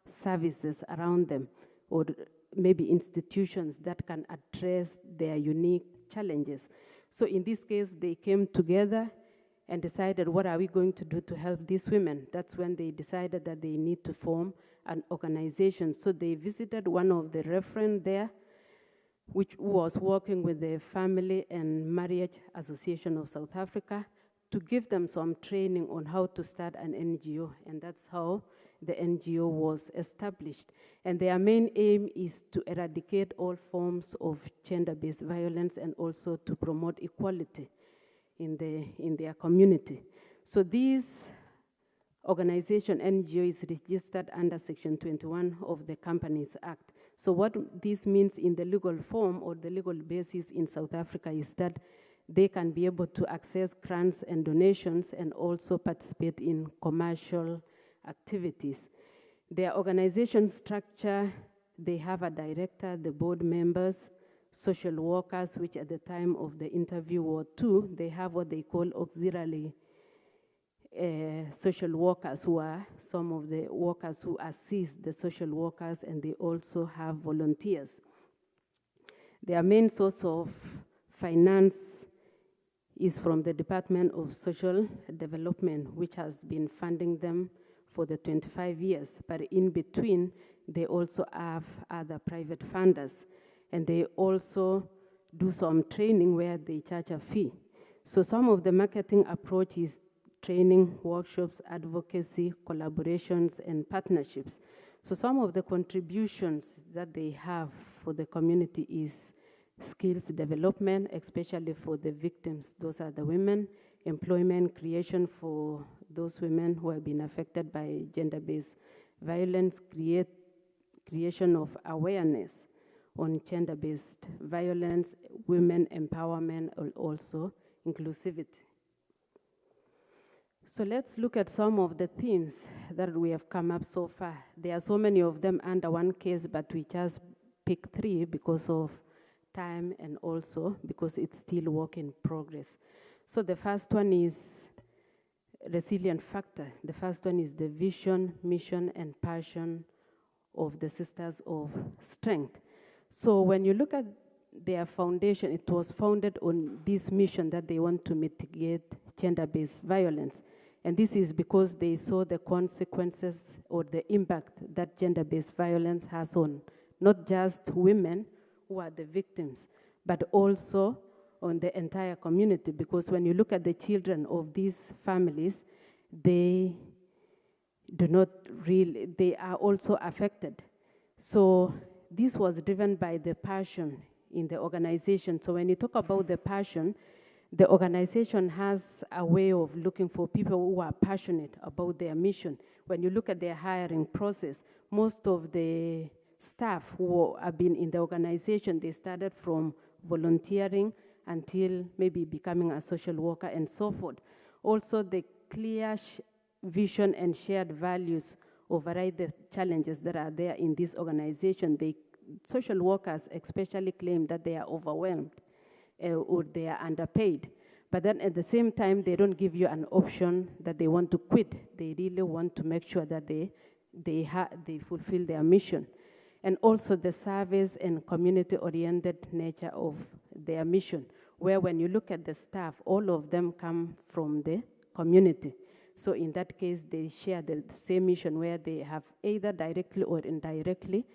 services around them, or maybe institutions that can address their unique challenges. So in this case, they came together and decided, what are we going to do to help these women? That's when they decided that they need to form an organization. So they visited one of the referents there, which was working with the Family and Marriage Association of South Africa, to give them some training on how to start an NGO, and that's how the NGO was established. And their main aim is to eradicate all forms of gender-based violence and also to promote equality in their community. So this organization, NGO, is registered under Section 21 of the Companies Act. So what this means in the legal form or the legal basis in South Africa is that they can be able to access grants and donations and also participate in commercial activities. Their organization structure, they have a director, the board members, social workers, which at the time of the interview were 2. They have what they call auxiliary social workers, who are some of the workers who assist the social workers, and they also have volunteers. Their main source of finance is from the Department of Social Development, which has been funding them for the 25 years. But in between, they also have other private funders, and they also do some training where they charge a fee. So some of the marketing approach is training, workshops, advocacy, collaborations, and partnerships. So some of the contributions that they have for the community is skills development, especially for the victims. Those are the women. Employment creation for those women who have been affected by gender-based violence, creation of awareness on gender-based violence, women empowerment, and also inclusivity. So let's look at some of the themes that we have come up so far. There are so many of them under one case, but we just pick 3 because of time and also because it's still work in progress. So the first one is resilient factor. The first one is the vision, mission, and passion of the Sisters of Strength. So when you look at their foundation, it was founded on this mission that they want to mitigate gender-based violence. And this is because they saw the consequences or the impact that gender-based violence has on not just women who are the victims, but also on the entire community. Because when you look at the children of these families, they are also affected. So this was driven by the passion in the organization. So when you talk about the passion, the organization has a way of looking for people who are passionate about their mission. When you look at their hiring process, most of the staff who have been in the organization, they started from volunteering until maybe becoming a social worker and so forth. Also, the clear vision and shared values override the challenges that are there in this organization. Social workers especially claim that they are overwhelmed or they are underpaid. But then at the same time, they don't give you an option that they want to quit. They really want to make sure that they fulfill their mission. And also the service and community-oriented nature of their mission, where when you look at the staff, all of them come from the community. So in that case, they share the same mission where they have either directly or indirectly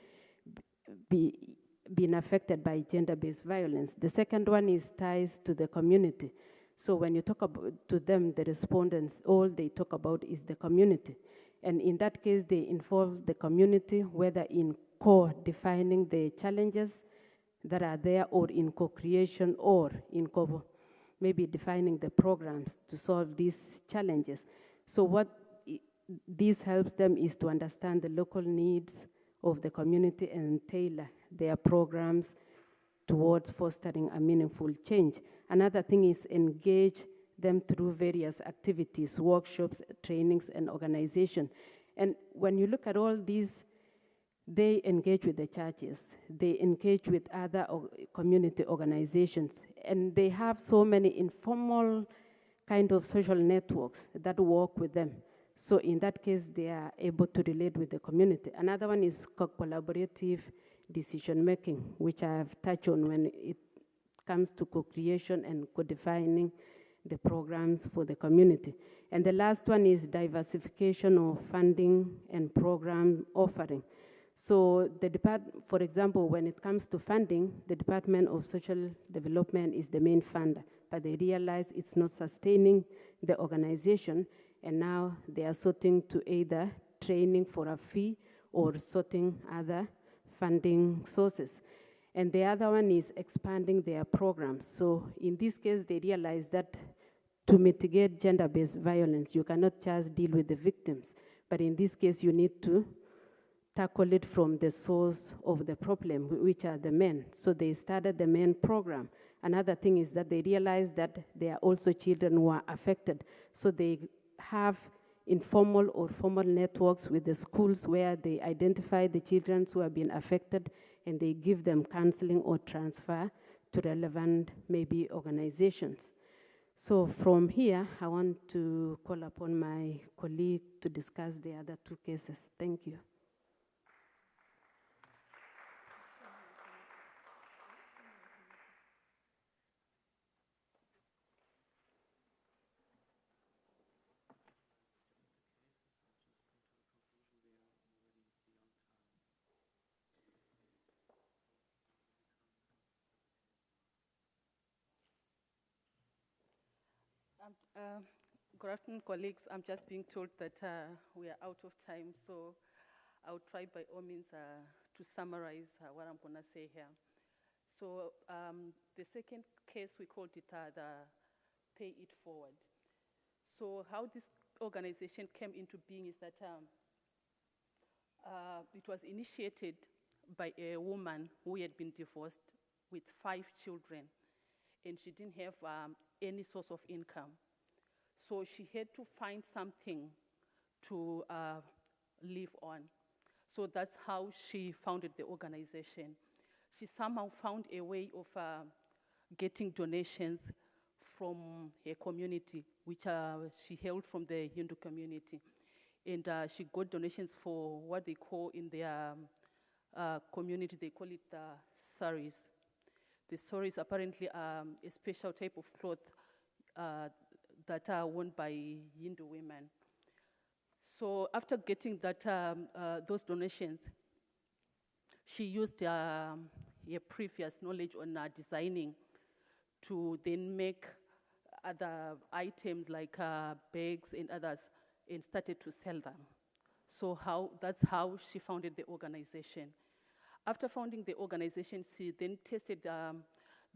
been affected by gender-based violence. The second one is ties to the community. So when you talk about to them, the respondents, all they talk about is the community. And in that case, they involve the community, whether in co-defining the challenges that are there or in co-creation or in maybe defining the programs to solve these challenges. So what this helps them is to understand the local needs of the community and tailor their programs towards fostering a meaningful change. Another thing is engage them through various activities, workshops, trainings, and organization. And when you look at all these, they engage with the churches, they engage with other community organizations, and they have so many informal kind of social networks that work with them. So in that case, they are able to relate with the community. Another one is collaborative decision-making, which I have touched on when it comes to co-creation and co-defining the programs for the community. And the last one is diversification of funding and program offering. So for example, when it comes to funding, the Department of Social Development is the main funder, but they realize it's not sustaining the organization, and now they are sorting to either training for a fee or sorting other funding sources. And the other one is expanding their programs. So in this case, they realize that to mitigate gender-based violence, you cannot just deal with the victims, but in this case, you need to tackle it from the source of the problem, which are the men. So they started the men program. Another thing is that they realized that there are also children who are affected. So they have informal or formal networks with the schools where they identify the children who have been affected and they give them counseling or transfer to relevant maybe organizations. So from here, I want to call upon my colleague to discuss the other 2 cases. Thank you. Good afternoon, colleagues. I'm just being told that we are out of time, so I'll try by all means to summarize what I'm going to say here. So the second case, we called it the Pay It Forward. So how this organization came into being is that it was initiated by a woman who had been divorced with 5 children, and she didn't have any source of income. So she had to find something to live on. So that's how she founded the organization. She somehow found a way of getting donations from her community, which she held from the Hindu community. And she got donations for what they call in their community, they call it saris. The saris apparently are a special type of cloth that are worn by Hindu women. So after getting those donations, she used her previous knowledge on designing to then make other items like bags and others, and started to sell them. So that's how she founded the organization. After founding the organization, she then tested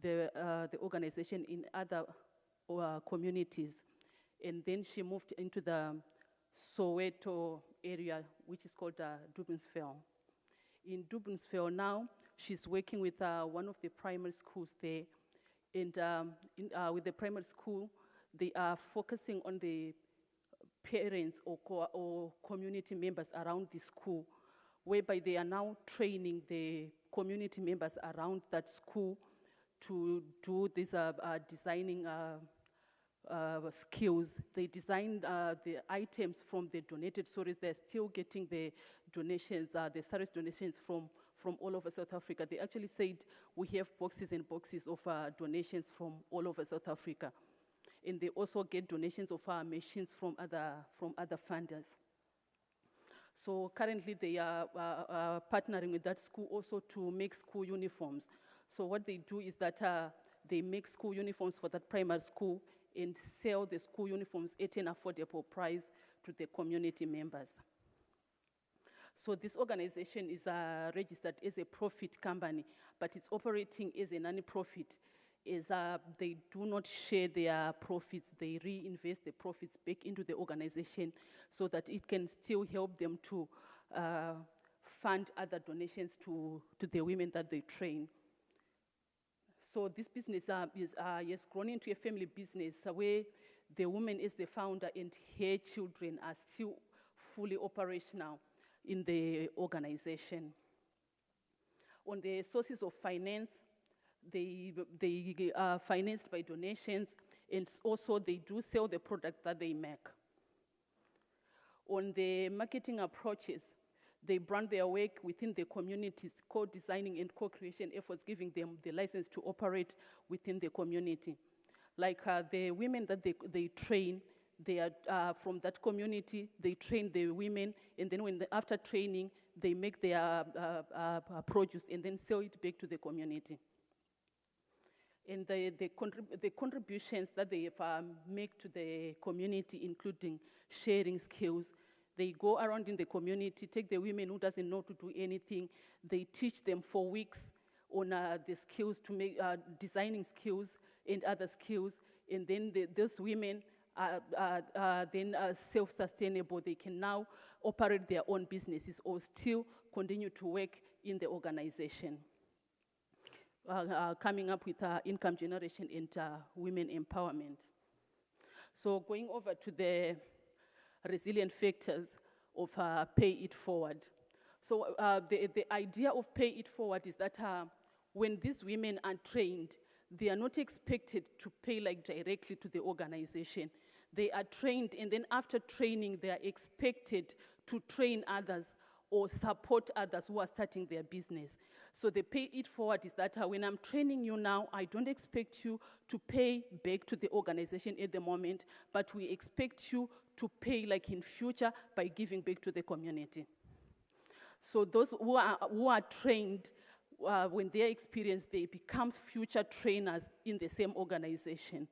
the organization in other communities, and then she moved into the Soweto area, which is called Dubensville. In Dubensville now, she's working with one of the primary schools there, and with the primary school, they are focusing on the parents or community members around the school, whereby they are now training the community members around that school to do these designing skills. They designed the items from the donated saris. They're still getting the donations, the saris donations from all over South Africa. They actually said we have boxes and boxes of donations from all over South Africa. And they also get donations of machines from other funders. So currently they are partnering with that school also to make school uniforms. So what they do is that they make school uniforms for that primary school and sell the school uniforms at an affordable price to the community members. So this organization is registered as a profit company, but it's operating as a non-profit. They do not share their profits. They reinvest the profits back into the organization so that it can still help them to fund other donations to the women that they train. So this business has grown into a family business where the woman is the founder and her children are still fully operational in the organization. On the sources of finance, they are financed by donations, and also they do sell the product that they make. On the marketing approaches, they brand their work within the communities, co-designing and co-creation efforts, giving them the license to operate within the community. Like the women that they train, they are from that community, they train the women, and then after training, they make their produce and then sell it back to the community. And the contributions that they make to the community, including sharing skills. They go around in the community, take the women who doesn't know to do anything, they teach them for weeks on the skills to make, designing skills and other skills, and then those women are then self-sustainable. They can now operate their own businesses or still continue to work in the organization. Coming up with income generation and women empowerment. So going over to the resilient factors of pay it forward. So the idea of pay it forward is that when these women are trained, they are not expected to pay like directly to the organization. They are trained, and then after training, they are expected to train others or support others who are starting their business. So the pay it forward is that when I'm training you now, I don't expect you to pay back to the organization at the moment, but we expect you to pay like in future by giving back to the community. So those who are trained, when they are experienced, they become future trainers in the same organization.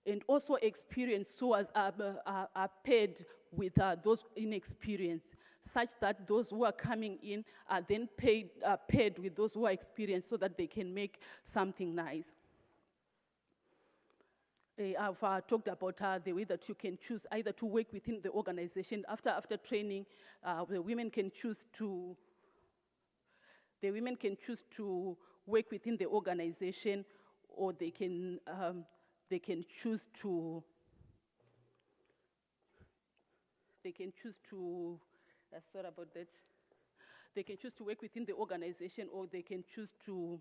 And also experienced so as are paid with those inexperienced, such that those who are coming in are then paid with those who are experienced so that they can make something nice. I've talked about the way that you can choose either to work within the organization. After training, the women can choose to The women can choose to work within the organization, or they can choose to sorry about that. They can choose to work within the organization, or they can choose to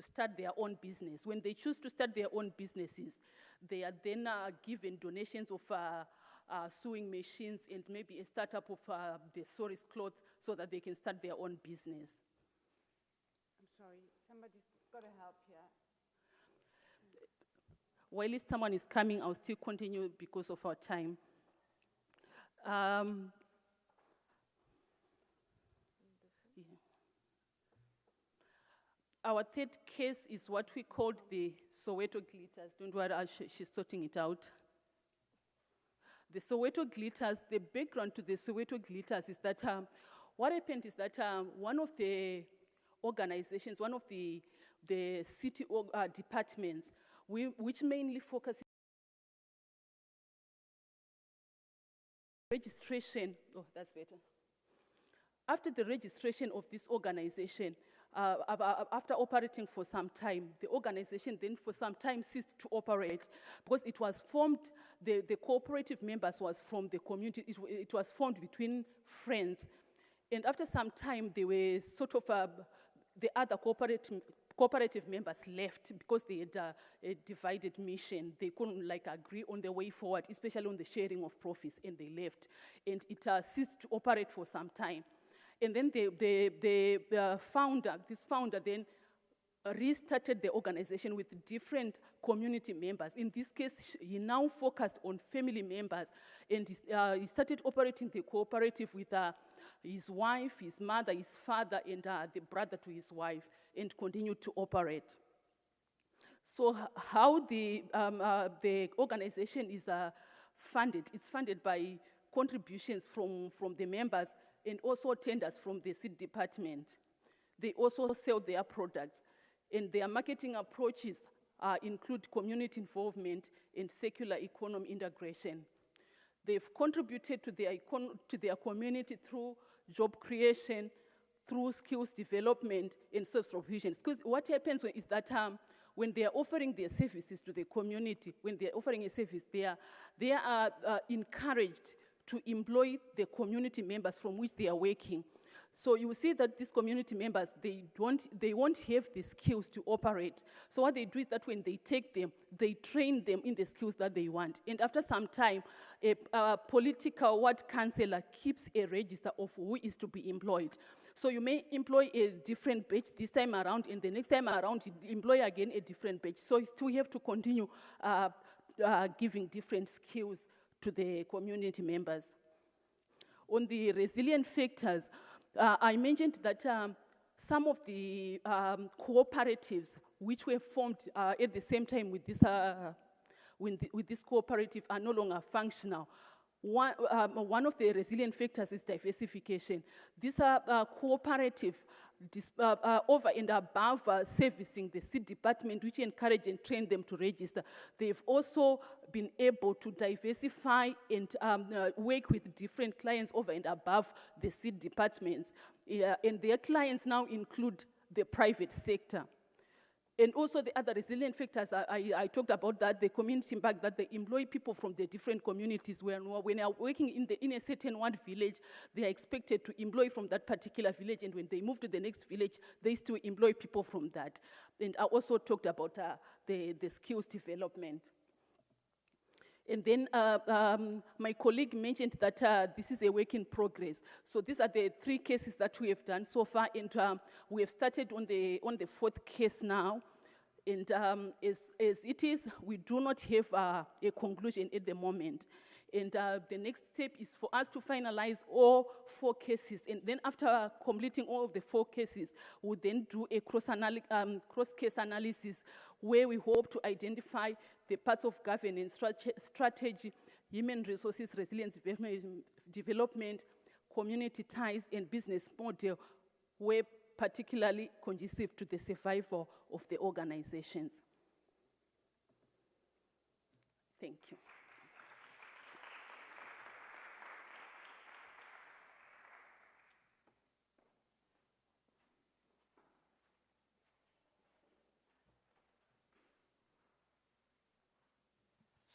start their own business. When they choose to start their own businesses, they are then given donations of sewing machines and maybe a startup of the Soris cloth so that they can start their own business. I'm sorry, somebody's got to help here. While someone is coming, I'll still continue because of our time. Our third case is what we called the Soweto glitters. Don't worry, she's sorting it out. The Soweto glitters, the background to the Soweto glitters is that what happened is that one of the organizations, one of the city departments, which mainly focus registration, oh, that's better. After the registration of this organization, after operating for some time, the organization then for some time ceased to operate because it was formed, the cooperative members was from the community, it was formed between friends. And after some time, they were sort of, the other cooperative members left because they had a divided mission. They couldn't agree on the way forward, especially on the sharing of profits, and they left. And it ceased to operate for some time. And then this founder then restarted the organization with different community members. In this case, he now focused on family members, and he started operating the cooperative with his wife, his mother, his father, and the brother to his wife, and continued to operate. So how the organization is funded? It's funded by contributions from the members and also tenders from the seed department. They also sell their products, and their marketing approaches include community involvement and circular economy integration. They've contributed to their community through job creation, through skills development and self-provision. Because what happens is that when they are offering their services to the community, when they are offering a service, they are encouraged to employ the community members from which they are working. So you will see that these community members, they won't have the skills to operate. So what they do is that when they take them, they train them in the skills that they want. And after some time, a political ward councillor keeps a register of who is to be employed. So you may employ a different batch this time around, and the next time around, you employ again a different batch. So we have to continue giving different skills to the community members. On the resilient factors, I mentioned that some of the cooperatives which were formed at the same time with this cooperative are no longer functional. One of the resilient factors is diversification. These are cooperative over and above servicing the seed department, which encourage and train them to register. They've also been able to diversify and work with different clients over and above the seed departments. And their clients now include the private sector. And also the other resilient factors, I talked about that, the community impact, that they employ people from the different communities. When they are working in a certain one village, they are expected to employ from that particular village, and when they move to the next village, they still employ people from that. And I also talked about the skills development. And then my colleague mentioned that this is a work in progress. So these are the 3 cases that we have done so far, and we have started on the 4th case now. And as it is, we do not have a conclusion at the moment. And the next step is for us to finalize all 4 cases. And then after completing all of the 4 cases, we'll then do a cross-case analysis where we hope to identify the parts of governance, strategy, human resources, resilience development, community ties, and business model were particularly conducive to the survival of the organizations. Thank you.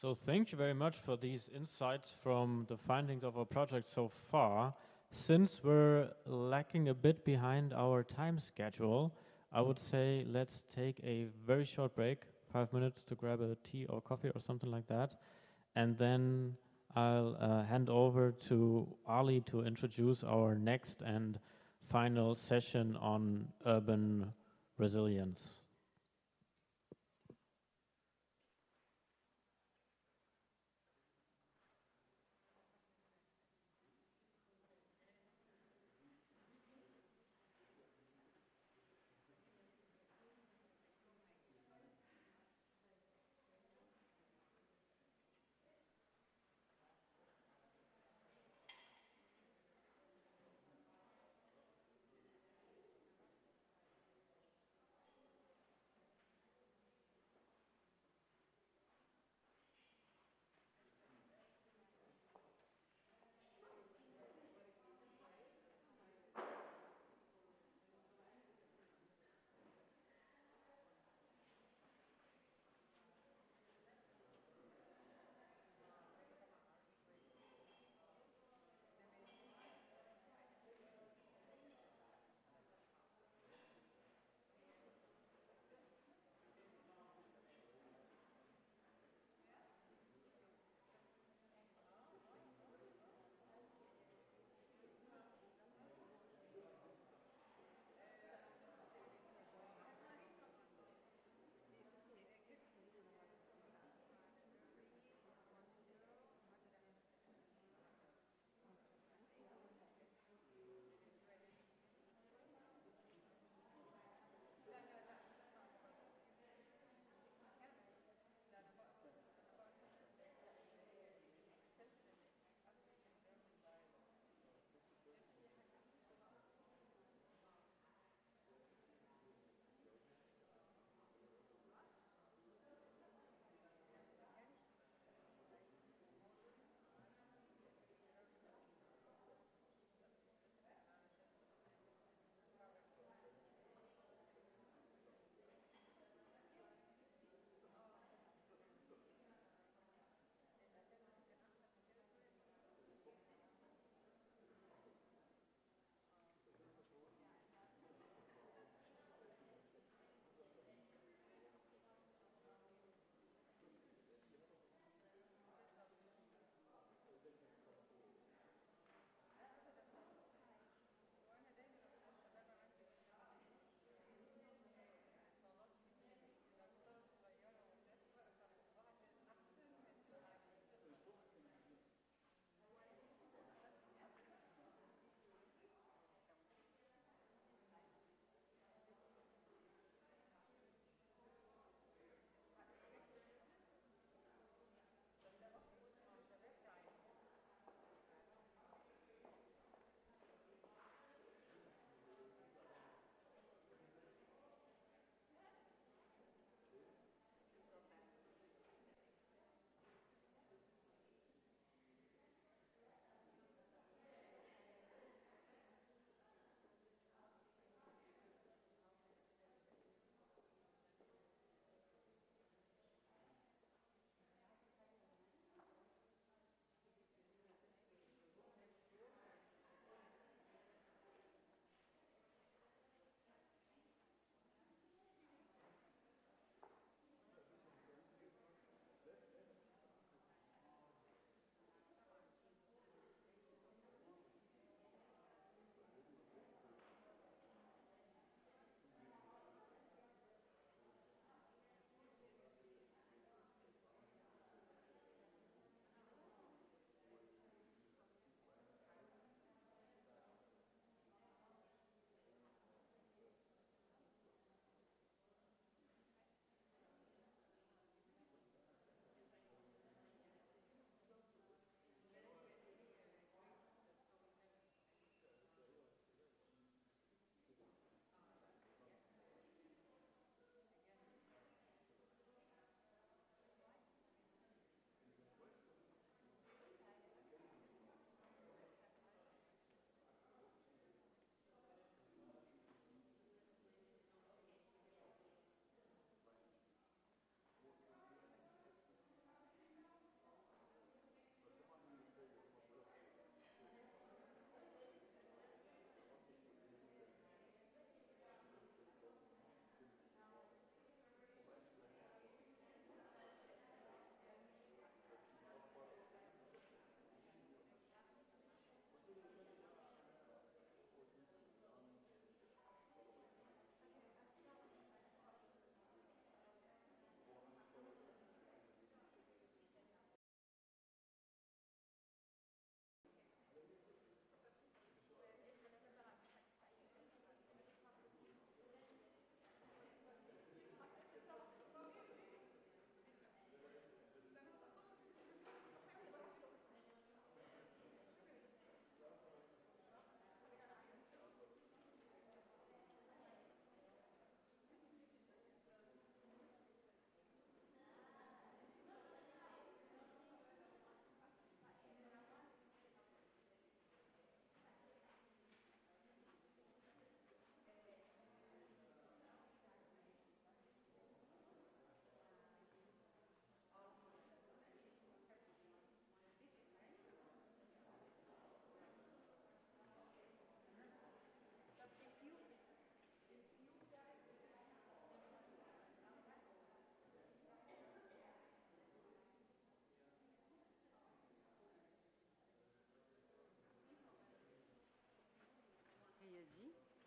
So thank you very much for these insights from the findings of our project so far. Since we're lacking a bit behind our time schedule, I would say let's take a very short break, 5 minutes to grab a tea or coffee or something like that. And then I'll hand over to Ali to introduce our next and final session on urban resilience.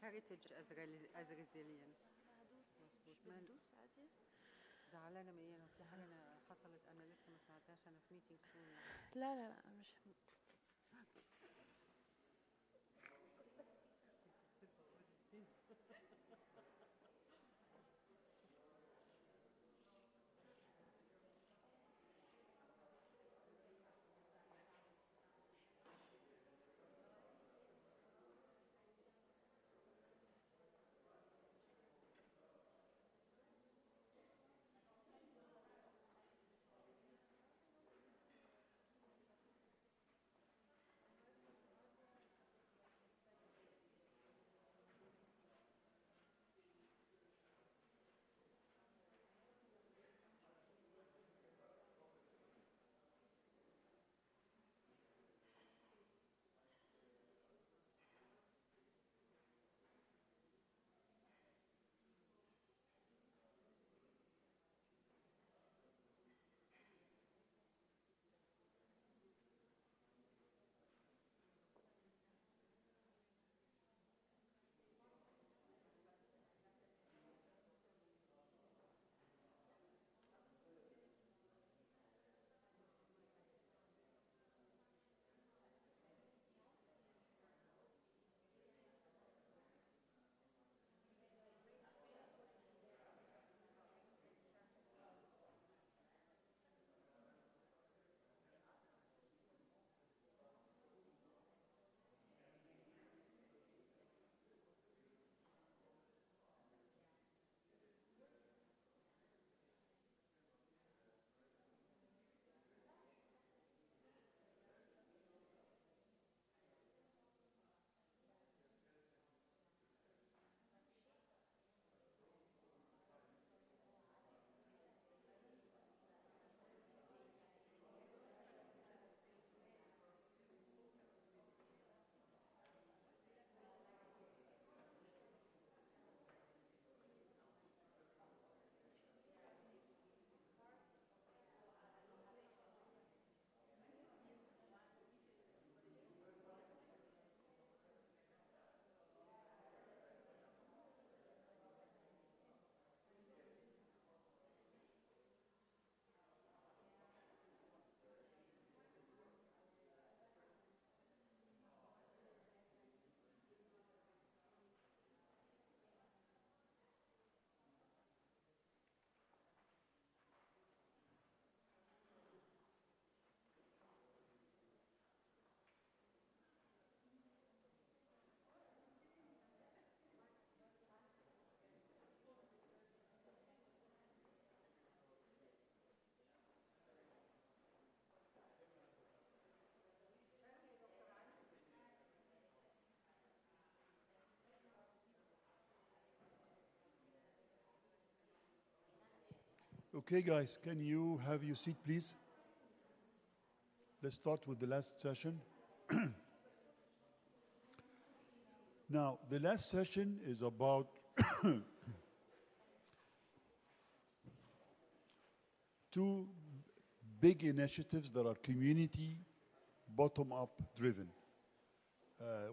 heritage as resilience. زعلانة من ايه؟ في حاجة أنا حصلت أنا لسه ما سمعتهاش أنا في ميتينج لا لا لا مش Okay, guys, can you have your seat, please? Let's start with the last session. Now, the last session is about two big initiatives that are community bottom-up driven.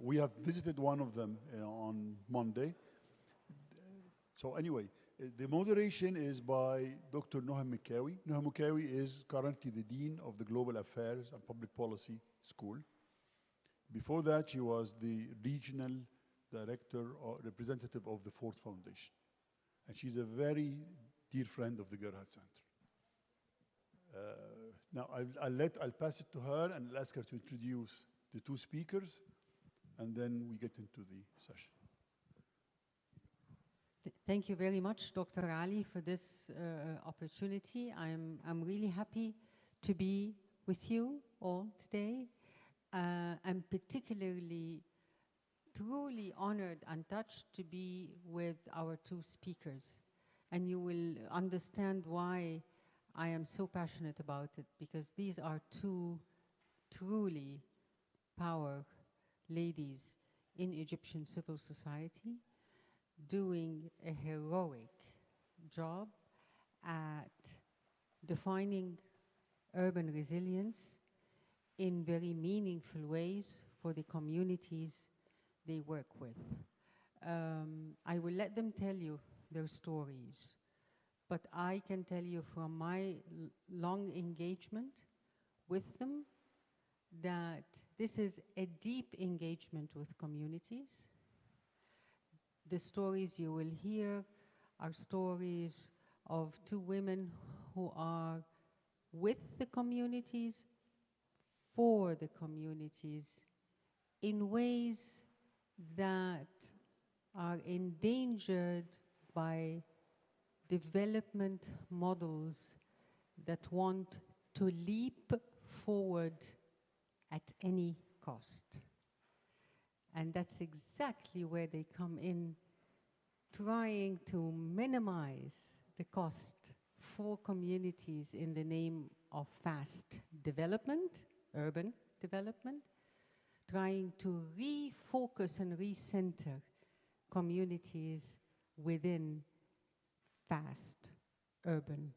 We have visited one of them on Monday. So anyway, the moderation is by Dr. Noha Mikawi. Noha Mikawi is currently the Dean of the Global Affairs and Public Policy School. Before that, she was the Regional Director or Representative of the Ford Foundation. And she's a very dear friend of the Gerhard Center. Now, I'll pass it to her and I'll ask her to introduce the two speakers, and then we get into the session. Thank you very much, Dr. Ali, for this opportunity. I'm really happy to be with you all today. I'm particularly truly honored and touched to be with our two speakers. And you will understand why I am so passionate about it, because these are two truly power ladies in Egyptian civil society doing a heroic job at defining urban resilience in very meaningful ways for the communities they work with. I will let them tell you their stories, but I can tell you from my long engagement with them that this is a deep engagement with communities. The stories you will hear are stories of two women who are with the communities, for the communities, in ways that are endangered by development models that want to leap forward at any cost. And that's exactly where they come in, trying to minimize the cost for communities in the name of fast development, urban development, trying to refocus and recenter communities within fast urban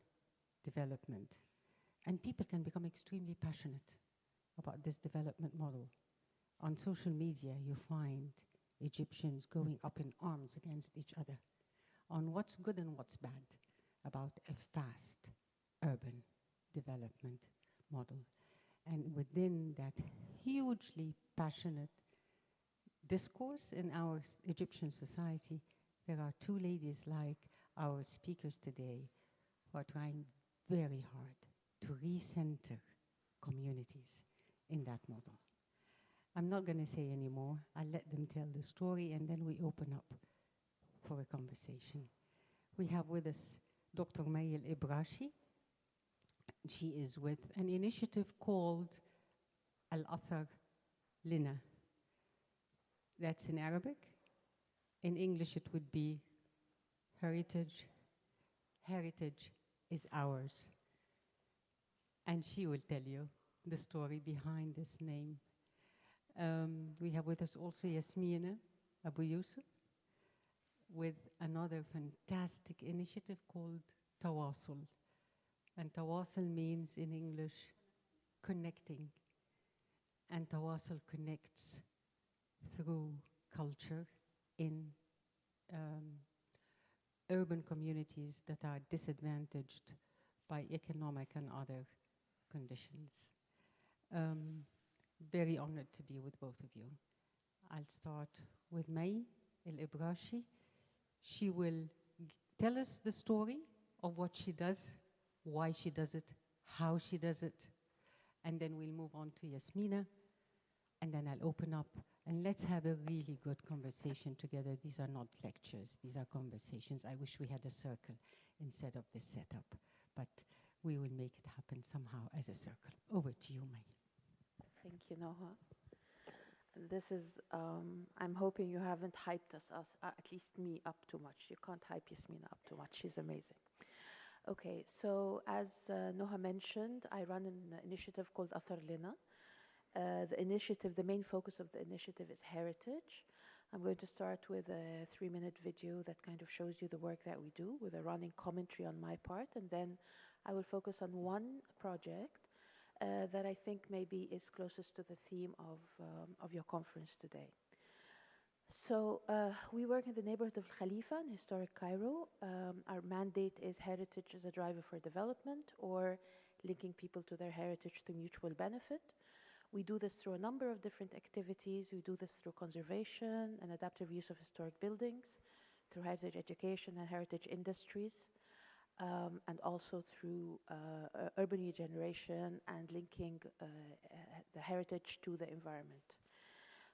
development. And people can become extremely passionate about this development model. On social media, you find Egyptians going up in arms against each other on what's good and what's bad about a fast urban development model. And within that hugely passionate discourse in our Egyptian society, there are two ladies like our speakers today who are trying very hard to recenter communities in that model. I'm not going to say any more. I'll let them tell the story, and then we open up for a conversation. We have with us Dr. Mayel Ibrashi. She is with an initiative called Al-Athar Lina. That's in Arabic. In English, it would be heritage. Heritage is ours. And she will tell you the story behind this name. We have with us also Yasmina Abu Yusuf with another fantastic initiative called Tawasul. And Tawasul means in English connecting. And Tawasul connects through culture in urban communities that are disadvantaged by economic and other conditions. Very honored to be with both of you. I'll start with May El-Ibrashi. She will tell us the story of what she does, why she does it, how she does it, and then we'll move on to Yasmina, and then I'll open up, and let's have a really good conversation together. These are not lectures, these are conversations. I wish we had a circle instead of this setup, but we will make it happen somehow as a circle. Over to you, May. Thank you, Noha. This is, I'm hoping you haven't hyped us, at least me, up too much. You can't hype Yasmina up too much. She's amazing. Okay, so as Noha mentioned, I run an initiative called Athar Lina. The main focus of the initiative is heritage. I'm going to start with a 3-minute video that kind of shows you the work that we do with a running commentary on my part, and then I will focus on one project that I think maybe is closest to the theme of your conference today. So we work in the neighborhood of Khalifa in historic Cairo. Our mandate is heritage as a driver for development, or linking people to their heritage through mutual benefit. We do this through a number of different activities. We do this through conservation and adaptive use of historic buildings, through heritage education and heritage industries, and also through urban regeneration and linking the heritage to the environment.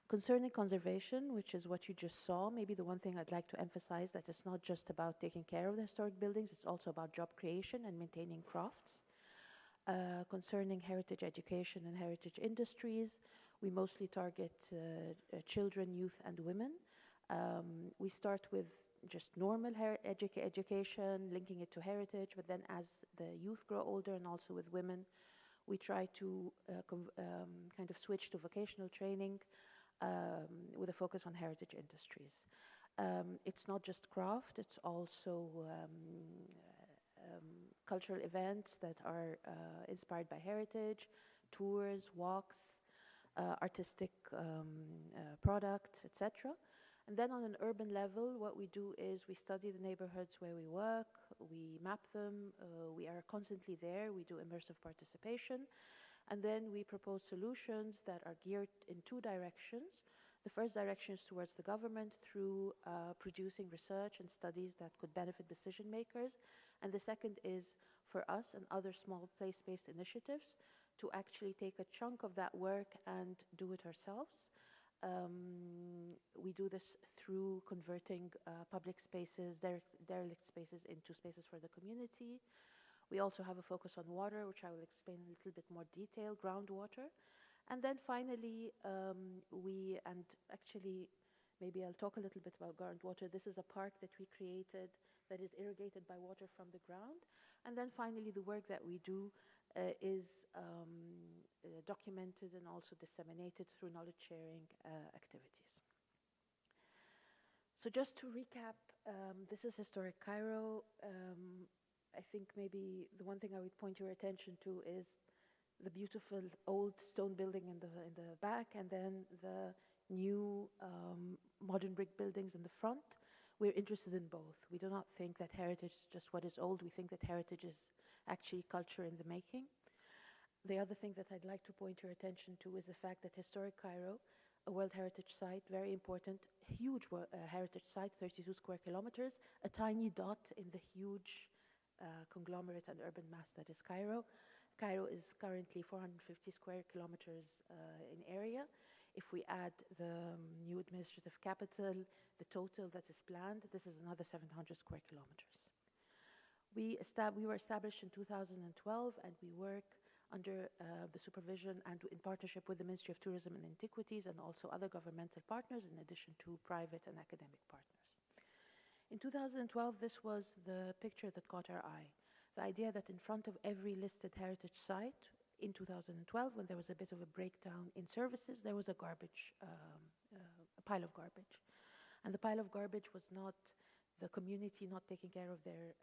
Concerning conservation, which is what you just saw, maybe the one thing I'd like to emphasize that it's not just about taking care of the historic buildings, it's also about job creation and maintaining crafts. Concerning heritage education and heritage industries, we mostly target children, youth, and women. We start with just normal education, linking it to heritage, but then as the youth grow older and also with women, we try to kind of switch to vocational training with a focus on heritage industries. It's not just craft, it's also cultural events that are inspired by heritage, tours, walks, artistic products, etc. And then on an urban level, what we do is we study the neighborhoods where we work, we map them, we are constantly there, we do immersive participation, and then we propose solutions that are geared in two directions. The first direction is towards the government through producing research and studies that could benefit decision makers. And the second is for us and other small place-based initiatives to actually take a chunk of that work and do it ourselves. We do this through converting public spaces, derelict spaces into spaces for the community. We also have a focus on water, which I will explain in a little bit more detail, groundwater. And then finally, maybe I'll talk a little bit about groundwater. This is a park that we created that is irrigated by water from the ground. And then finally, the work that we do is documented and also disseminated through knowledge sharing activities. So just to recap, this is historic Cairo. I think maybe the one thing I would point your attention to is the beautiful old stone building in the back, and then the new modern brick buildings in the front. We're interested in both. We do not think that heritage is just what is old. We think that heritage is actually culture in the making. The other thing that I'd like to point your attention to is the fact that historic Cairo, a World Heritage Site, very important, huge heritage site, 32 square kilometers, a tiny dot in the huge conglomerate and urban mass that is Cairo. Cairo is currently 450 square kilometers in area. If we add the new administrative capital, the total that is planned, this is another 700 square kilometers. We were established in 2012, and we work under the supervision and in partnership with the Ministry of Tourism and Antiquities and also other governmental partners, in addition to private and academic partners. In 2012, this was the picture that caught our eye. The idea that in front of every listed heritage site in 2012, when there was a bit of a breakdown in services, there was a pile of garbage. And the pile of garbage was not the community not taking care of their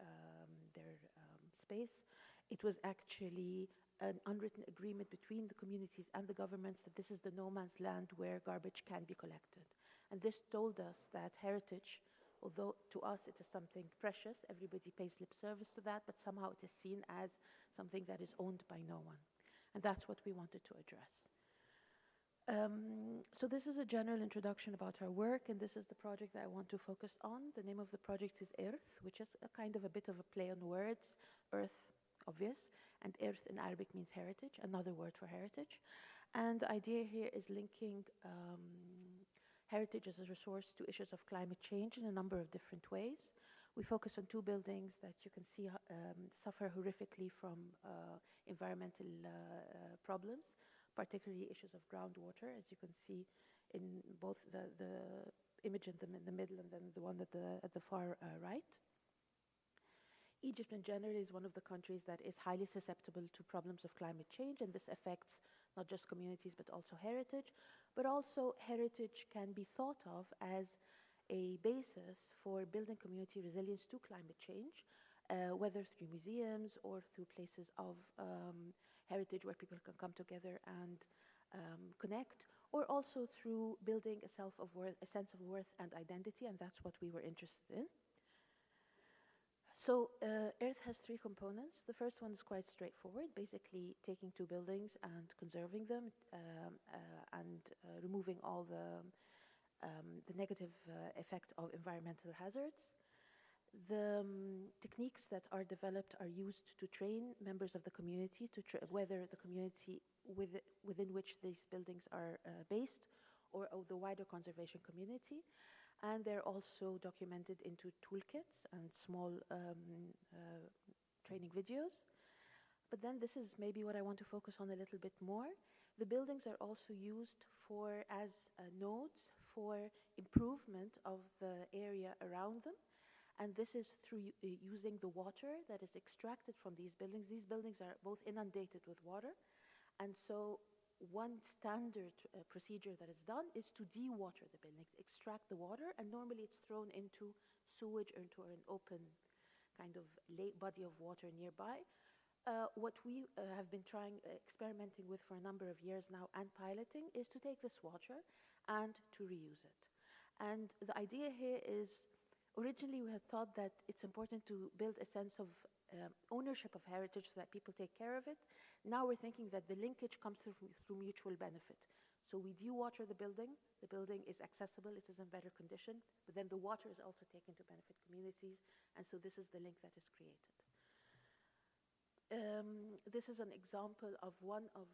space. It was actually an unwritten agreement between the communities and the governments that this is the no man's land where garbage can be collected. And this told us that heritage, although to us it is something precious, everybody pays lip service to that, but somehow it is seen as something that is owned by no one. And that's what we wanted to address. So this is a general introduction about our work, and this is the project that I want to focus on. The name of the project is Earth, which is a kind of a bit of a play on words. Earth, obvious, and Earth in Arabic means heritage, another word for heritage. And the idea here is linking heritage as a resource to issues of climate change in a number of different ways. We focus on two buildings that you can see suffer horrifically from environmental problems, particularly issues of groundwater, as you can see in both the image in the middle and then the one at the far right. Egypt in general is one of the countries that is highly susceptible to problems of climate change, and this affects not just communities but also heritage. But also heritage can be thought of as a basis for building community resilience to climate change, whether through museums or through places of heritage where people can come together and connect, or also through building a sense of worth and identity, and that's what we were interested in. So Earth has three components. The first one is quite straightforward, basically taking two buildings and conserving them and removing all the negative effect of environmental hazards. The techniques that are developed are used to train members of the community, whether the community within which these buildings are based or the wider conservation community. And they're also documented into toolkits and small training videos. But then this is maybe what I want to focus on a little bit more. The buildings are also used as nodes for improvement of the area around them. And this is through using the water that is extracted from these buildings. These buildings are both inundated with water. And so one standard procedure that is done is to de-water the buildings, extract the water, and normally it's thrown into sewage or into an open kind of body of water nearby. What we have been experimenting with for a number of years now and piloting is to take this water and to reuse it. And the idea here is, originally we had thought that it's important to build a sense of ownership of heritage so that people take care of it. Now we're thinking that the linkage comes through mutual benefit. So we dewater the building is accessible, it is in better condition, but then the water is also taken to benefit communities, and so this is the link that is created. This is an example of one of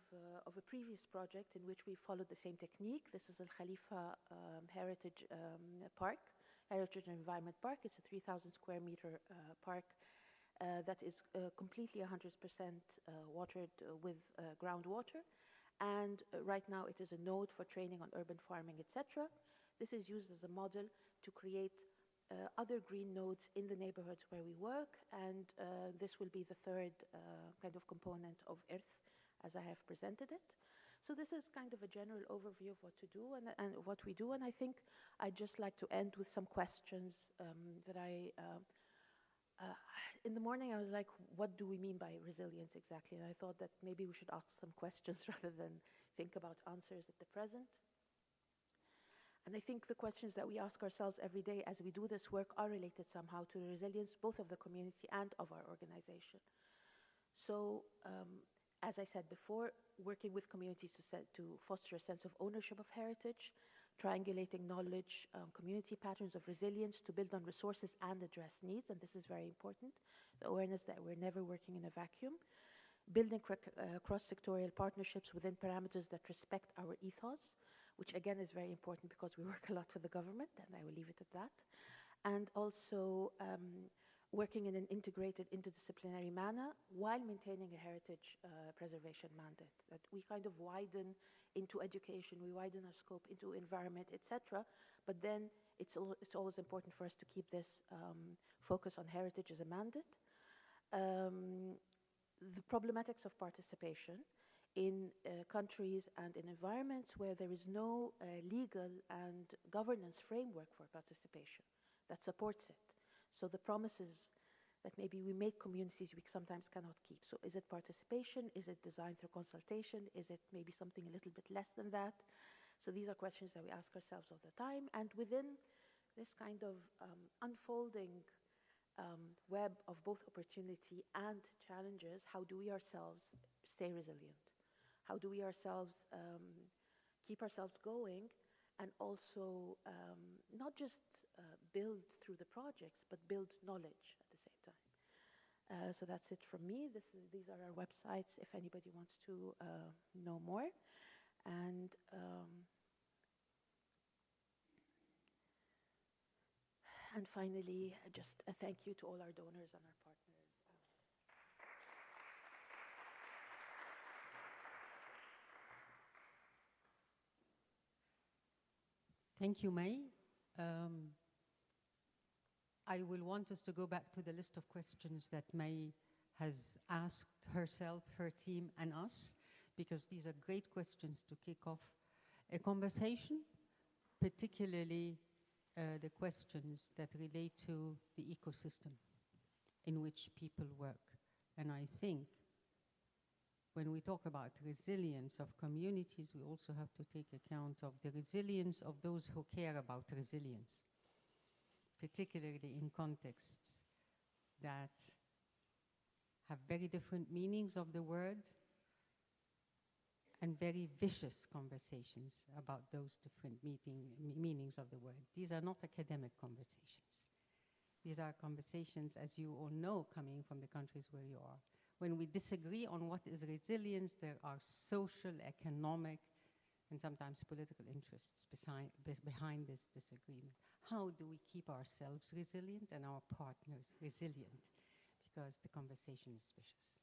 a previous project in which we followed the same technique. This is Al Khalifa Heritage Park, Heritage and Environment Park. It's a 3,000 square meter park that is completely 100% watered with groundwater. And right now it is a node for training on urban farming, etc. This is used as a model to create other green nodes in the neighborhoods where we work, and this will be the third kind of component of Earth as I have presented it. So this is kind of a general overview of what to do and what we do, and I think I'd just like to end with some questions that in the morning I was like, what do we mean by resilience exactly? And I thought that maybe we should ask some questions rather than think about answers at the present. And I think the questions that we ask ourselves every day as we do this work are related somehow to the resilience both of the community and of our organization. So, as I said before, working with communities to foster a sense of ownership of heritage, triangulating knowledge, community patterns of resilience to build on resources and address needs, and this is very important, the awareness that we're never working in a vacuum, building cross-sectorial partnerships within parameters that respect our ethos, which again is very important because we work a lot with the government, and I will leave it at that, and also working in an integrated, interdisciplinary manner while maintaining a heritage preservation mandate, that we kind of widen into education, we widen our scope into environment, etc. But then it's always important for us to keep this focus on heritage as a mandate. The problematics of participation in countries and in environments where there is no legal and governance framework for participation that supports it. So the promises that maybe we make communities we sometimes cannot keep. So is it participation? Is it design through consultation? Is it maybe something a little bit less than that? So these are questions that we ask ourselves all the time. And within this kind of unfolding web of both opportunity and challenges, how do we ourselves stay resilient? How do we ourselves keep ourselves going and also not just build through the projects, but build knowledge at the same time. So that's it from me. These are our websites if anybody wants to know more. And finally, just a thank you to all our donors and our partners. Thank you, May. I will want us to go back to the list of questions that May has asked herself, her team, and us, because these are great questions to kick off a conversation, particularly the questions that relate to the ecosystem in which people work. And I think when we talk about resilience of communities, we also have to take account of the resilience of those who care about resilience, particularly in contexts that have very different meanings of the word and very vicious conversations about those different meanings of the word. These are not academic conversations. These are conversations, as you all know, coming from the countries where you are. When we disagree on what is resilience, there are social, economic, and sometimes political interests behind this disagreement. How do we keep ourselves resilient and our partners resilient? Because the conversation is vicious.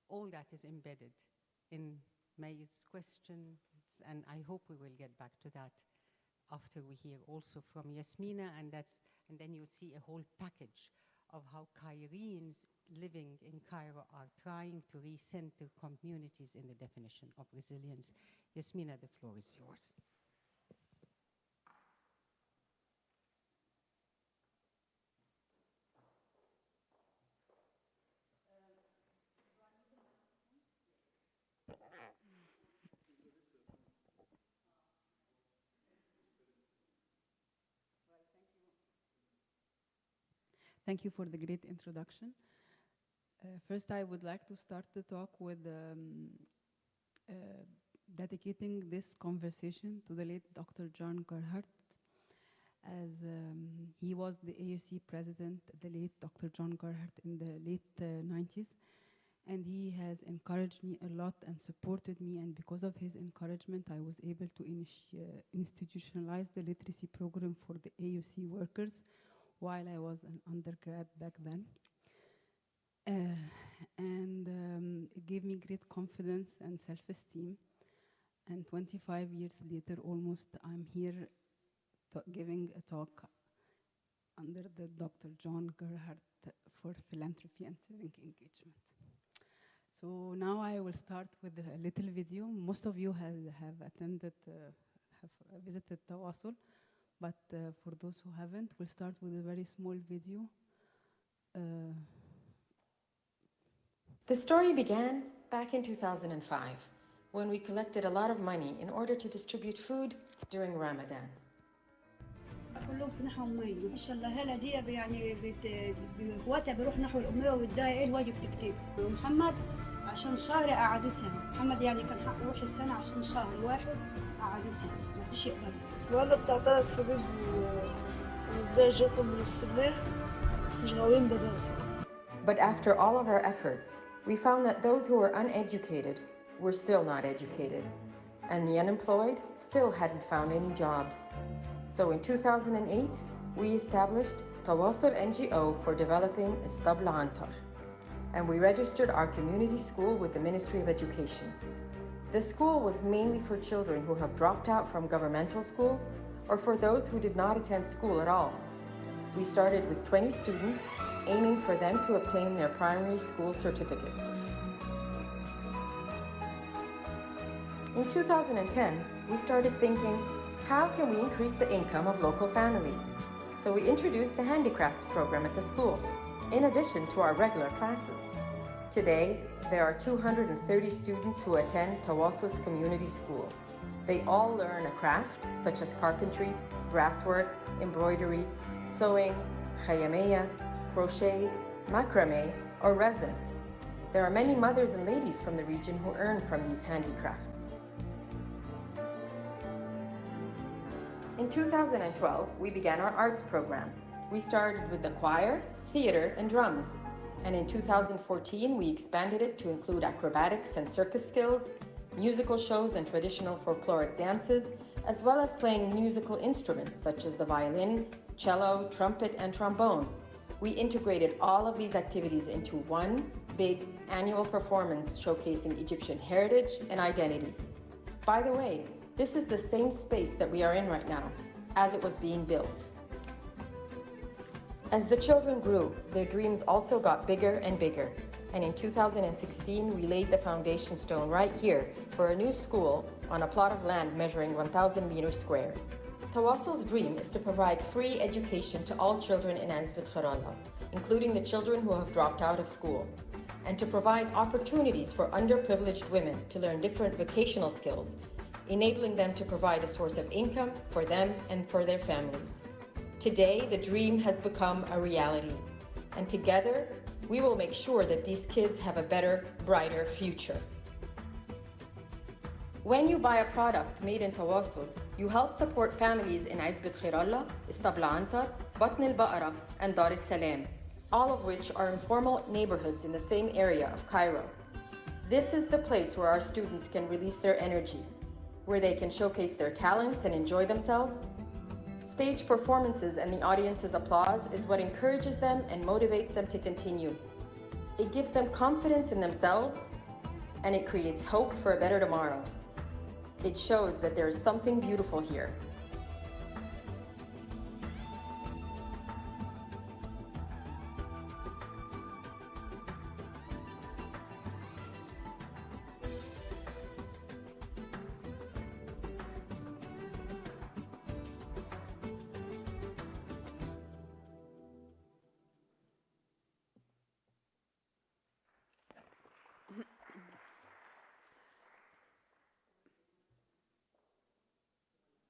All that is embedded in May's questions, and I hope we will get back to that after we hear also from Yasmina, and then you'll see a whole package of how Cairenes living in Cairo are trying to recenter communities in the definition of resilience. Yasmina, the floor is yours. Thank you for the great introduction. First, I would like to start the talk with dedicating this conversation to the late Dr. John Gerhardt, as he was the AUC president, the late Dr. John Gerhardt, in the late 90s. And he has encouraged me a lot and supported me. And because of his encouragement, I was able to institutionalize the literacy program for the AUC workers while I was an undergrad back then. It gave me great confidence and self-esteem. And 25 years later, almost, I'm here giving a talk under the Dr. John Gerhardt for Philanthropy and Civic Engagement. So now I will start with a little video. Most of you have attended, have visited Tawasul, but for those who haven't, we'll start with a very small video. The story began back in 2005, when we collected a lot of money in order to distribute food during Ramadan. كلهم نحو أمية ما شاء الله هلا دي يعني بإخواتها بيروح نحو الأمية وبدها إيه الواجب تكتب ومحمد عشان شهر قعد سنة محمد يعني كان حقه يروح السنة عشان شهر واحد قعد سنة ما فيش يقبل الولد بتاع 3 سنين والباقي جاتهم من السلاح مش غاويين بدرسة. But after all of our efforts, we found that those who were uneducated were still not educated, and the unemployed still hadn't found any jobs. So in 2008, we established Tawasul NGO for developing Istabla Antar, and we registered our community school with the Ministry of Education. The school was mainly for children who have dropped out from governmental schools or for those who did not attend school at all. We started with 20 students, aiming for them to obtain their primary school certificates. In 2010, we started thinking, how can we increase the income of local families? So we introduced the handicrafts program at the school, in addition to our regular classes. Today, there are 230 students who attend Tawasul's community school. They all learn a craft, such as carpentry, brasswork, embroidery, sewing, khayamiya, crochet, macrame, or resin. There are many mothers and ladies from the region who earn from these handicrafts. In 2012, we began our arts program. We started with the choir, theater, and drums. And in 2014, we expanded it to include acrobatics and circus skills, musical shows and traditional folkloric dances, as well as playing musical instruments such as the violin, cello, trumpet, and trombone. We integrated all of these activities into one big annual performance showcasing Egyptian heritage and identity. By the way, this is the same space that we are in right now, as it was being built. As the children grew, their dreams also got bigger and bigger. And in 2016, we laid the foundation stone right here for a new school on a plot of land measuring 1,000 meters square. Tawasul's dream is to provide free education to all children in Azbit Kharala, including the children who have dropped out of school, and to provide opportunities for underprivileged women to learn different vocational skills, enabling them to provide a source of income for them and for their families. Today, the dream has become a reality, and together, we will make sure that these kids have a better, brighter future. When you buy a product made in Tawasul, you help support families in Azbit Khiralla, Istabla Antar, Batn al-Baqara, and Dar es-Salam, all of which are informal neighborhoods in the same area of Cairo. This is the place where our students can release their energy, where they can showcase their talents and enjoy themselves. Stage performances and the audience's applause is what encourages them and motivates them to continue. It gives them confidence in themselves, and it creates hope for a better tomorrow. It shows that there is something beautiful here.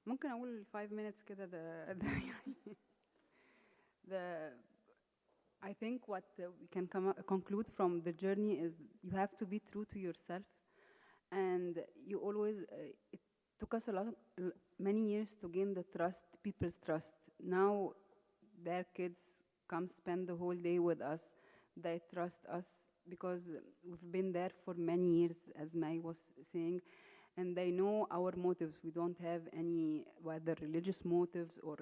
ممكن أقول 5 minutes كده the I think what we can conclude from the journey is you have to be true to yourself, and you always, it took us many years to gain the trust, people's trust. Now their kids come spend the whole day with us. They trust us because we've been there for many years, as May was saying, and they know our motives. We don't have any, whether religious motives or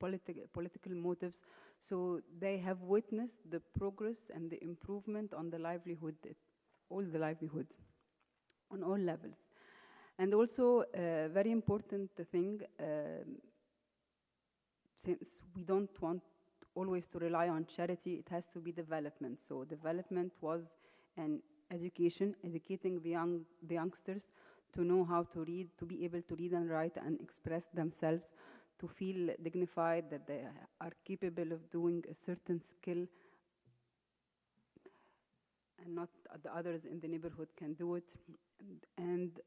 political motives. So they have witnessed the progress and the improvement on the livelihood, all the livelihood, on all levels. And also, very important thing, since we don't want always to rely on charity, it has to be development. So development was an education, educating the youngsters to know how to read, to be able to read and write and express themselves, to feel dignified, that they are capable of doing a certain skill, and not the others in the neighborhood can do it. And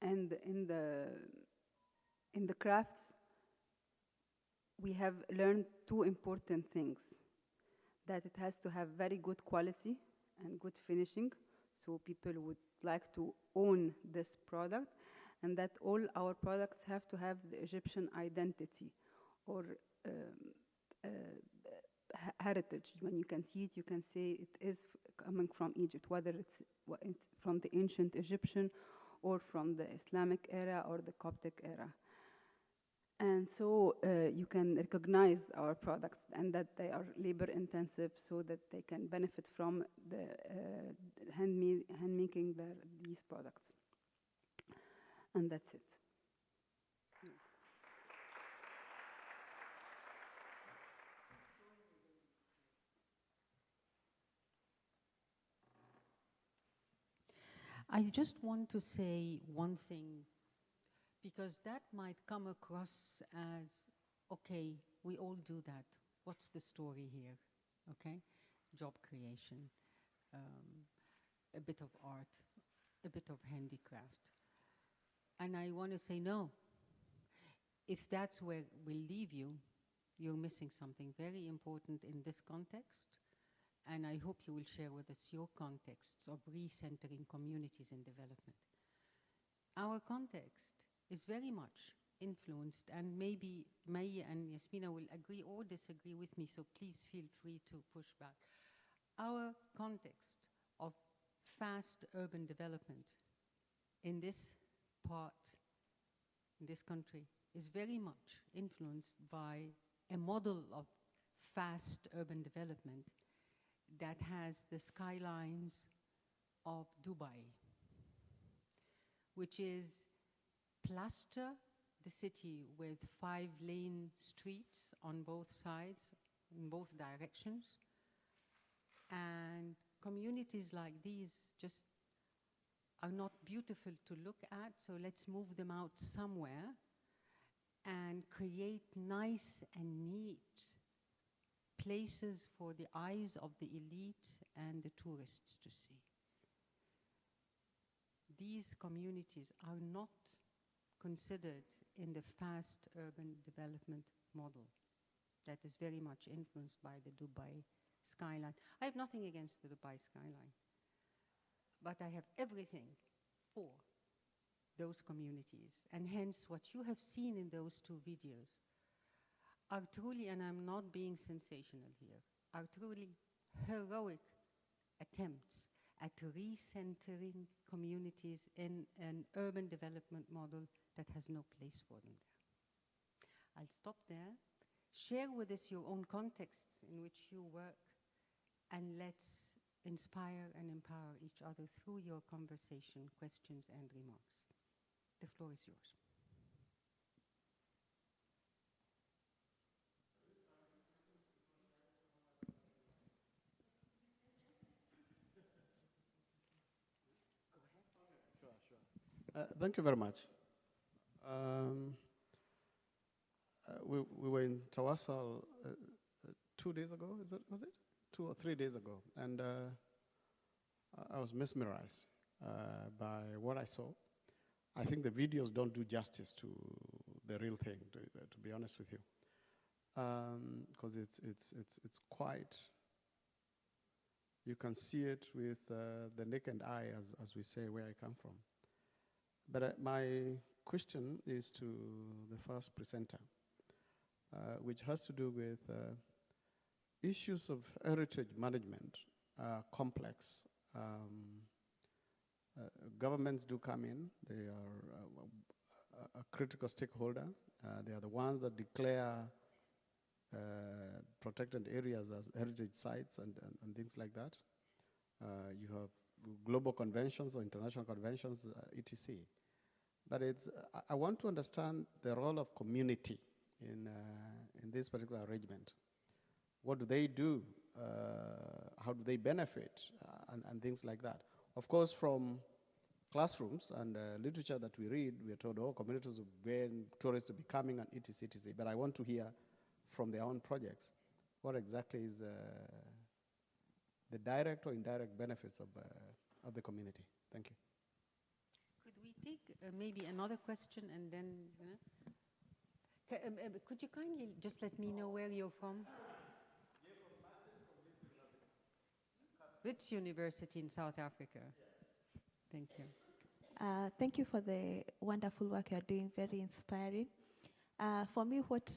in the crafts, we have learned two important things: that it has to have very good quality and good finishing, so people would like to own this product, and that all our products have to have the Egyptian identity or heritage. When you can see it, you can say it is coming from Egypt, whether it's from the ancient Egyptian or from the Islamic era or the Coptic era. And so you can recognize our products and that they are labor intensive, so that they can benefit from the hand-making these products. And that's it. I just want to say one thing, because that might come across as, okay, we all do that. What's the story here? Okay? Job creation, a bit of art, a bit of handicraft. And I want to say no. If that's where we'll leave you, you're missing something very important in this context. And I hope you will share with us your contexts of recentering communities in development. Our context is very much influenced, and maybe May and Yasmina will agree or disagree with me, so please feel free to push back. Our context of fast urban development in this part, in this country, is very much influenced by a model of fast urban development that has the skylines of Dubai, which is plaster the city with 5-lane streets on both sides, in both directions. And communities like these just are not beautiful to look at, so let's move them out somewhere and create nice and neat places for the eyes of the elite and the tourists to see. These communities are not considered in the fast urban development model that is very much influenced by the Dubai skyline. I have nothing against the Dubai skyline, but I have everything for those communities. And hence what you have seen in those two videos are truly, and I'm not being sensational here, are truly heroic attempts at recentering communities in an urban development model that has no place for them there. I'll stop there. Share with us your own contexts in which you work, and let's inspire and empower each other through your conversation, questions, and remarks. The floor is yours. Thank you very much. We were in Tawassal 2 days ago, was it? 2 or 3 days ago, and I was mesmerized by what I saw. I think the videos don't do justice to the real thing, to be honest with you. because it's quite, you can see it with the naked eye, as we say, where I come from. But my question is to the first presenter, which has to do with issues of heritage management, complex. Governments do come in. They are a critical stakeholder. They are the ones that declare protected areas as heritage sites and things like that. You have global conventions or international conventions, etc. But I want to understand the role of community in this particular arrangement. What do they do? How do they benefit? And things like that. Of course, from classrooms and literature that we read, we are told, oh, communities will gain, tourists will be coming, and etc., etc. But I want to hear from their own projects what exactly is the direct or indirect benefits of the community. Thank you. Could we take maybe another question and then, could you kindly just let me know where you're from? Which university in South Africa? Thank you. Thank you for the wonderful work you're doing, very inspiring. For me, what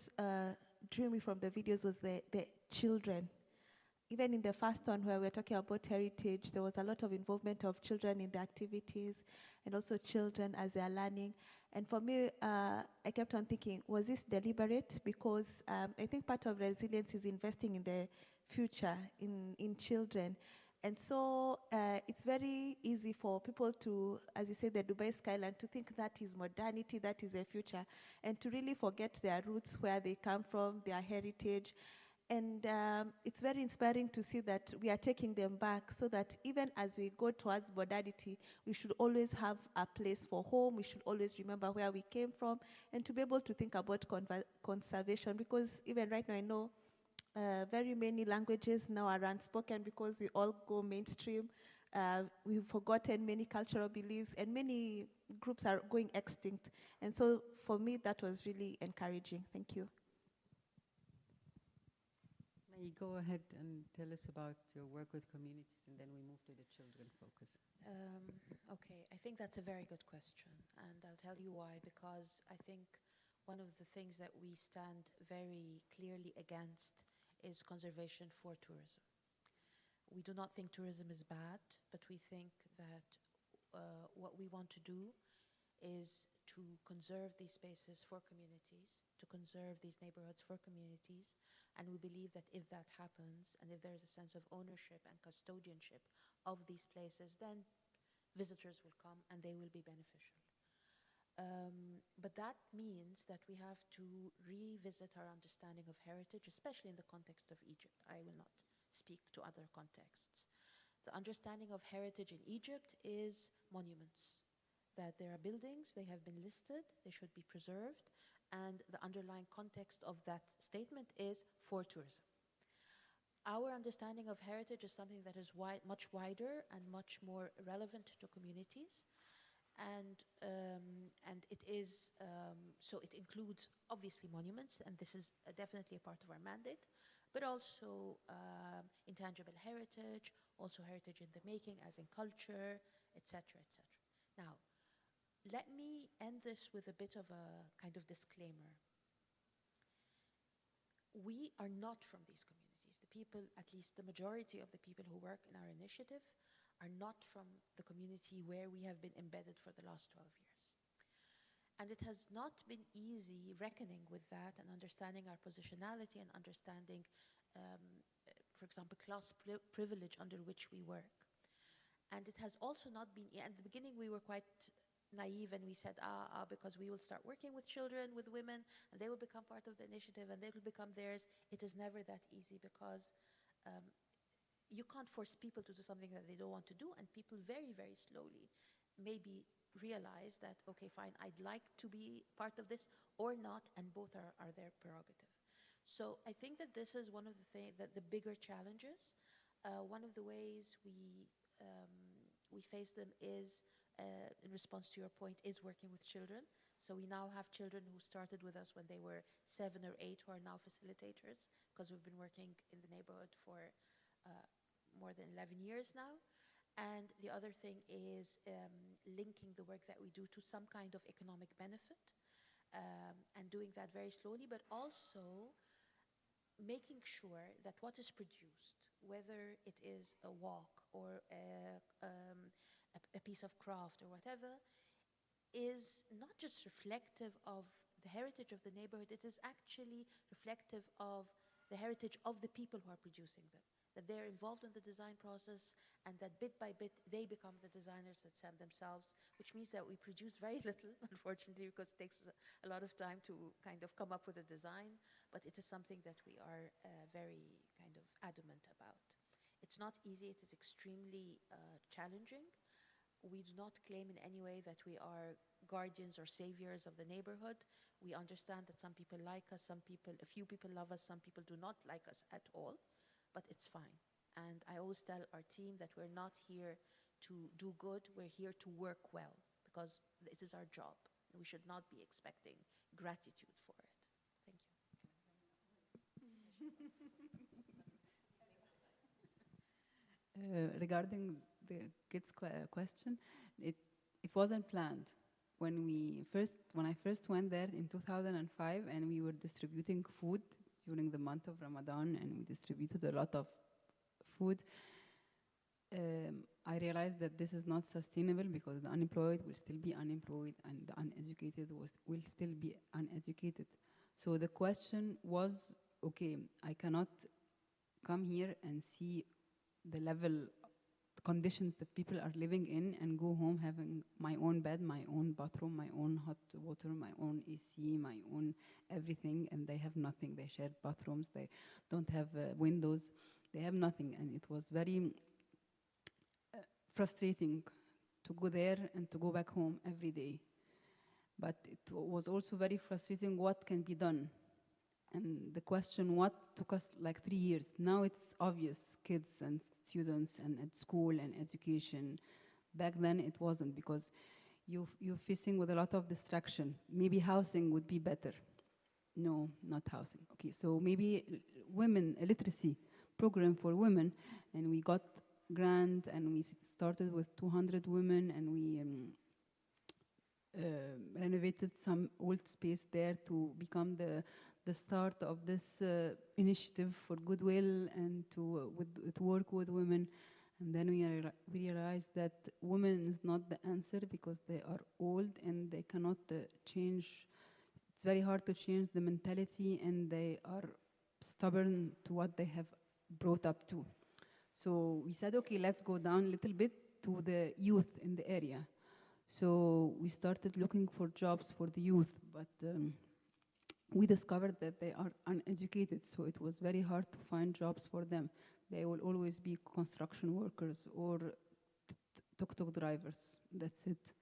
drew me from the videos was the children. Even in the first one where we're talking about heritage, there was a lot of involvement of children in the activities and also children as they are learning. And for me, I kept on thinking, was this deliberate? Because I think part of resilience is investing in the future, in children. And so it's very easy for people to, as you say, the Dubai skyline, to think that is modernity, that is a future, and to really forget their roots, where they come from, their heritage. And it's very inspiring to see that we are taking them back, so that even as we go towards modernity, we should always have a place for home. We should always remember where we came from, and to be able to think about conservation, because even right now I know very many languages now are unspoken because we all go mainstream. We've forgotten many cultural beliefs, and many groups are going extinct. And so for me, that was really encouraging. Thank you. May you go ahead and tell us about your work with communities, and then we move to the children focus. Okay, I think that's a very good question, and I'll tell you why. Because I think one of the things that we stand very clearly against is conservation for tourism. We do not think tourism is bad, but we think that what we want to do is to conserve these spaces for communities, to conserve these neighborhoods for communities, and we believe that if that happens, and if there's a sense of ownership and custodianship of these places, then visitors will come and they will be beneficial. But that means that we have to revisit our understanding of heritage, especially in the context of Egypt. I will not speak to other contexts. The understanding of heritage in Egypt is monuments, that there are buildings, they have been listed, they should be preserved, and the underlying context of that statement is for tourism. Our understanding of heritage is something that is much wider and much more relevant to communities. And it is, so it includes obviously monuments, and this is definitely a part of our mandate, but also intangible heritage, also heritage in the making, as in culture, etc., etc. Now, let me end this with a bit of a kind of disclaimer. We are not from these communities. The people, at least the majority of the people who work in our initiative, are not from the community where we have been embedded for the last 12 years. And it has not been easy reckoning with that and understanding our positionality and understanding, for example, class privilege under which we work. And it has also not been, at the beginning we were quite naive and we said, because we will start working with children, with women, and they will become part of the initiative and they will become theirs. It is never that easy, because you can't force people to do something that they don't want to do, and people very, very slowly maybe realize that, okay, fine, I'd like to be part of this or not, and both are their prerogative. So I think that this is one of the things, that the bigger challenges. One of the ways we face them is, in response to your point, is working with children. So we now have children who started with us when they were 7 or 8 who are now facilitators, because we've been working in the neighborhood for more than 11 years now. And the other thing is linking the work that we do to some kind of economic benefit, and doing that very slowly, but also making sure that what is produced, whether it is a walk or a piece of craft or whatever, is not just reflective of the heritage of the neighborhood, it is actually reflective of the heritage of the people who are producing them. That they're involved in the design process, and that bit by bit they become the designers that send themselves, which means that we produce very little, unfortunately, because it takes a lot of time to kind of come up with a design, but it is something that we are very kind of adamant about. It's not easy, it is extremely challenging. We do not claim in any way that we are guardians or saviors of the neighborhood. We understand that some people like us, a few people love us, some people do not like us at all. But it's fine. And I always tell our team that we're not here to do good, we're here to work well, because it is our job. We should not be expecting gratitude for it. Thank you. Regarding the kids' question, it wasn't planned. When I first went there in 2005, and we were distributing food during the month of Ramadan, and we distributed a lot of food, I realized that this is not sustainable, because the unemployed will still be unemployed and the uneducated will still be uneducated. So the question was, okay, I cannot come here and see the conditions that people are living in and go home having my own bed, my own bathroom, my own hot water, my own AC, my own everything, and they have nothing. They share bathrooms, they don't have windows, they have nothing. And it was very frustrating to go there and to go back home every day. But it was also very frustrating what can be done. And the question what took us like 3 years. Now it's obvious, kids and students and at school and education. Back then it wasn't, because you're facing with a lot of distraction. Maybe housing would be better. No, not housing. Okay, so maybe women, a literacy program for women, and we got grant, and we started with 200 women, and we renovated some old space there to become the start of this initiative for goodwill and to work with women. And then we realized that women is not the answer, because they are old and they cannot change. It's very hard to change the mentality, and they are stubborn to what they have brought up to. So we said, okay, let's go down a little bit to the youth in the area. So we started looking for jobs for the youth, but we discovered that they are uneducated, so it was very hard to find jobs for them. They will always be construction workers or tuk-tuk drivers, that's it.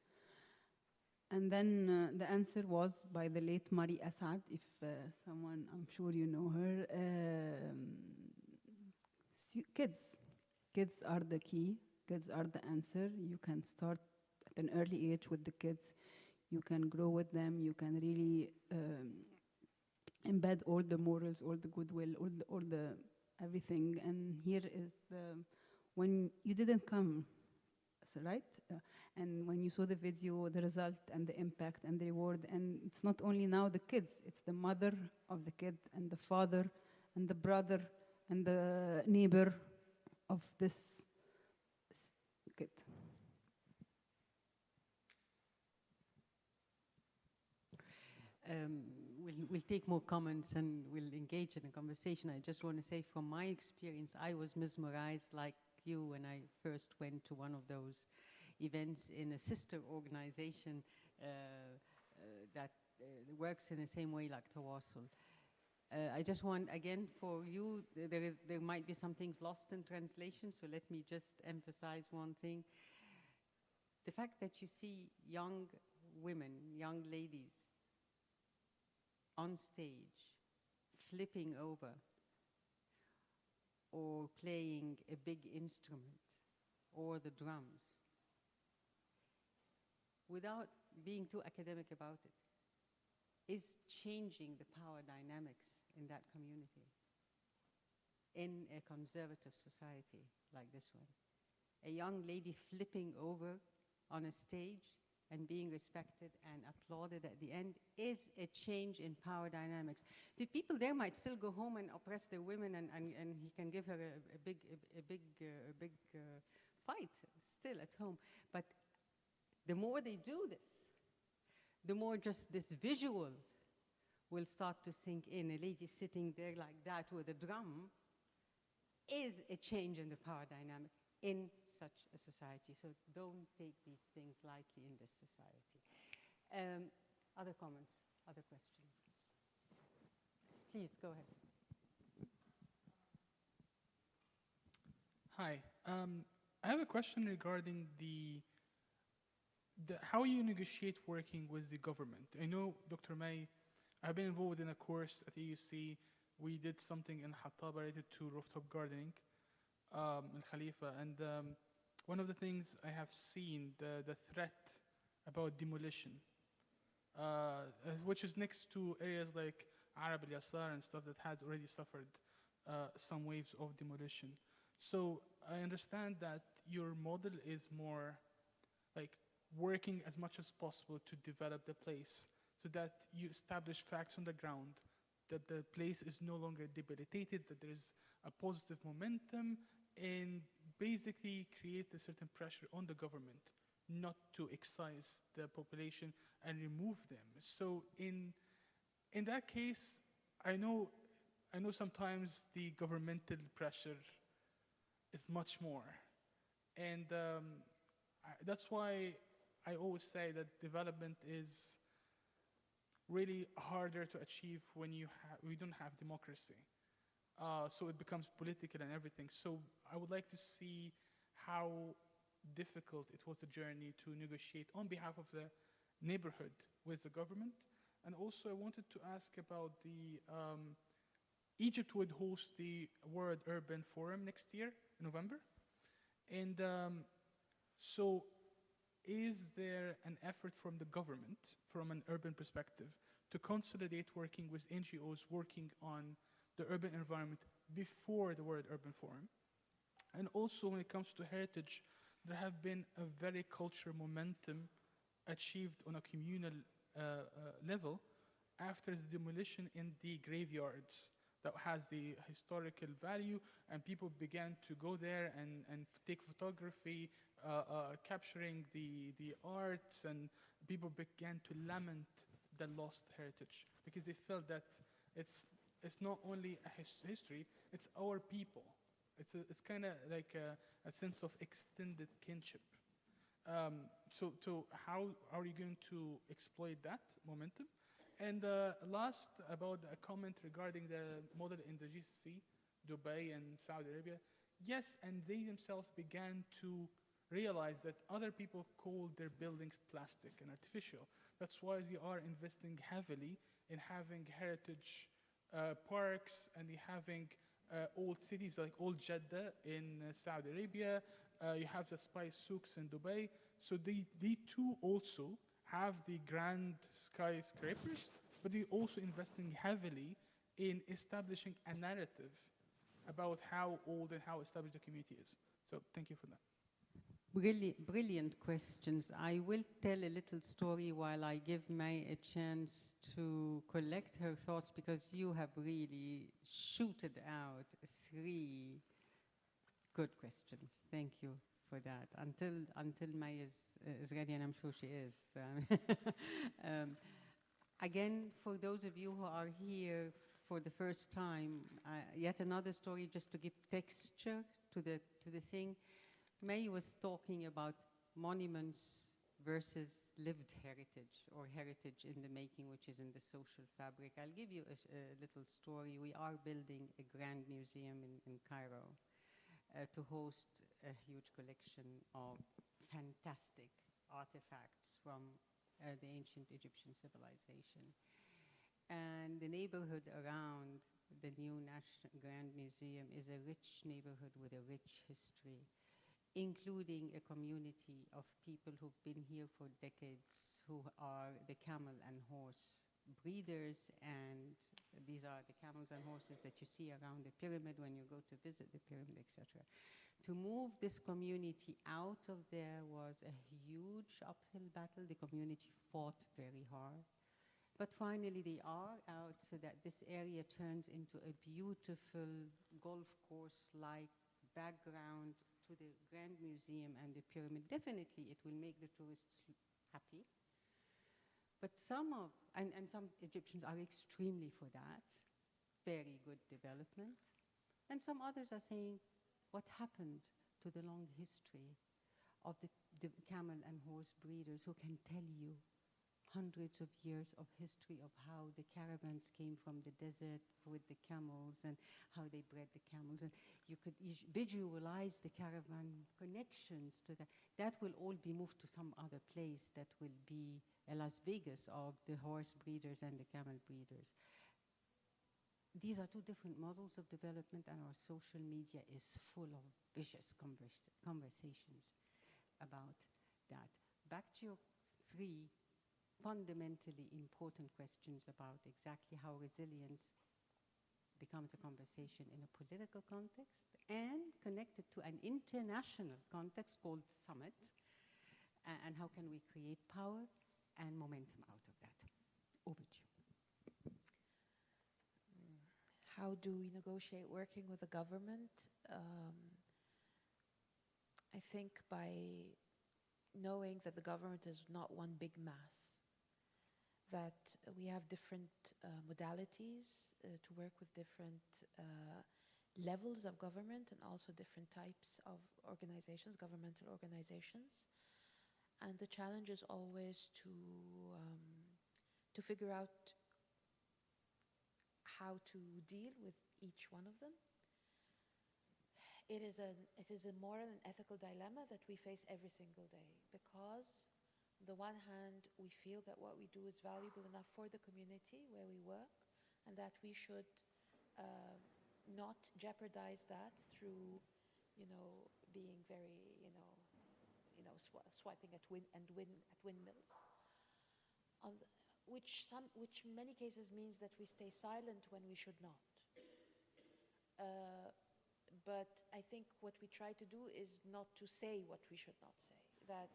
And then the answer was by the late Mari Assad, if someone, I'm sure you know her. Kids are the key, kids are the answer. You can start at an early age with the kids. You can grow with them, you can really embed all the morals, all the goodwill, all the everything. And here is when you didn't come, so right? And when you saw the video, the result and the impact and the reward, and it's not only now the kids, it's the mother of the kid and the father and the brother and the neighbor of this kid. We'll take more comments and we'll engage in a conversation. I just want to say from my experience, I was mesmerized like you when I first went to one of those events in a sister organization that works in the same way like Tawasul. I just want, again, for you, there might be some things lost in translation, so let me just emphasize one thing. The fact that you see young women, young ladies, on stage, flipping over, or playing a big instrument, or the drums, without being too academic about it, is changing the power dynamics in that community, in a conservative society like this one. A young lady flipping over on a stage and being respected and applauded at the end is a change in power dynamics. The people there might still go home and oppress their women, and he can give her a big fight still at home. But the more they do this, the more just this visual will start to sink in. A lady sitting there like that with a drum is a change in the power dynamic in such a society. So don't take these things lightly in this society. Other comments, other questions? Please, go ahead. Hi. I have a question regarding how you negotiate working with the government. I know, Dr. May, I've been involved in a course at AUC. We did something in Hattab related to rooftop gardening in Khalifa. And one of the things I have seen, the threat about demolition, which is next to areas like Arab and stuff that has already suffered some waves of demolition. So I understand that your model is more like working as much as possible to develop the place so that you establish facts on the ground, that the place is no longer debilitated, that there is a positive momentum, and basically create a certain pressure on the government not to excise the population and remove them. So in that case, I know sometimes the governmental pressure is much more. And that's why I always say that development is really harder to achieve when we don't have democracy. So it becomes political and everything. So I would like to see how difficult it was a journey to negotiate on behalf of the neighborhood with the government. And also I wanted to ask about the Egypt would host the World Urban Forum next year in November. And so is there an effort from the government, from an urban perspective, to consolidate working with NGOs working on the urban environment before the World Urban Forum? And also when it comes to heritage, there have been a very cultural momentum achieved on a communal level after the demolition in the graveyards that has the historical value, and people began to go there and take photography, capturing the arts, and people began to lament the lost heritage because they felt that it's not only a history, it's our people. It's kind of like a sense of extended kinship. So how are you going to exploit that momentum? And last, about a comment regarding the model in the GCC, Dubai and Saudi Arabia. Yes, and they themselves began to realize that other people call their buildings plastic and artificial. That's why they are investing heavily in having heritage parks, and having old cities like Old Jeddah in Saudi Arabia. You have the spice souks in Dubai. So they too also have the grand skyscrapers, but they're also investing heavily in establishing a narrative about how old and how established the community is. So thank you for that. Brilliant questions. I will tell a little story while I give May a chance to collect her thoughts, because you have really shooted out 3 good questions. Thank you for that. Until May is ready, and I'm sure she is. Again, for those of you who are here for the first time, yet another story just to give texture to the thing. May was talking about monuments versus lived heritage, or heritage in the making, which is in the social fabric. I'll give you a little story. We are building a grand museum in Cairo to host a huge collection of fantastic artifacts from the ancient Egyptian civilization. And the neighborhood around the new National Grand Museum is a rich neighborhood with a rich history, including a community of people who've been here for decades, who are the camel and horse breeders, and these are the camels and horses that you see around the pyramid when you go to visit the pyramid, etc. To move this community out of there was a huge uphill battle. The community fought very hard. But finally they are out, so that this area turns into a beautiful golf course-like background to the Grand Museum and the pyramid. Definitely it will make the tourists happy. But some Egyptians are extremely for that, very good development. And some others are saying, what happened to the long history of the camel and horse breeders who can tell you hundreds of years of history of how the caravans came from the desert with the camels and how they bred the camels. And you could visualize the caravan connections to that. That will all be moved to some other place that will be a Las Vegas of the horse breeders and the camel breeders. These are two different models of development, and our social media is full of vicious conversations about that. Back to your three fundamentally important questions about exactly how resilience becomes a conversation in a political context and connected to an international context called summit, and how can we create power and momentum out of that. Over to you. How do we negotiate working with the government? I think by knowing that the government is not one big mass, that we have different modalities to work with different levels of government and also different types of organizations, governmental organizations. And the challenge is always to figure out how to deal with each one of them. It is a moral and ethical dilemma that we face every single day, because on the one hand, we feel that what we do is valuable enough for the community where we work, and that we should not jeopardize that through, being very, swiping at windmills. Which in many cases means that we stay silent when we should not. But I think what we try to do is not to say what we should not say, that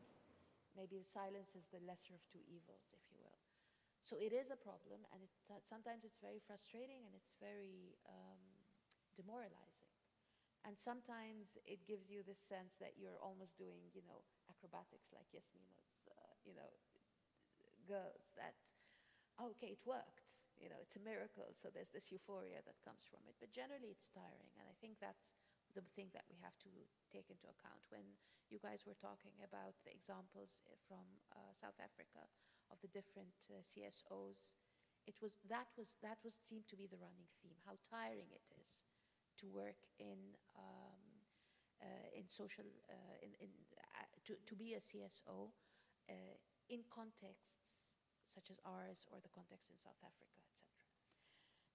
maybe silence is the lesser of two evils, if you will. So it is a problem, and sometimes it's very frustrating and it's very demoralizing. And sometimes it gives you this sense that you're almost doing, acrobatics like Yasmina's, girls, that, okay, it worked, it's a miracle, so there's this euphoria that comes from it. But generally it's tiring, and I think that's the thing that we have to take into account. When you guys were talking about the examples from South Africa of the different CSOs, that seemed to be the running theme, how tiring it is to work in social, to be a CSO in contexts such as ours or the context in South Africa, etc.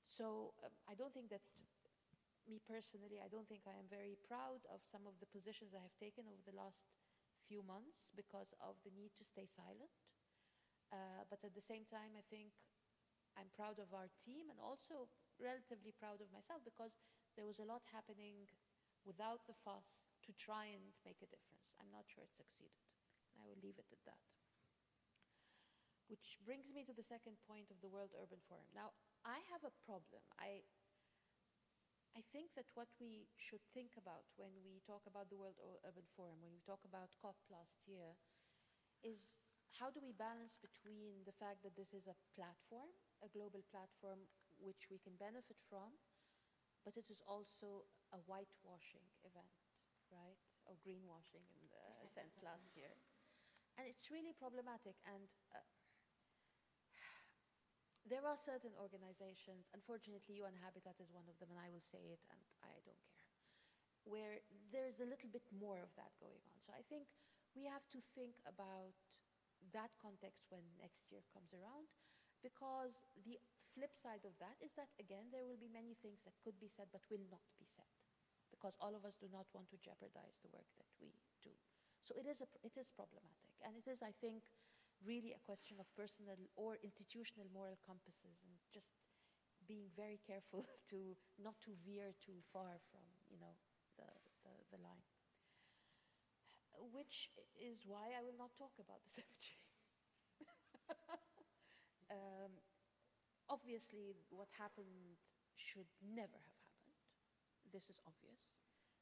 So I don't think that, me personally, I don't think I am very proud of some of the positions I have taken over the last few months because of the need to stay silent. But at the same time, I think I'm proud of our team and also relatively proud of myself, because there was a lot happening without the fuss to try and make a difference. I'm not sure it succeeded. I will leave it at that. Which brings me to the second point of the World Urban Forum. Now, I have a problem. I think that what we should think about when we talk about the World Urban Forum, when we talk about COP last year, is how do we balance between the fact that this is a platform, a global platform which we can benefit from, but it is also a whitewashing event, right? Or greenwashing in the sense last year. And it's really problematic. And there are certain organizations, unfortunately UN Habitat is one of them, and I will say it and I don't care, where there's a little bit more of that going on. So I think we have to think about that context when next year comes around, because the flip side of that is that, again, there will be many things that could be said but will not be said, because all of us do not want to jeopardize the work that we do. So it is problematic, and it is, I think, really a question of personal or institutional moral compasses, and just being very careful to not to veer too far from, you know, the line. Which is why I will not talk about the cemetery. Obviously, what happened should never have happened. This is obvious.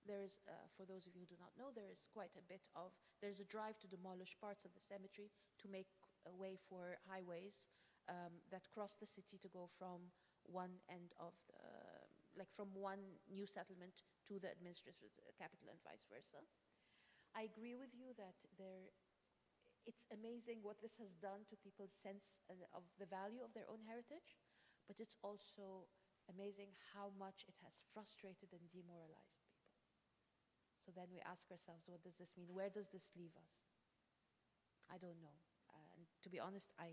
There is, for those of you who do not know, there is quite a bit of, there's a drive to demolish parts of the cemetery to make a way for highways that cross the city to go from one end of the, like from one new settlement to the administrative capital and vice versa. I agree with you that it's amazing what this has done to people's sense of the value of their own heritage, but it's also amazing how much it has frustrated and demoralized people. So then we ask ourselves, what does this mean? Where does this leave us? I don't know. And to be honest, I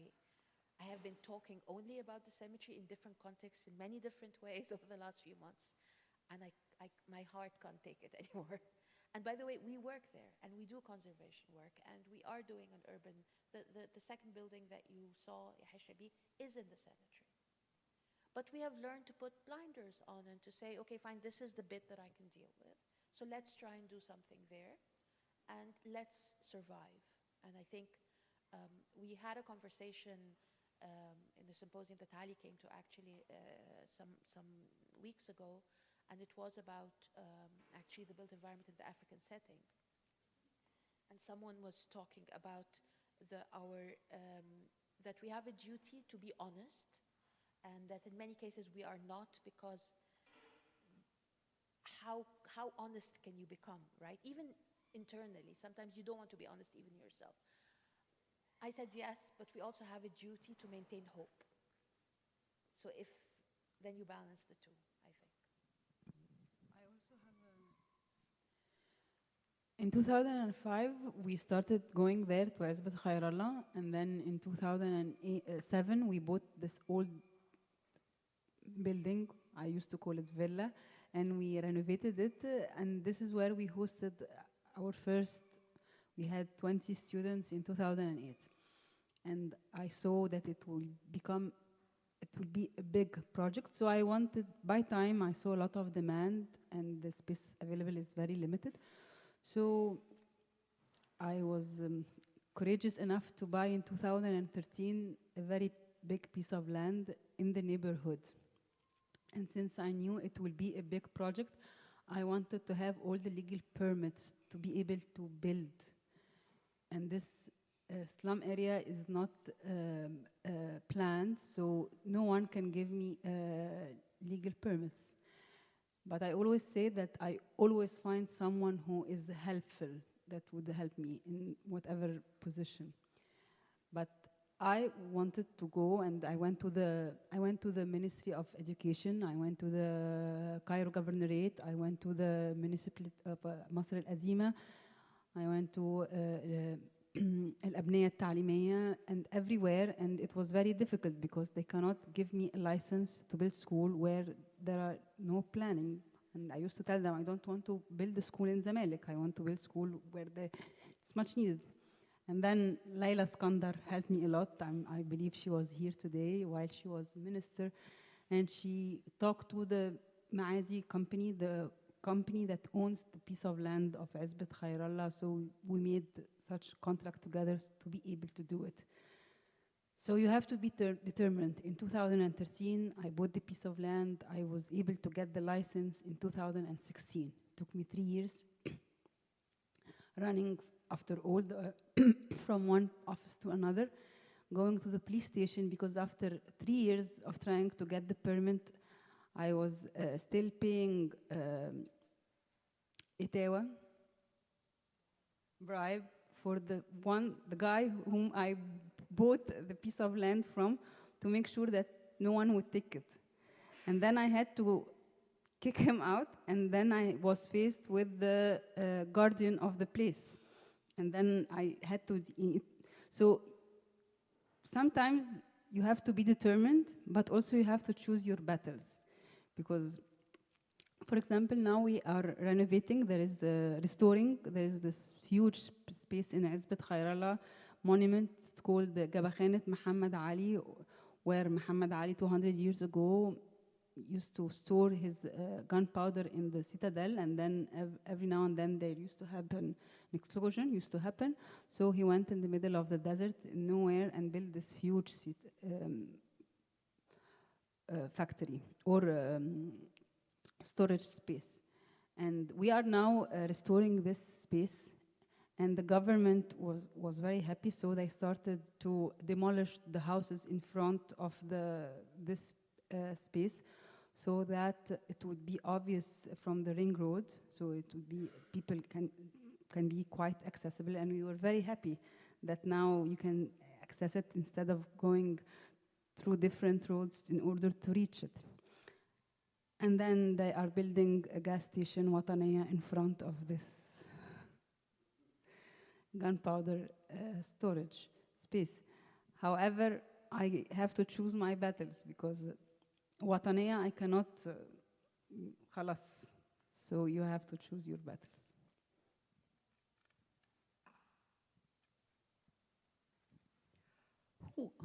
have been talking only about the cemetery in different contexts, in many different ways over the last few months, and my heart can't take it anymore. And by the way, we work there, and we do conservation work, and we are doing an urban, the second building that you saw, Yahashabi, is in the cemetery. But we have learned to put blinders on and to say, okay, fine, this is the bit that I can deal with. So let's try and do something there, and let's survive. And I think we had a conversation in the symposium that Ali came to actually some weeks ago, and it was about actually the built environment in the African setting. And someone was talking about that we have a duty to be honest, and that in many cases we are not, because how honest can you become, right? Even internally, sometimes you don't want to be honest even yourself. I said yes, but we also have a duty to maintain hope. So then you balance the two, I think. I also have in 2005, we started going there to Azbat Khairallah, and then in 2007, we bought this old building, I used to call it villa, and we renovated it, and this is where we hosted our first, we had 20 students in 2008. And I saw that it will be a big project, so I wanted, by time I saw a lot of demand, and the space available is very limited. So I was courageous enough to buy in 2013 a very big piece of land in the neighborhood. And since I knew it will be a big project, I wanted to have all the legal permits to be able to build. And this slum area is not planned, so no one can give me legal permits. But I always say that I always find someone who is helpful, that would help me in whatever position. But I wanted to go, and I went to the Ministry of Education, I went to the Cairo Governorate, I went to the Municipality of Masr al-Azima, I went to Al-Abniya Al-Ta'limiyya, and everywhere, and it was very difficult because they cannot give me a license to build school where there are no planning. And I used to tell them, I don't want to build a school in Zamalek, I want to build school where it's much needed. And then Layla Skandar helped me a lot. I believe she was here today while she was minister, and she talked to the Maadi company, the company that owns the piece of land of Azbat Khairallah, so we made such contract together to be able to do it. So you have to be determined. In 2013, I bought the piece of land. I was able to get the license in 2016. It took me 3 years running after all the from one office to another, going to the police station, because after 3 years of trying to get the permit, I was still paying Itawa bribe for the guy whom I bought the piece of land from, to make sure that no one would take it. And then I had to kick him out, and then I was faced with the guardian of the place. And then I had to, so sometimes you have to be determined, but also you have to choose your battles. Because, for example, now we are renovating, there is this huge space in Azbat Khairallah monument It's called Gabakhanet Muhammad Ali, where Muhammad Ali 200 years ago used to store his gunpowder in the citadel, and then every now and then there used to happen an explosion, used to happen. So he went in the middle of the desert, nowhere, and built this huge factory or storage space. And we are now restoring this space, and the government was very happy, so they started to demolish the houses in front of this space, so that it would be obvious from the ring road, so it would be, people can be quite accessible, and we were very happy that now you can access it instead of going through different roads in order to reach it. And then they are building a gas station, Wataniya, in front of this gunpowder storage space. However, I have to choose my battles, because Wataniya, I cannot, khalas. So you have to choose your battles.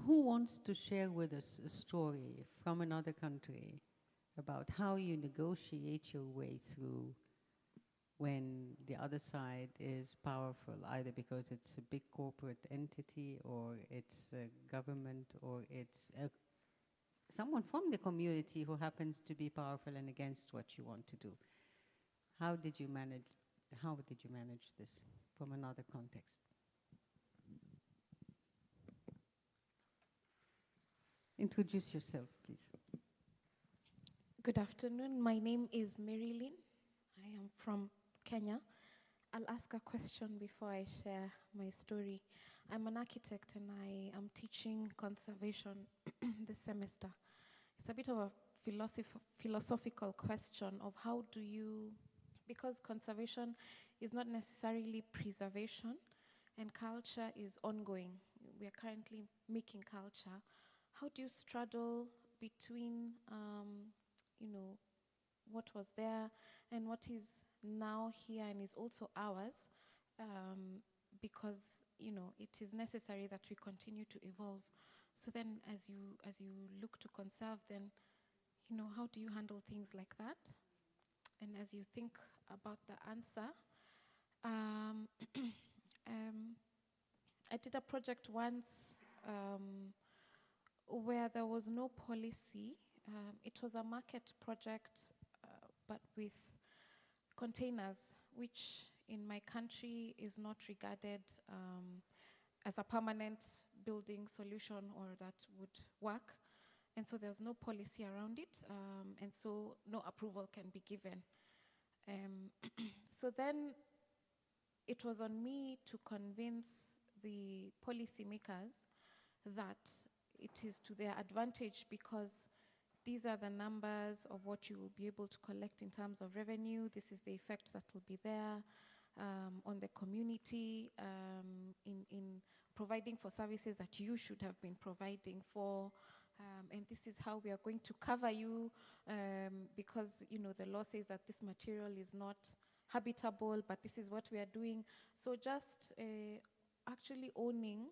Who wants to share with us a story from another country about how you negotiate your way through when the other side is powerful, either because it's a big corporate entity, or it's a government, or it's someone from the community who happens to be powerful and against what you want to do? How did you manage this from another context? Introduce yourself, please. Good afternoon. My name is Mary Lynn. I am from Kenya. I'll ask a question before I share my story. I'm an architect and I am teaching conservation this semester. It's a bit of a philosophical question of how do you, because conservation is not necessarily preservation and culture is ongoing. We are currently making culture. How do you straddle between what was there and what is now here and is also ours, because it is necessary that we continue to evolve. So then as you look to conserve, then how do you handle things like that? And as you think about the answer, I did a project once where there was no policy. It was a market project, but with containers, which in my country is not regarded as a permanent building solution or that would work. And so there's no policy around it, and so no approval can be given. So then it was on me to convince the policymakers that it is to their advantage, because these are the numbers of what you will be able to collect in terms of revenue. This is the effect that will be there on the community in providing for services that you should have been providing for. And this is how we are going to cover you, because the law says that this material is not habitable, but this is what we are doing. So just actually owning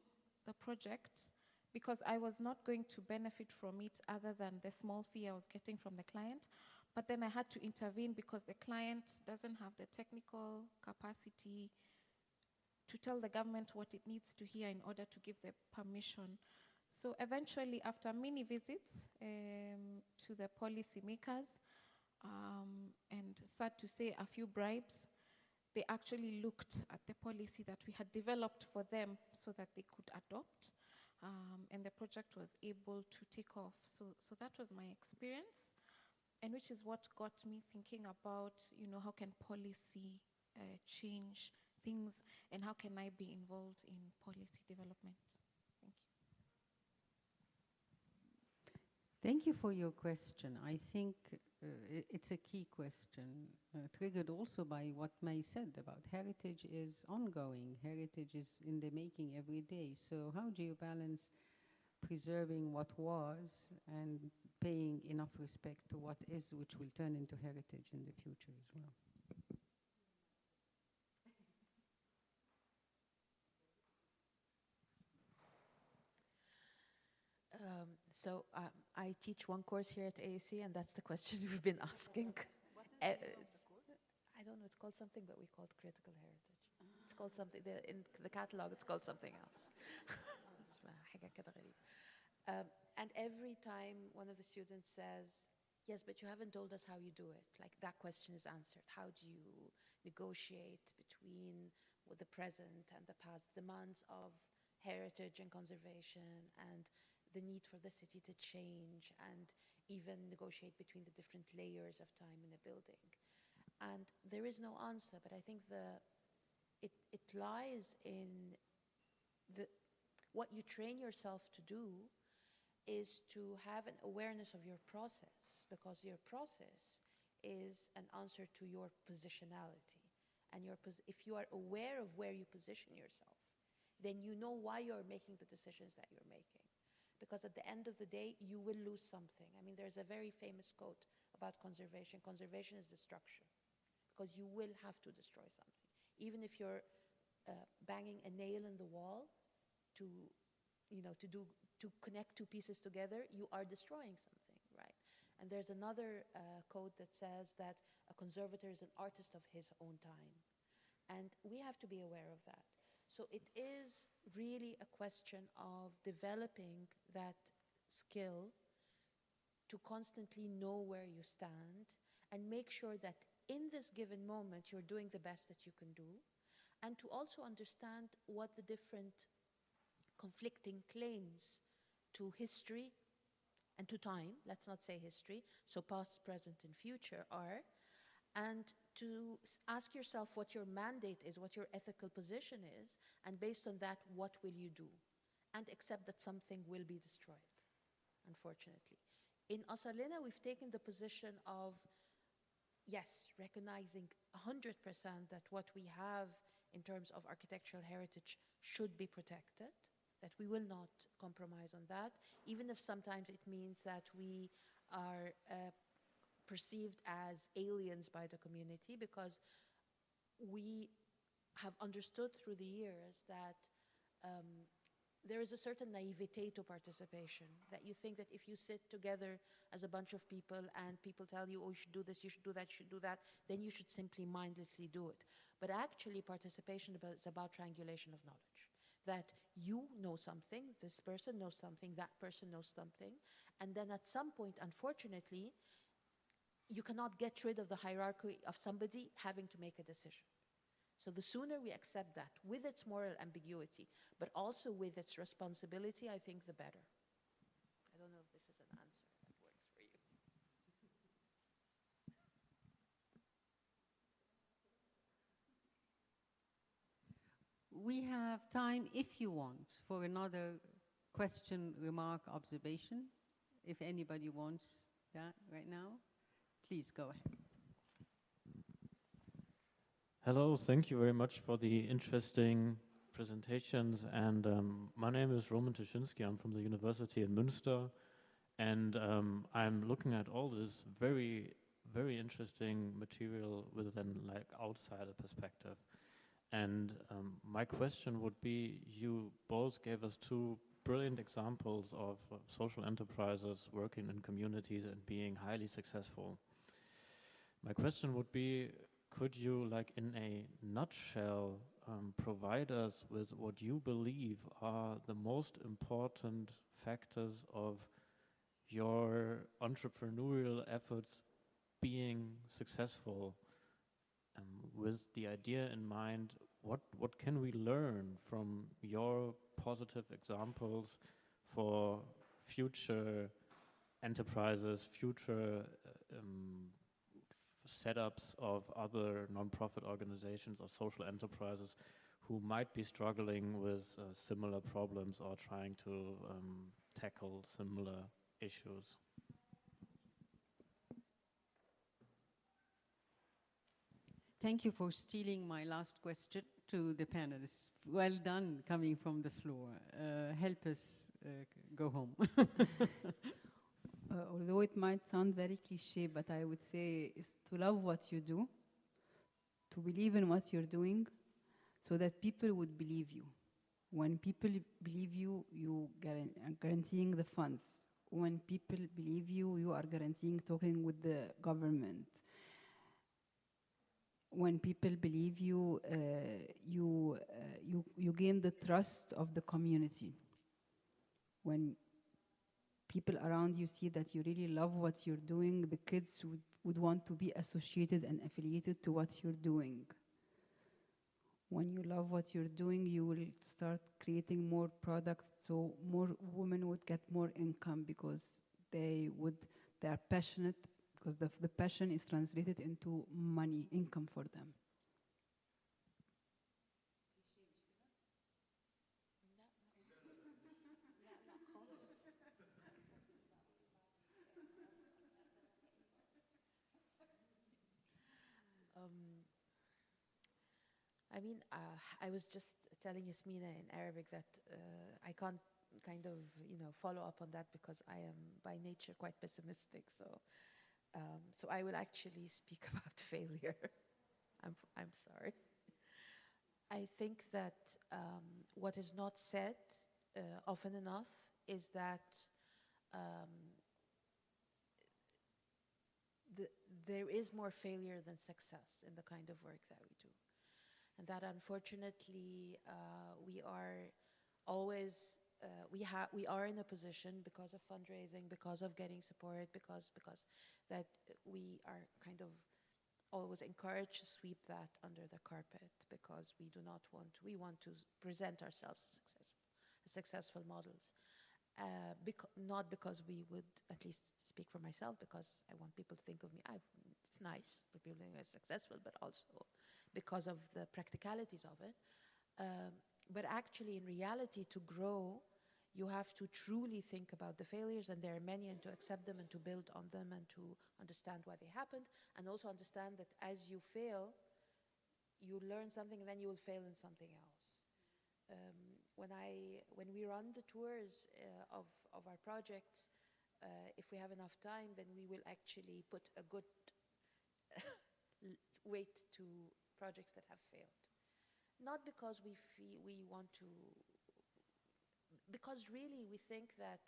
the project, because I was not going to benefit from it other than the small fee I was getting from the client. But then I had to intervene because the client doesn't have the technical capacity to tell the government what it needs to hear in order to give the permission. So eventually, after many visits to the policymakers, and sad to say a few bribes, they actually looked at the policy that we had developed for them so that they could adopt. And the project was able to take off. So that was my experience, and which is what got me thinking about, how can policy change things, and how can I be involved in policy development? Thank you. Thank you for your question. I think it's a key question, triggered also by what May said about heritage is ongoing. Heritage is in the making every day. So how do you balance preserving what was and paying enough respect to what is, which will turn into heritage in the future as well? I teach one course here at AAC, and that's the question you've been asking. I don't know, it's called something, but we call it critical heritage. It's called something, in the catalog it's called something else. And every time one of the students says, yes, but you haven't told us how you do it, like that question is answered. How do you negotiate between the present and the past, demands of heritage and conservation, and the need for the city to change, and even negotiate between the different layers of time in a building. And there is no answer, but I think it lies in what you train yourself to do is to have an awareness of your process, because your process is an answer to your positionality. And if you are aware of where you position yourself, then you know why you're making the decisions that you're making. Because at the end of the day, you will lose something. I mean, there's a very famous quote about conservation. Conservation is destruction, because you will have to destroy something. Even if you're banging a nail in the wall to connect two pieces together, you are destroying something, right? And there's another quote that says that a conservator is an artist of his own time. And we have to be aware of that. So it is really a question of developing that skill to constantly know where you stand and make sure that in this given moment you're doing the best that you can do, and to also understand what the different conflicting claims to history and to time, let's not say history, so past, present, and future are, and to ask yourself what your mandate is, what your ethical position is, and based on that, what will you do? And accept that something will be destroyed, unfortunately. In Asalina, we've taken the position of, yes, recognizing 100% that what we have in terms of architectural heritage should be protected, that we will not compromise on that, even if sometimes it means that we are perceived as aliens by the community, because we have understood through the years that there is a certain naivete to participation, that you think that if you sit together as a bunch of people and people tell you, oh, you should do this, you should do that, you should do that, then you should simply mindlessly do it. But actually, participation is about triangulation of knowledge. That you know something, this person knows something, that person knows something, and then at some point, unfortunately, you cannot get rid of the hierarchy of somebody having to make a decision. So the sooner we accept that, with its moral ambiguity, but also with its responsibility, I think the better. I don't know if this is an answer that works for you. We have time, if you want, for another question, remark, observation. If anybody wants that right now, please go ahead. Hello, thank you very much for the interesting presentations. And my name is Roman Tyszynski. I'm from the University in Münster. And I'm looking at all this very, very interesting material with an outsider perspective. And my question would be, you both gave us two brilliant examples of social enterprises working in communities and being highly successful. My question would be, could you, in a nutshell, provide us with what you believe are the most important factors of your entrepreneurial efforts being successful? With the idea in mind, what can we learn from your positive examples for future enterprises, future setups of other non-profit organizations or social enterprises who might be struggling with similar problems or trying to tackle similar issues? Thank you for stealing my last question to the panelists. Well done, coming from the floor. Help us go home. Although it might sound very cliche, but I would say is to love what you do, to believe in what you're doing, so that people would believe you. When people believe you, you are guaranteeing the funds. when people believe you, you are guaranteeing talking with the government. When people believe you, you gain the trust of the community. When people around you see that you really love what you're doing, the kids would want to be associated and affiliated to what you're doing. When you love what you're doing, you will start creating more products, so more women would get more income because they are passionate, because the passion is translated into money, income for them. I mean, I was just telling Yasmina in Arabic that I can't kind of, follow up on that because I am by nature quite pessimistic. So, so I will actually speak about failure. I'm sorry. I think that what is not said often enough is that there is more failure than success in the kind of work that we do. And that unfortunately we are always, we are in a position because of fundraising, because of getting support, because that we are kind of always encouraged to sweep that under the carpet because we do not want, we want to present ourselves as successful models. Not because we would, at least speak for myself, because I want people to think of me, it's nice for people to think I'm successful, but also because of the practicalities of it. But actually, in reality, to grow, you have to truly think about the failures, and there are many, and to accept them and to build on them and to understand why they happened, and also understand that as you fail, you learn something and then you will fail in something else. When we run the tours of our projects, if we have enough time, then we will actually put a good weight to projects that have failed. Not because we want to, because really we think that,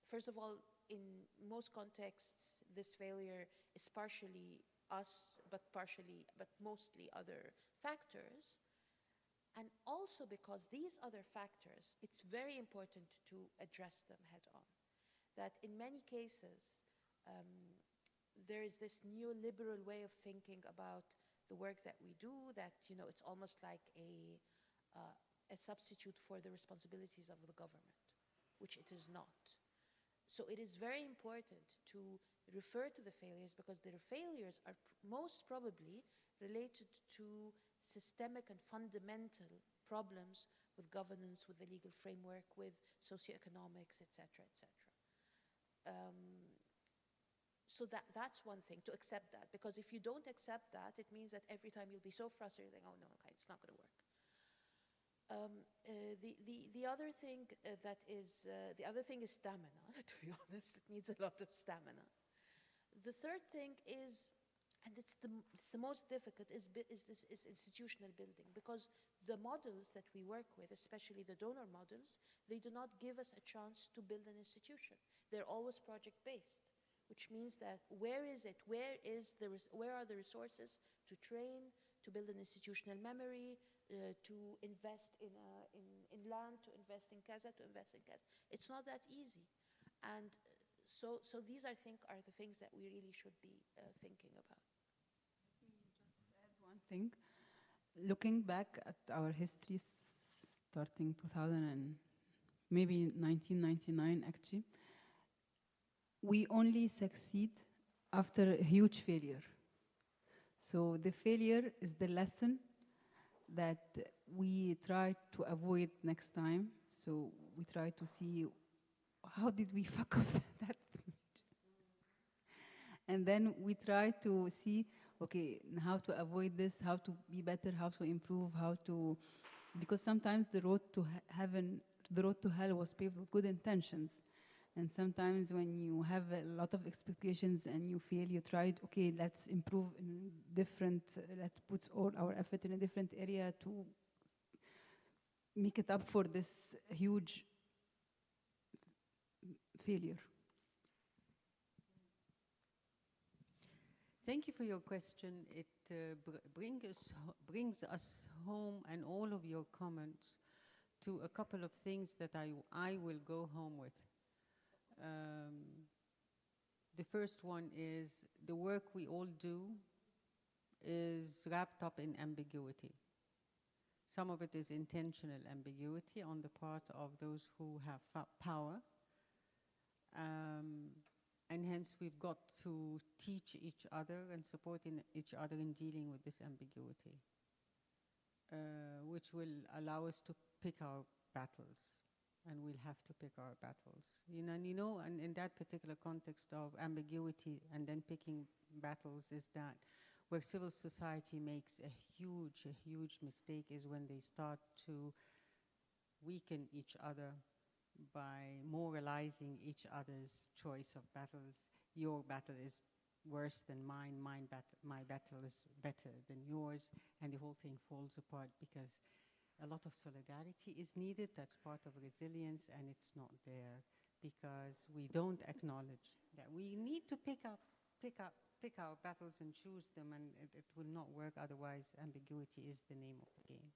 first of all, in most contexts, this failure is partially us, but mostly other factors. And also because these other factors, it's very important to address them head on. That in many cases, there is this neoliberal way of thinking about the work that we do, that it's almost like a substitute for the responsibilities of the government, which it is not. So it is very important to refer to the failures because their failures are most probably related to systemic and fundamental problems with governance, with the legal framework, with socioeconomics, etc., etc. So that's one thing, to accept that, because if you don't accept that, it means that every time you'll be so frustrated, oh no, okay, it's not going to work. The other thing is stamina. To be honest, it needs a lot of stamina. The third thing is, and it's the most difficult, is institutional building, because the models that we work with, especially the donor models, they do not give us a chance to build an institution. They're always project-based, which means that where are the resources to train, to build an institutional memory, to invest in land, to invest in Kaza, to invest in Kaza. It's not that easy. And so these, I think, are the things that we really should be thinking about. Let me just add one thing. Looking back at our history, starting 2000 and maybe 1999, actually, we only succeed after a huge failure. So the failure is the lesson that we try to avoid next time. So we try to see how did we fuck up that. And then we try to see, okay, how to avoid this, how to be better, how to improve, because sometimes the road to heaven, the road to hell was paved with good intentions. And sometimes when you have a lot of expectations and you fail, you tried, okay, let's improve in different, let's put all our effort in a different area to make it up for this huge failure. Thank you for your question. It brings us home, and all of your comments, to a couple of things that I will go home with. The first one is the work we all do is wrapped up in ambiguity. Some of it is intentional ambiguity on the part of those who have power. And hence we've got to teach each other and support each other in dealing with this ambiguity, which will allow us to pick our battles. And we'll have to pick our battles. And in that particular context of ambiguity and then picking battles is that where civil society makes a huge mistake is when they start to weaken each other by moralizing each other's choice of battles. Your battle is worse than mine, my battle is better than yours, and the whole thing falls apart because a lot of solidarity is needed. That's part of resilience, and it's not there because we don't acknowledge that we need to pick our battles and choose them, and it will not work otherwise. Ambiguity is the name of the game.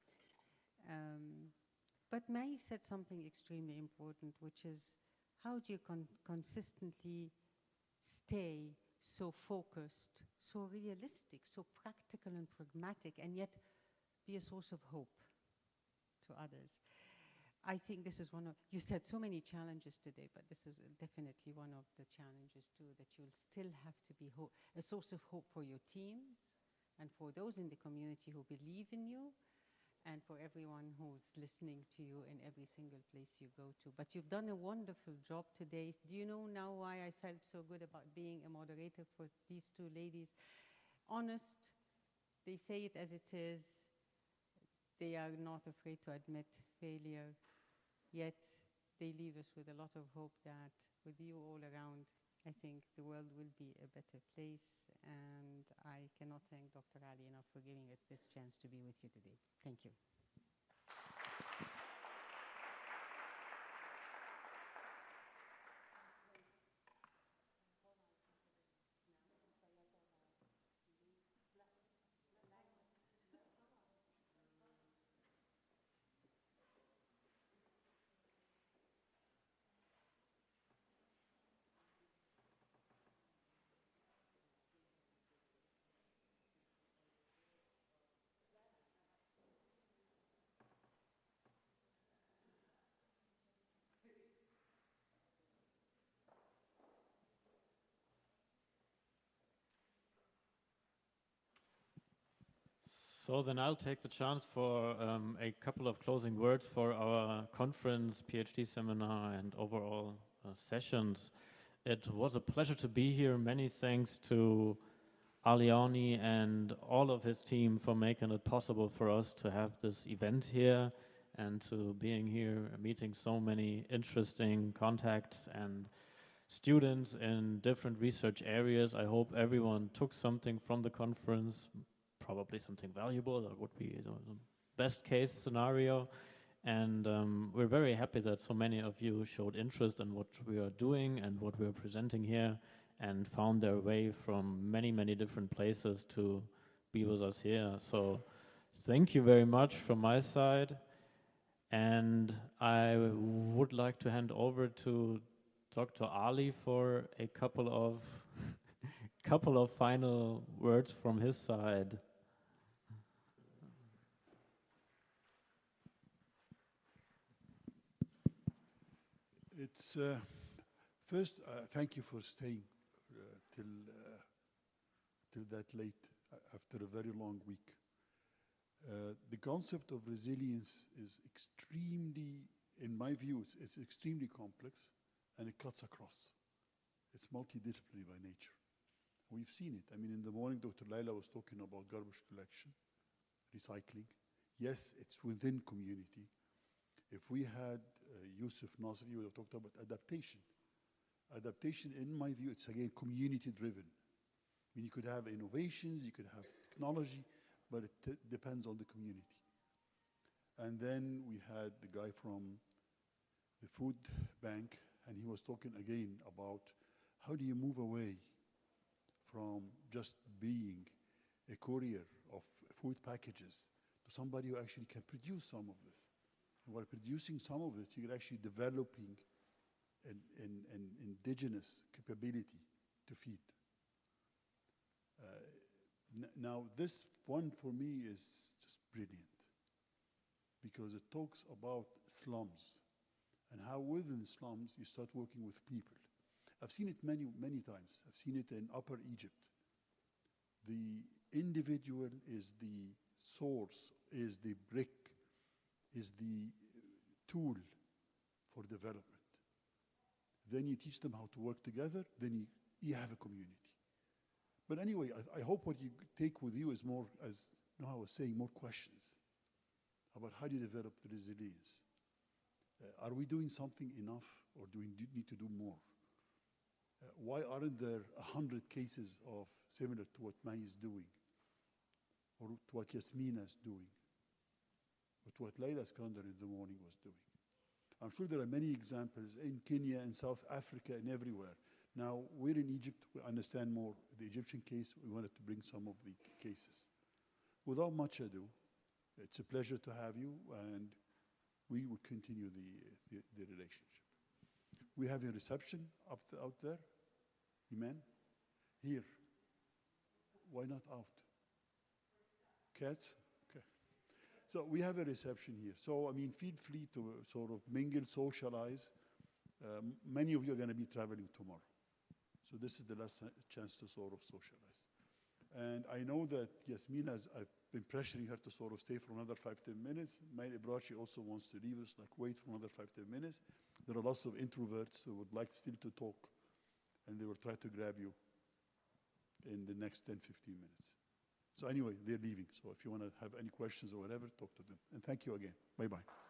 But May said something extremely important, which is how do you consistently stay so focused, so realistic, so practical and pragmatic, and yet be a source of hope to others. I think this is one of, you said so many challenges today, but this is definitely one of the challenges too, that you'll still have to be a source of hope for your teams and for those in the community who believe in you and for everyone who's listening to you in every single place you go to. But you've done a wonderful job today. Do you know now why I felt so good about being a moderator for these two ladies? Honest, they say it as it is. They are not afraid to admit failure, yet they leave us with a lot of hope that with you all around, I think the world will be a better place. And I cannot thank Dr. Ali enough for giving us this chance to be with you today. Thank you. So then I'll take the chance for a couple of closing words for our conference, PhD seminar, and overall sessions. It was a pleasure to be here. Many thanks to Aliani and all of his team for making it possible for us to have this event here and to being here, meeting so many interesting contacts and students in different research areas. I hope everyone took something from the conference, probably something valuable. That would be the best case scenario. And we're very happy that so many of you showed interest in what we are doing and what we are presenting here and found their way from many, many different places to be with us here. So thank you very much from my side. And I would like to hand over to Dr. Ali for a couple of final words from his side. It's first, thank you for staying till that late after a very long week. The concept of resilience is extremely, in my view, it's extremely complex, and it cuts across. It's multidisciplinary by nature. We've seen it. I mean, in the morning, Dr. Laila was talking about garbage collection, recycling. Yes, it's within community. If we had Yusuf Nasri, he would have talked about adaptation. Adaptation, in my view, it's again community-driven. I mean, you could have innovations, you could have technology, but it depends on the community. And then we had the guy from the food bank, and he was talking again about how do you move away from just being a courier of food packages to somebody who actually can produce some of this. And while producing some of it, you're actually developing an indigenous capability to feed. Now, this one for me is just brilliant because it talks about slums and how within slums you start working with people. I've seen it many, many times. I've seen it in Upper Egypt. The individual is the source, is the brick, is the tool for development. Then you teach them how to work together, then you have a community. But anyway, I hope what you take with you is more, as Noah was saying, more questions about how do you develop the resilience. Are we doing something enough, or do we need to do more? Why aren't there 100 cases of similar to what Mai is doing, or to what Yasmina is doing, or to what Layla Skander in the morning was doing? I'm sure there are many examples in Kenya, in South Africa, and everywhere. Now, we're in Egypt, we understand more the Egyptian case, we wanted to bring some of the cases. Without much ado, it's a pleasure to have you, and we will continue the relationship. We have a reception out there. Amen? Here. Why not out? Cats? Okay. So we have a reception here. So, I mean, feel free to sort of mingle, socialize. Many of you are going to be traveling tomorrow. So this is the last chance to sort of socialize. And I know that Yasmina, I've been pressuring her to sort of stay for another 5-10 minutes. May Ibrachi also wants to leave us, like wait for another 5-10 minutes. There are lots of introverts who would like still to talk, and they will try to grab you in the next 10-15 minutes. So anyway, they're leaving. So if you want to have any questions or whatever, talk to them. And thank you again. Bye-bye.